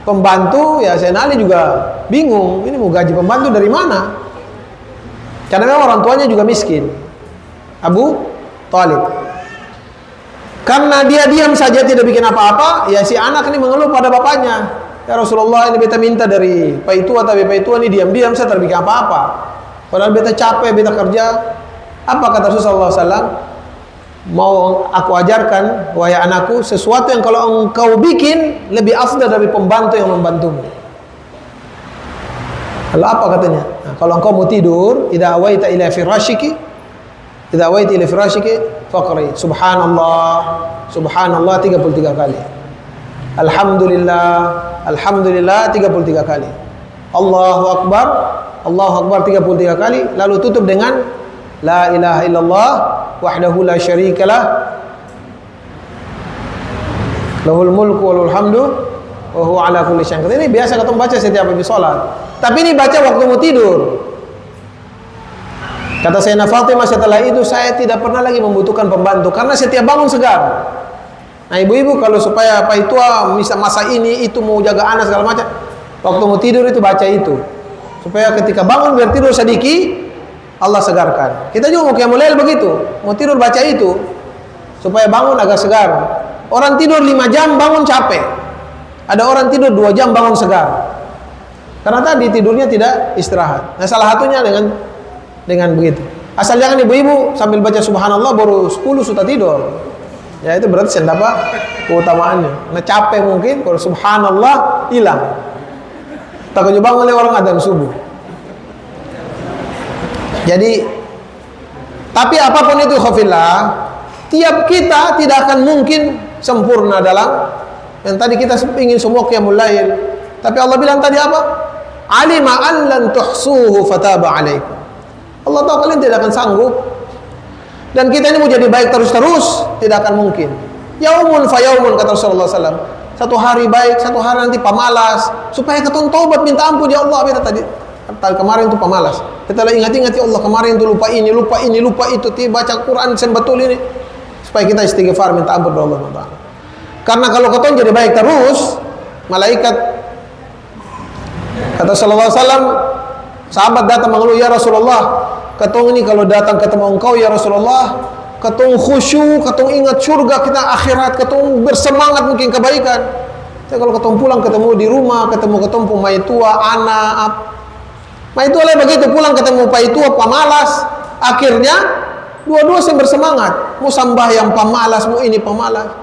pembantu, ya Sayyidina Ali juga bingung, ini mau gaji pembantu dari mana? Karena memang orang tuanya juga miskin. Abu Thalib. Karena dia diam saja tidak bikin apa-apa, ya si anak ini mengeluh pada bapaknya. Ya Rasulullah, ini beta minta dari Pak Itua, tapi Pak Itua ini diam-diam, saya tidak bikin apa-apa. Padahal beta capek, beta kerja. Apa kata Rasulullah SAW? Mau aku ajarkan, wahai anakku, sesuatu yang kalau engkau bikin lebih afdal dari pembantu yang membantumu. Lalu apa katanya? Nah, kalau engkau mau tidur, idza awaita ila firashiki, faqri subhanallah, subhanallah 33 kali. Alhamdulillah 33 kali. Allahu akbar 33 kali, lalu tutup dengan la ilaha illallah wahdahu la syarikalah lahul mulku walul hamdu wa huwa ala kulli syai'in qadir. Ini biasa kita baca setiap habis salat. Tapi ini baca waktu mau tidur. Kata Sayyidina Fatimah, setelah itu saya tidak pernah lagi membutuhkan pembantu karena setiap bangun segar. Nah, ibu-ibu kalau supaya apa itu masa ini itu mau jaga anak segala macam, waktu mau tidur itu baca itu. Supaya ketika bangun biar tidur sedikit Allah segarkan. Kita juga mau qiyamul lail begitu. Mau tidur baca itu supaya bangun agak segar. Orang tidur 5 jam bangun capek. Ada orang tidur 2 jam bangun segar. Karena tadi tidurnya tidak istirahat. Nah, salah satunya dengan begitu. Asal jangan ibu-ibu sambil baca subhanallah baru 10 sudah tidur. Ya itu berarti saya dapat keutamaannya. Nah, capek mungkin kalau subhanallah hilang. Takut bangun oleh orang adzan subuh. Jadi, tapi apapun itu khafillah, tiap kita tidak akan mungkin sempurna dalam yang tadi kita ingin semua qiyamul lail. Tapi Allah bilang tadi apa? Alima an lan tuhsuhu fataba alaikum. Allah tahu kalian tidak akan sanggup. Dan kita ini mau jadi baik terus-terus tidak akan mungkin. Yaumun fa yaumun kata Rasulullah SAW. Satu hari baik, satu hari nanti pemalas. Supaya ketun taubat minta ampun ya Allah. Beta tadi kemarin itu pemalas. Kita lagi ingat-ingat ya Allah kemarin itu lupa ini, lupa itu. Baca Quran sen betul ini. Supaya kita istighfar minta ampun kepada Allah Taala. Karena kalau ketun jadi baik terus, malaikat kata Sallallahu Alaihi Wasallam, sahabat datang mengeluh, ya Rasulullah, ketong ini kalau datang ketemu engkau ya Rasulullah, ketong khusyuk, ketong ingat surga kita akhirat, ketong bersemangat mungkin kebaikan. Tapi kalau ketong pulang ketemu di rumah, ketemu pemai tua, anak, mai tua lah begitu, pulang ketemu pai tua pemalas, akhirnya dua-dua yang bersemangat, mau sembahyang pemalas, mau ini pemalas.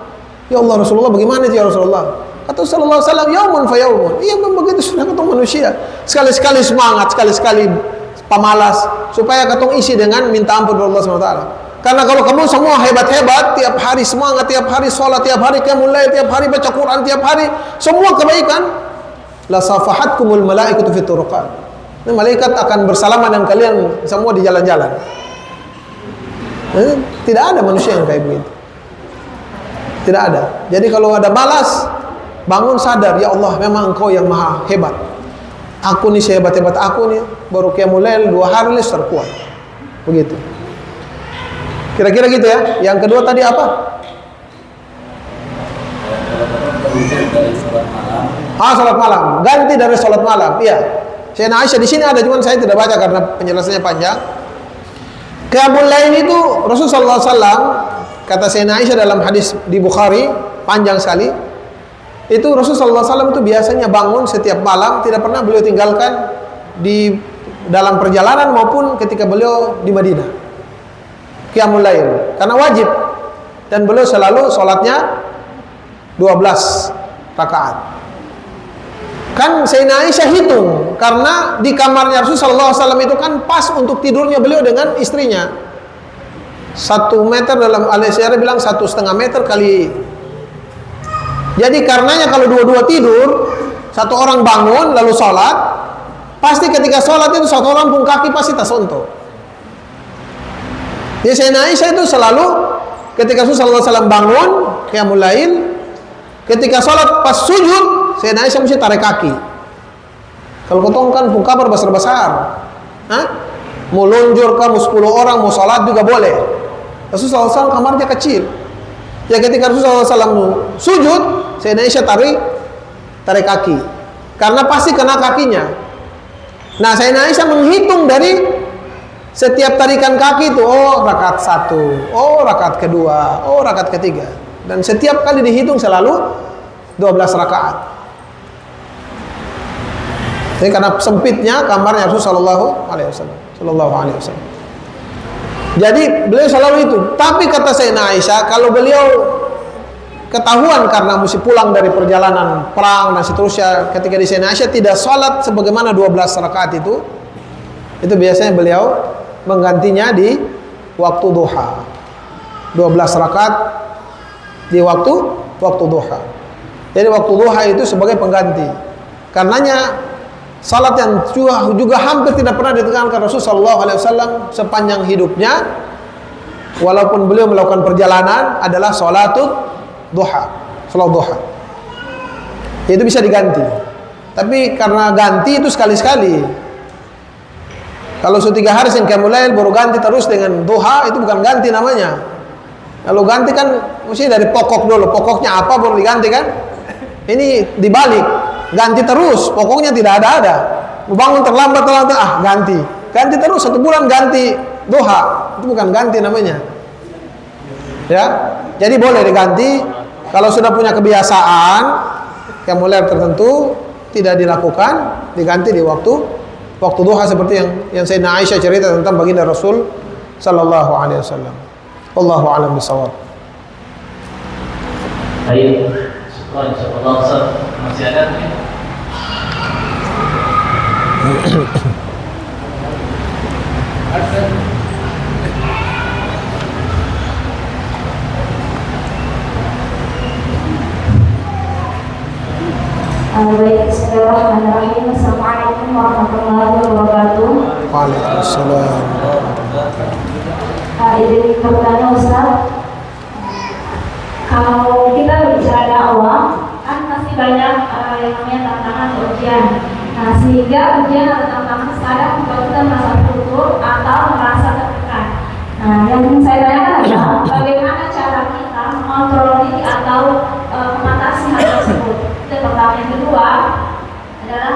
Ya Allah Rasulullah, bagaimana ya Rasulullah? Kata Sallallahu Alaihi Wasallam, yaumun fa yaumun. Iya memang begitu sudah ketemu manusia. Sekali-sekali semangat, sekali-sekali pemalas, supaya ketong isi dengan minta ampun dari Allah SWT. Karena kalau kamu semua hebat-hebat, tiap hari semangat, tiap hari sholat, tiap hari qiyamul lail, tiap hari baca Quran, tiap hari semua kebaikan, la safahatkumul malaikatu fit turuqat. Malaikat akan bersalaman dengan kalian semua di jalan-jalan. Tidak ada manusia yang kayak begitu. Tidak ada. Jadi kalau ada balas, bangun sadar, ya Allah, memang Engkau yang maha hebat. Aku nih sehebat-hebat aku nih, baru qiyamul lail 2 hari terkuat. Begitu. Kira-kira gitu ya. Yang kedua tadi apa? Salat malam. Ganti dari salat malam. Iya. Sayyidina Aisyah di sini ada, cuman saya tidak baca karena penjelasannya panjang. Qiyamul lail itu Rasulullah SAW, kata Sayyidina Aisyah dalam hadis di Bukhari, panjang sekali. Itu Rasulullah SAW itu biasanya bangun setiap malam, tidak pernah beliau tinggalkan di dalam perjalanan maupun ketika beliau di Madinah. Qiyamul lail, karena wajib, dan beliau selalu sholatnya 12 rakaat. Kan Sayyidina Aisyah hitung, karena di kamarnya Rasulullah SAW itu kan pas untuk tidurnya beliau dengan istrinya. 1 meter, dalam Al-Isyara bilang 1,5 meter kali. Jadi karenanya kalau dua-dua tidur, satu orang bangun lalu sholat, pasti ketika sholat itu satu orang pun kaki pasti tasonto. Jadi Sayyidina Aisyah itu selalu ketika Rasulullah SAW bangun qiyamul lail, ketika sholat pas sujud, Sayyidina Aisyah mesti tarik kaki. Kalau ketong kan pun kabar besar-besar, mau lonjor kah, mau 10 orang, mau sholat juga boleh. Rasulullah SAW kamarnya kecil. Ya ketika Rasulullah SAW sujud, Sayyidina Aisyah tarik kaki, karena pasti kena kakinya. Nah, Sayyidina Aisyah menghitung dari setiap tarikan kaki itu, oh rakaat 1, oh rakaat kedua, oh rakaat ketiga, dan setiap kali dihitung selalu 12 rakaat. Jadi karena sempitnya kamarnya Rasulullah SAW. Jadi beliau selalu itu. Tapi kata Sayyidina Aisyah, kalau beliau ketahuan karena mesti pulang dari perjalanan perang dan seterusnya, ketika di Sayyidina Aisyah tidak sholat sebagaimana 12 rakaat itu biasanya beliau menggantinya di waktu duha. 12 rakaat di waktu duha. Jadi waktu duha itu sebagai pengganti. Karenanya salat yang juga hampir tidak pernah ditekankan Rasulullah SAW sepanjang hidupnya, walaupun beliau melakukan perjalanan, adalah salatul duha, salat duha. Itu bisa diganti. Tapi karena ganti itu sekali-sekali. Kalau 3 hari yang qiyamul lail baru ganti terus dengan duha, itu bukan ganti namanya. Kalau ganti kan mesti dari pokok dulu, pokoknya apa baru diganti kan? Ini dibalik, ganti terus, pokoknya tidak ada. Mau bangun terlambat, ganti terus 1 bulan ganti duha, itu bukan ganti namanya. Ya, jadi boleh diganti. Kalau sudah punya kebiasaan qiyamul lail tertentu tidak dilakukan, diganti di waktu duha seperti yang Sayyidina Aisyah cerita tentang baginda Rasul sallallahu alaihi wasallam. Wallahu a'lam bishawab. Baik, syukur, insyaallah Ustaz. Masih ada mungkin? Baik, bismillahirrahmanirrahim. Assalamualaikum warahmatullahi wabarakatuh. Waalaikumsalam. Izin bertanya Ustaz, kalau kita berbicara dakwah, kan pasti banyak yang namanya tantangan ujian. Nah, sehingga ujian atau tantangan sekarang membuat kita merasa bersyukur atau merasa tertekan. Nah, yang saya tanyakan adalah bagaimana cara kita mengontrol diri atau mengatasi hal tersebut. Itu yang pertama. Yang kedua adalah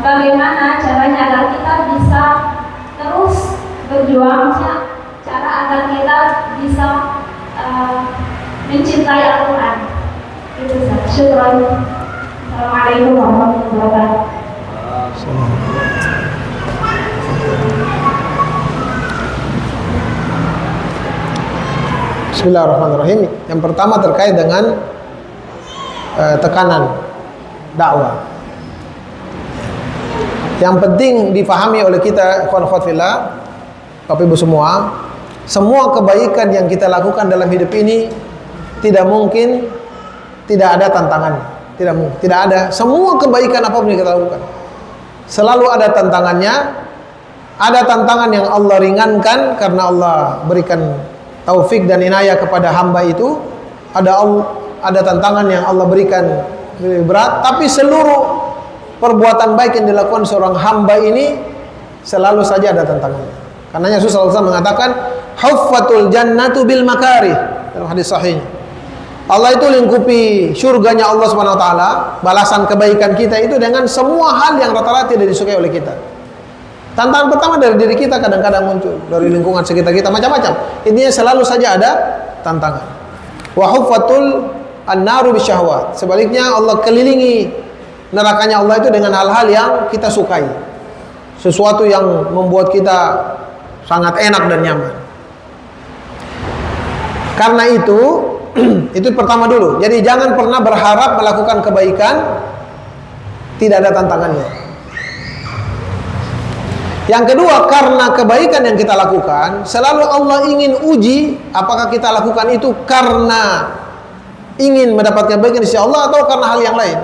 bagaimana caranya agar kita bisa terus berjuang, cara agar kita bisa mencintai Al-Quran. Itu saja. Syukran. Assalamualaikum warahmatullahi wabarakatuh. Bismillahirrahmanirrahim. Yang pertama terkait dengan tekanan dakwah. Yang penting difahami oleh kita, ikhwan akhwat fillah, Bapak Ibu semua, Semua kebaikan yang kita lakukan dalam hidup ini tidak mungkin tidak ada tantangannya. Tidak mungkin, tidak ada. Semua kebaikan apapun yang kita lakukan selalu ada tantangannya. Ada tantangan yang Allah ringankan karena Allah berikan taufik dan inayah kepada hamba itu. Ada tantangan yang Allah berikan lebih berat, tapi seluruh perbuatan baik yang dilakukan seorang hamba ini selalu saja ada tantangannya. Karenanya Rasulullah SAW mengatakan, "Huffatul jannatu bil makarih," dalam hadis sahihnya. Allah itu lingkupi surganya Allah Subhanahu wa taala, balasan kebaikan kita itu dengan semua hal yang rata-rata tidak disukai oleh kita. Tantangan pertama dari diri kita kadang-kadang muncul, dari lingkungan sekitar kita macam-macam. Intinya selalu saja ada tantangan. Wa huffatul an-naru bisyahwat. Sebaliknya Allah kelilingi nerakanya Allah itu dengan hal-hal yang kita sukai. Sesuatu yang membuat kita sangat enak dan nyaman. Karena itu itu pertama dulu. Jadi jangan pernah berharap melakukan kebaikan tidak ada tantangannya. Yang kedua, karena kebaikan yang kita lakukan, selalu Allah ingin uji apakah kita lakukan itu karena ingin mendapatkan kebaikan dari Allah atau karena hal yang lain.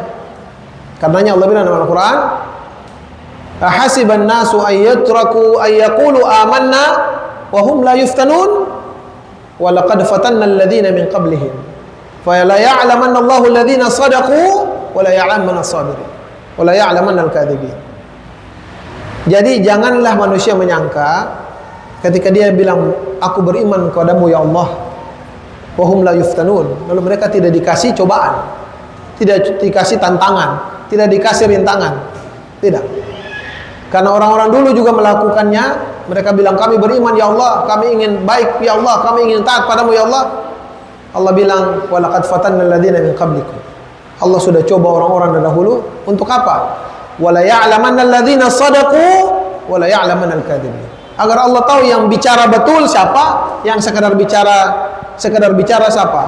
Karenanya Allah bilang dalam Al-Quran, "Ahasiban nasu ayyatraku ayyaqulu amanna wa hum la yuftanun wa laqad fatanna alladhina min qablihim fa la ya'lamanna Allahu alladhina sadaqu wa la ya'lamanna as-sabirin wa la ya'lamanna al-kadhibin." Jadi janganlah manusia menyangka ketika dia bilang aku beriman kepadamu ya Allah, wa hum la yuftanun, lalu mereka tidak dikasih cobaan, tidak dikasih tantangan, tidak dikasih rintangan. Tidak. Karena orang-orang dulu juga melakukannya. Mereka bilang kami beriman ya Allah, kami ingin baik ya Allah, kami ingin taat padamu ya Allah. Allah bilang walaqad fatanna alladziina min qablikum. Allah sudah coba orang-orang dahulu untuk apa? Wala ya'lamanna alladziina shadaqu wala ya'lamanna al-kadzibin. Agar Allah tahu yang bicara betul siapa, yang sekedar bicara siapa.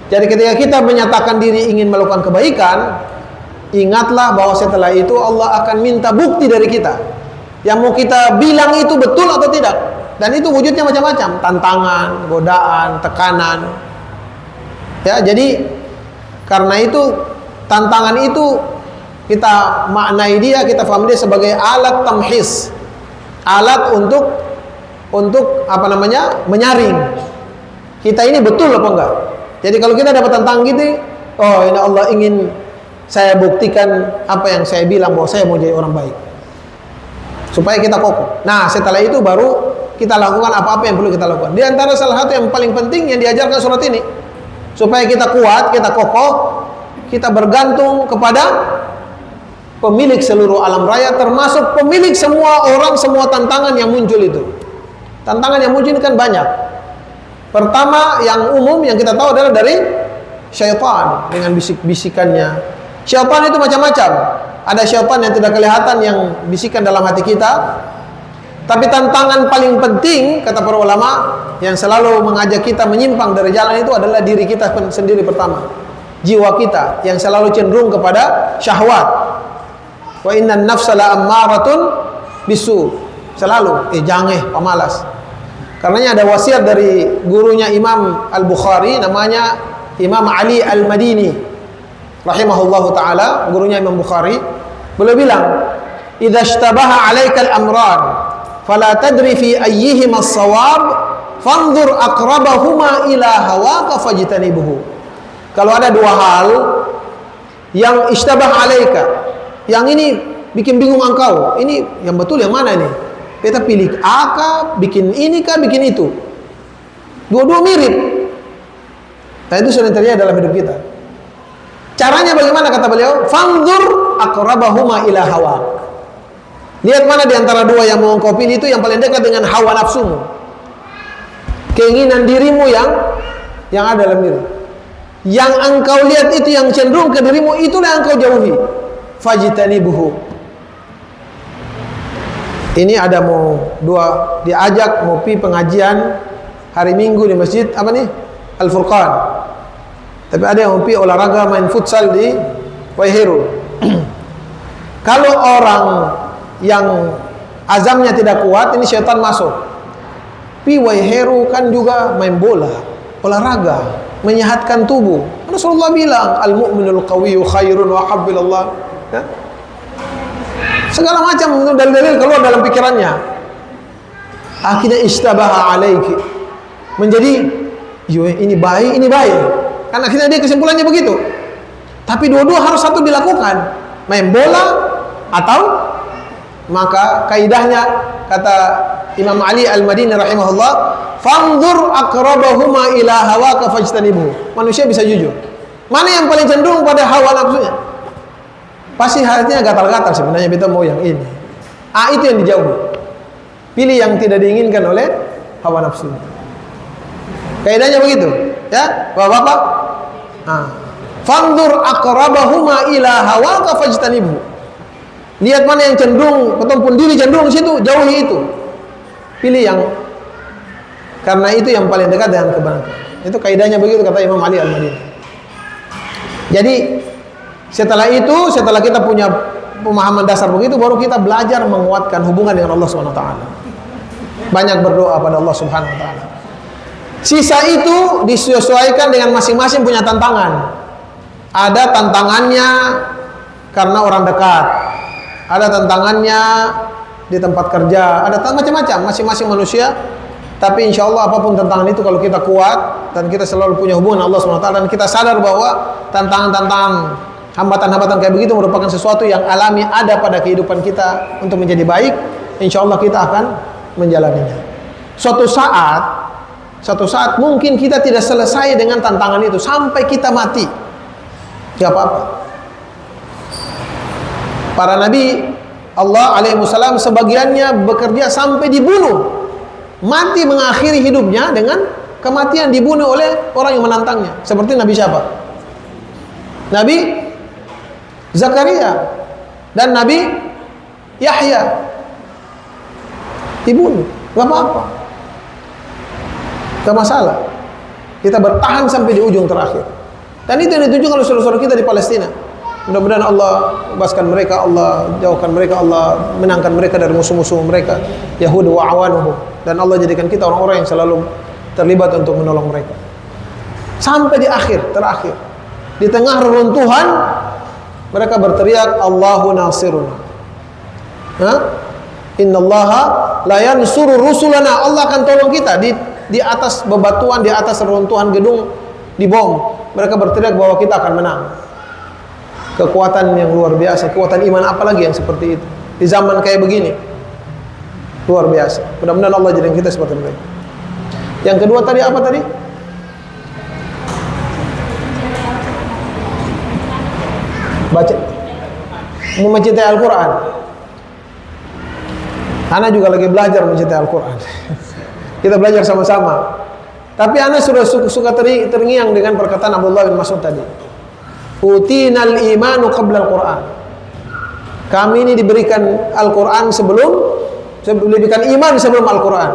Jadi ketika kita menyatakan diri ingin melakukan kebaikan, ingatlah bahwa setelah itu Allah akan minta bukti dari kita. Yang mau kita bilang itu betul atau tidak. Dan itu wujudnya macam-macam, tantangan, godaan, tekanan. Ya, jadi karena itu tantangan itu kita maknai dia, kita paham dia sebagai alat tamhis, alat untuk apa namanya, menyaring kita ini betul apa enggak. Jadi kalau kita dapat tantangan gitu, oh ini Allah ingin saya buktikan apa yang saya bilang bahwa saya mau jadi orang baik, supaya kita kokoh. Nah setelah itu baru kita lakukan apa-apa yang perlu kita lakukan. Di antara salah satu yang paling penting yang diajarkan surat ini, supaya kita kuat, kita kokoh, kita bergantung kepada pemilik seluruh alam raya, termasuk pemilik semua orang, semua tantangan yang muncul itu. Tantangan yang muncul ini kan banyak. Pertama yang umum yang kita tahu adalah dari syaitan dengan bisik-bisikannya. Syaitan itu macam-macam. Ada syaitan yang tidak kelihatan yang bisikan dalam hati kita. Tapi tantangan paling penting kata para ulama yang selalu mengajak kita menyimpang dari jalan itu adalah diri kita sendiri pertama. Jiwa kita yang selalu cenderung kepada syahwat. Wa innan nafsa la ammaratun bisu. Selalu jangan pemalas. Karenanya ada wasiat dari gurunya Imam Al-Bukhari, namanya Imam Ali Al-Madini rahimahullahu taala, gurunya Imam Bukhari. Beliau bilang, "Idza ishtabaha 'alaikal amran fala tadri fi ayyihima as-shawab, fanzur aqrabahuma ila hawaka fajtanibuhu." Kalau ada dua hal yang ishtabah 'alaika, yang ini bikin bingung engkau, ini yang betul yang mana nih? Kita pilih A kah, bikin ini kah, bikin itu. Dua-dua mirip. Nah itu sering terjadi dalam hidup kita. Caranya bagaimana kata beliau? Fanzur aqrabahuma ila hawa. Lihat mana di antara dua yang mau engkau pilih itu yang paling dekat dengan hawa nafsumu. Keinginan dirimu yang ada dalam diri. Yang engkau lihat itu yang cenderung ke dirimu, itulah yang engkau jauhi. Fajtanibuhu. Ini ada mau diajak mau pi pengajian hari Minggu di masjid apa nih? Al-Furqan. Tapi ada yang mau pi olahraga main futsal di Waiheru. Kalau orang yang azamnya tidak kuat, ini syaitan masuk. piwai heru kan juga main bola, olahraga, menyehatkan tubuh. Rasulullah bilang, al-mu'minul qawiyyu khairun wa habbilallah. Ya? Segala macam dalil-dalil keluar dalam pikirannya. Akhirnya istabaha alaiki. Menjadi, ini baik, ini baik. Kan akhirnya dia kesimpulannya begitu. Tapi dua-dua harus satu dilakukan. Main bola atau maka kaidahnya kata Imam Ali Al-Madini rahimahullah, fanzur aqrabahuma ila hawaka fajtanibuhu. Manusia bisa jujur. Mana yang paling cenderung pada hawa nafsunya? Pasti hatinya gatal-gatal sebenarnya kita mau yang ini. Itu yang dijauhi. Pilih yang tidak diinginkan oleh hawa nafsu. Kaidahnya begitu, ya, Bapak-bapak. Fanzur aqrabahuma ila hawaka fajtanibuhu. Lihat mana yang cenderung, ataupun diri cenderung di situ, jauhi itu. Pilih yang, karena itu yang paling dekat dengan kebenaran. Itu kaidahnya begitu kata Imam Ali Al-Madini. Jadi setelah itu, setelah kita punya pemahaman dasar begitu, baru kita belajar menguatkan hubungan dengan Allah Subhanahu wa taala. Banyak berdoa pada Allah Subhanahu wa taala. Sisa itu disesuaikan dengan masing-masing punya tantangan. Ada tantangannya karena orang dekat. Ada tantangannya di tempat kerja, ada macam-macam, masing-masing manusia. Tapi insya Allah apapun tantangan itu, kalau kita kuat dan kita selalu punya hubungan Allah SWT, dan kita sadar bahwa tantangan-tantangan, hambatan-hambatan kayak begitu merupakan sesuatu yang alami ada pada kehidupan kita untuk menjadi baik, insya Allah kita akan menjalaninya. Suatu saat mungkin kita tidak selesai dengan tantangan itu sampai kita mati, tidak apa-apa. Para nabi Allah alaihissalam sebagiannya bekerja sampai dibunuh, mati mengakhiri hidupnya dengan kematian, dibunuh oleh orang yang menantangnya. Seperti Nabi siapa? Nabi Zakaria dan Nabi Yahya dibunuh, gak apa-apa, gak masalah. Kita bertahan sampai di ujung terakhir. Dan itu yang ditunjukkan oleh saudara-saudara kita di Palestina. Mudah-mudahan Allah bebaskan mereka, Allah jauhkan mereka, Allah menangkan mereka dari musuh-musuh mereka, Yahudi wa awanuhum. Dan Allah jadikan kita orang-orang yang selalu terlibat untuk menolong mereka. Sampai di terakhir. Di tengah reruntuhan, mereka berteriak, Allahu nasiruna. Innallaha la yansuru rusulana. Allah akan tolong kita. Di atas bebatuan, di atas reruntuhan gedung dibom. Mereka berteriak bahwa kita akan menang. Kekuatan yang luar biasa, kekuatan iman apalagi yang seperti itu di zaman kayak begini, luar biasa. Mudah-mudahan Allah jadikan kita seperti mereka. Yang kedua tadi apa tadi? Baca, mau mencintai Al-Quran. Ana juga lagi belajar mencintai Al-Quran. Kita belajar sama-sama. Tapi ana sudah suka terngiang dengan perkataan Abdullah bin Mas'ud tadi. Utinal imanu qabla al-Quran. Kami ini diberikan Al-Quran diberikan iman sebelum Al-Quran.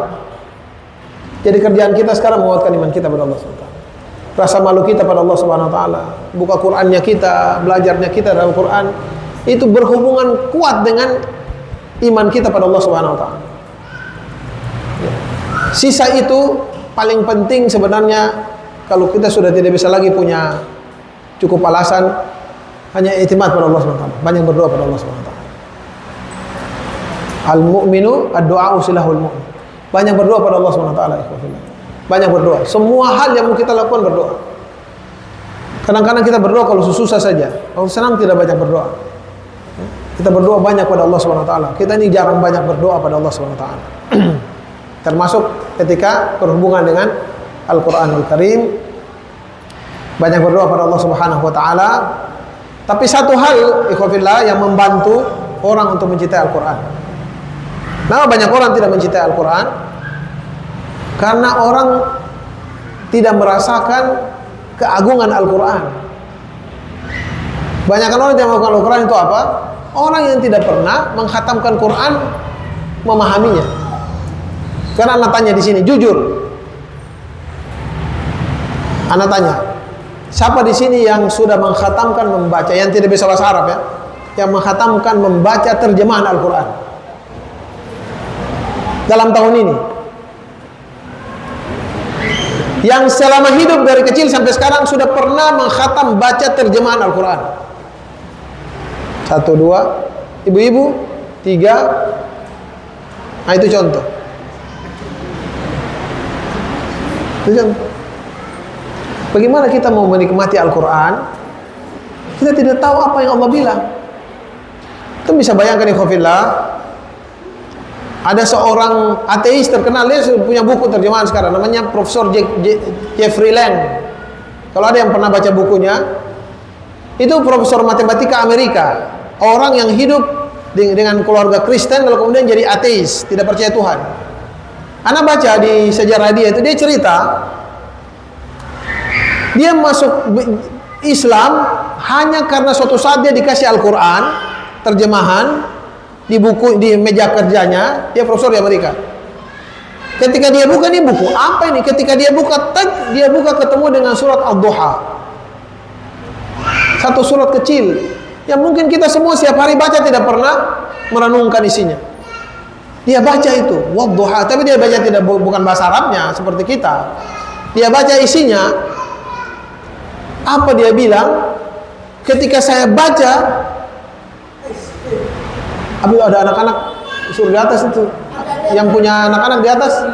Jadi kerjaan kita sekarang menguatkan iman kita pada Allah SWT. Rasa malu kita pada Allah SWT. Buka Qurannya kita, belajarnya kita dalam Quran, itu berhubungan kuat dengan iman kita pada Allah SWT. Sisa itu paling penting sebenarnya. Kalau kita sudah tidak bisa lagi punya cukup alasan, hanya i'timad pada Allah SWT. Banyak berdoa pada Allah SWT. Al-mu'minu ad-du'a'u silahul mu'min. Banyak berdoa pada Allah SWT. Banyak berdoa. Semua hal yang kita lakukan berdoa. Kadang-kadang kita berdoa kalau susah saja. Kalau senang tidak banyak berdoa. Kita berdoa banyak pada Allah SWT. Kita ini jarang banyak berdoa pada Allah SWT. Termasuk ketika berhubungan dengan Al-Quranul Karim. Banyak berdoa pada Allah Subhanahu wa taala. Tapi satu hal ikhwafillah yang membantu orang untuk mencintai Al-Qur'an. Kenapa banyak orang tidak mencintai Al-Qur'an? Karena orang tidak merasakan keagungan Al-Qur'an. Banyak orang yang melakukan Al-Qur'an itu apa? Orang yang tidak pernah mengkhatamkan Quran memahaminya. Karena anak tanya di sini, jujur. Anak tanya, siapa di sini yang sudah mengkhatamkan membaca, yang tidak bisa bahasa Arab ya, yang mengkhatamkan membaca terjemahan Al-Quran dalam tahun ini? yang selama hidup dari kecil sampai sekarang sudah pernah mengkhatam baca terjemahan Al-Quran? 1, 2, ibu-ibu 3. Nah, itu contoh. Bagaimana kita mau menikmati Al-Quran, kita tidak tahu apa yang Allah bilang. Itu bisa bayangkan, ikhwafillah, ada seorang ateis terkenal, dia punya buku terjemahan sekarang, namanya Profesor Jeffrey Lang. Kalau ada yang pernah baca bukunya, itu profesor matematika Amerika, orang yang hidup dengan keluarga Kristen lalu kemudian jadi ateis, tidak percaya Tuhan. Anak baca di sejarah dia itu, dia cerita dia masuk Islam hanya karena suatu saat dia dikasih Al-Quran terjemahan di buku, di meja kerjanya. Dia profesor di Amerika. Ketika dia buka, ini buku apa ini? Ketika dia buka, dia buka ketemu dengan surat Ad-Duha, satu surat kecil yang mungkin kita semua setiap hari baca, tidak pernah merenungkan isinya. Dia baca itu Wad-Duha, tapi dia baca tidak, bukan bahasa Arabnya seperti kita. Dia baca isinya. Apa dia bilang? Ketika saya baca, ada anak-anak suruh di atas itu, yang punya anak-anak di atas,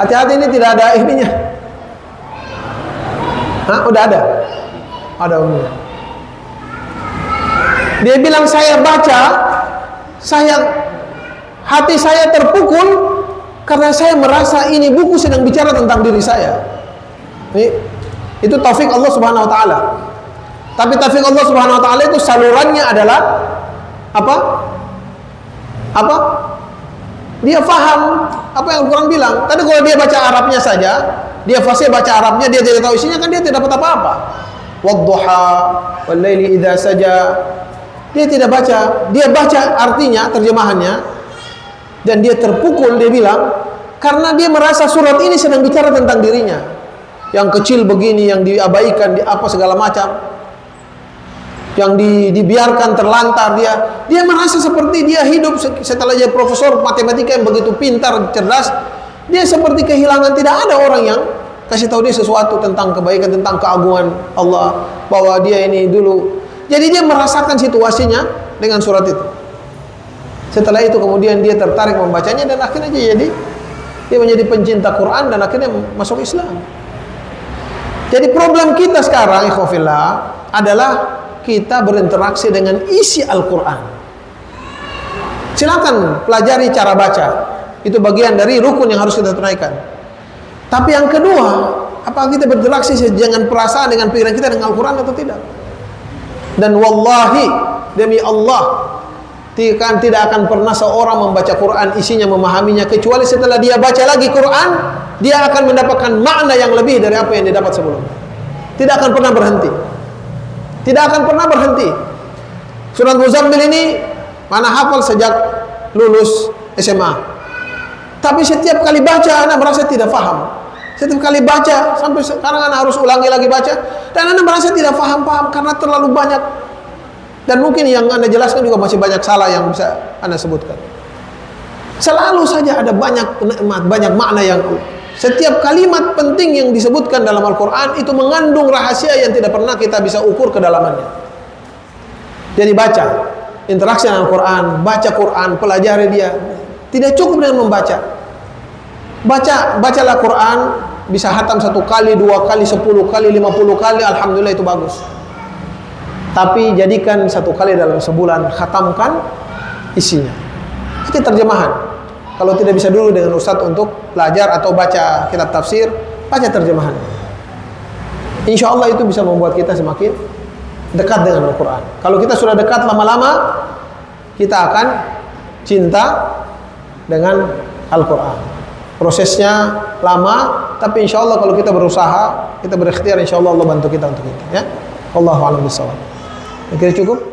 hati-hati, ini tidak ada ininya. Hah? Udah ada? Ada umumnya. Dia bilang, saya baca, hati saya terpukul karena saya merasa ini buku sedang bicara tentang diri saya. Itu taufik Allah Subhanahu wa taala. Tapi taufik Allah Subhanahu wa taala itu salurannya adalah apa? Dia faham apa yang Al-Quran bilang. Tadi kalau dia baca Arabnya saja, dia fasih baca Arabnya, dia tidak tahu isinya, kan dia tidak dapat apa-apa. Wad-duha wal laili idza saja. Dia tidak baca, dia baca artinya, terjemahannya, dan dia terpukul. Dia bilang karena dia merasa surat ini sedang bicara tentang dirinya, yang kecil begini, yang diabaikan, apa segala macam, yang dibiarkan terlantar. Dia merasa seperti dia hidup setelah jadi profesor matematika yang begitu pintar, cerdas, dia seperti kehilangan. Tidak ada orang yang kasih tahu dia sesuatu tentang kebaikan, tentang keagungan Allah, bahwa dia ini dulu. Jadi dia merasakan situasinya dengan surat itu. Setelah itu kemudian dia tertarik membacanya, dan akhirnya dia menjadi pencinta Quran, dan akhirnya masuk Islam. Jadi problem kita sekarang, ikhwafillah, adalah kita berinteraksi dengan isi Al-Quran. Silakan pelajari cara baca, itu bagian dari rukun yang harus kita tunaikan. Tapi yang kedua, apakah kita berinteraksi dengan perasaan, dengan pikiran kita dengan Al-Quran atau tidak? Dan wallahi, demi Allah, tidak akan pernah seorang membaca Quran, isinya, memahaminya, kecuali setelah dia baca lagi Quran, dia akan mendapatkan makna yang lebih dari apa yang dia dapat sebelumnya. Tidak akan pernah berhenti. Tidak akan pernah berhenti. Surat Muzammil ini mana hafal sejak lulus SMA. Tapi setiap kali baca, anak merasa tidak faham. Setiap kali baca, sampai sekarang anak harus ulangi lagi baca, dan anak merasa tidak faham karena terlalu banyak. Dan mungkin yang anda jelaskan juga masih banyak salah yang bisa anda sebutkan. Selalu saja ada banyak nikmat, banyak makna yang setiap kalimat penting yang disebutkan dalam Al-Quran itu mengandung rahasia yang tidak pernah kita bisa ukur kedalamannya. Jadi baca, interaksi dengan Al-Quran, baca Quran, pelajari dia. Tidak cukup dengan membaca. Bacalah Quran, bisa hatam 1 kali, 2 kali, 10 kali, 50 kali, alhamdulillah itu bagus. Tapi jadikan 1 kali dalam sebulan, khatamkan isinya. Itu terjemahan. Kalau tidak bisa dulu dengan ustadz untuk belajar atau baca kitab tafsir, baca terjemahan. Insya Allah itu bisa membuat kita semakin dekat dengan Al-Quran. Kalau kita sudah dekat, lama-lama kita akan cinta dengan Al-Quran. Prosesnya lama, tapi insya Allah kalau kita berusaha, kita berikhtiar, insya Allah Allah bantu kita untuk itu. Ya, Allahu a'lam bishawab. Kira cukup?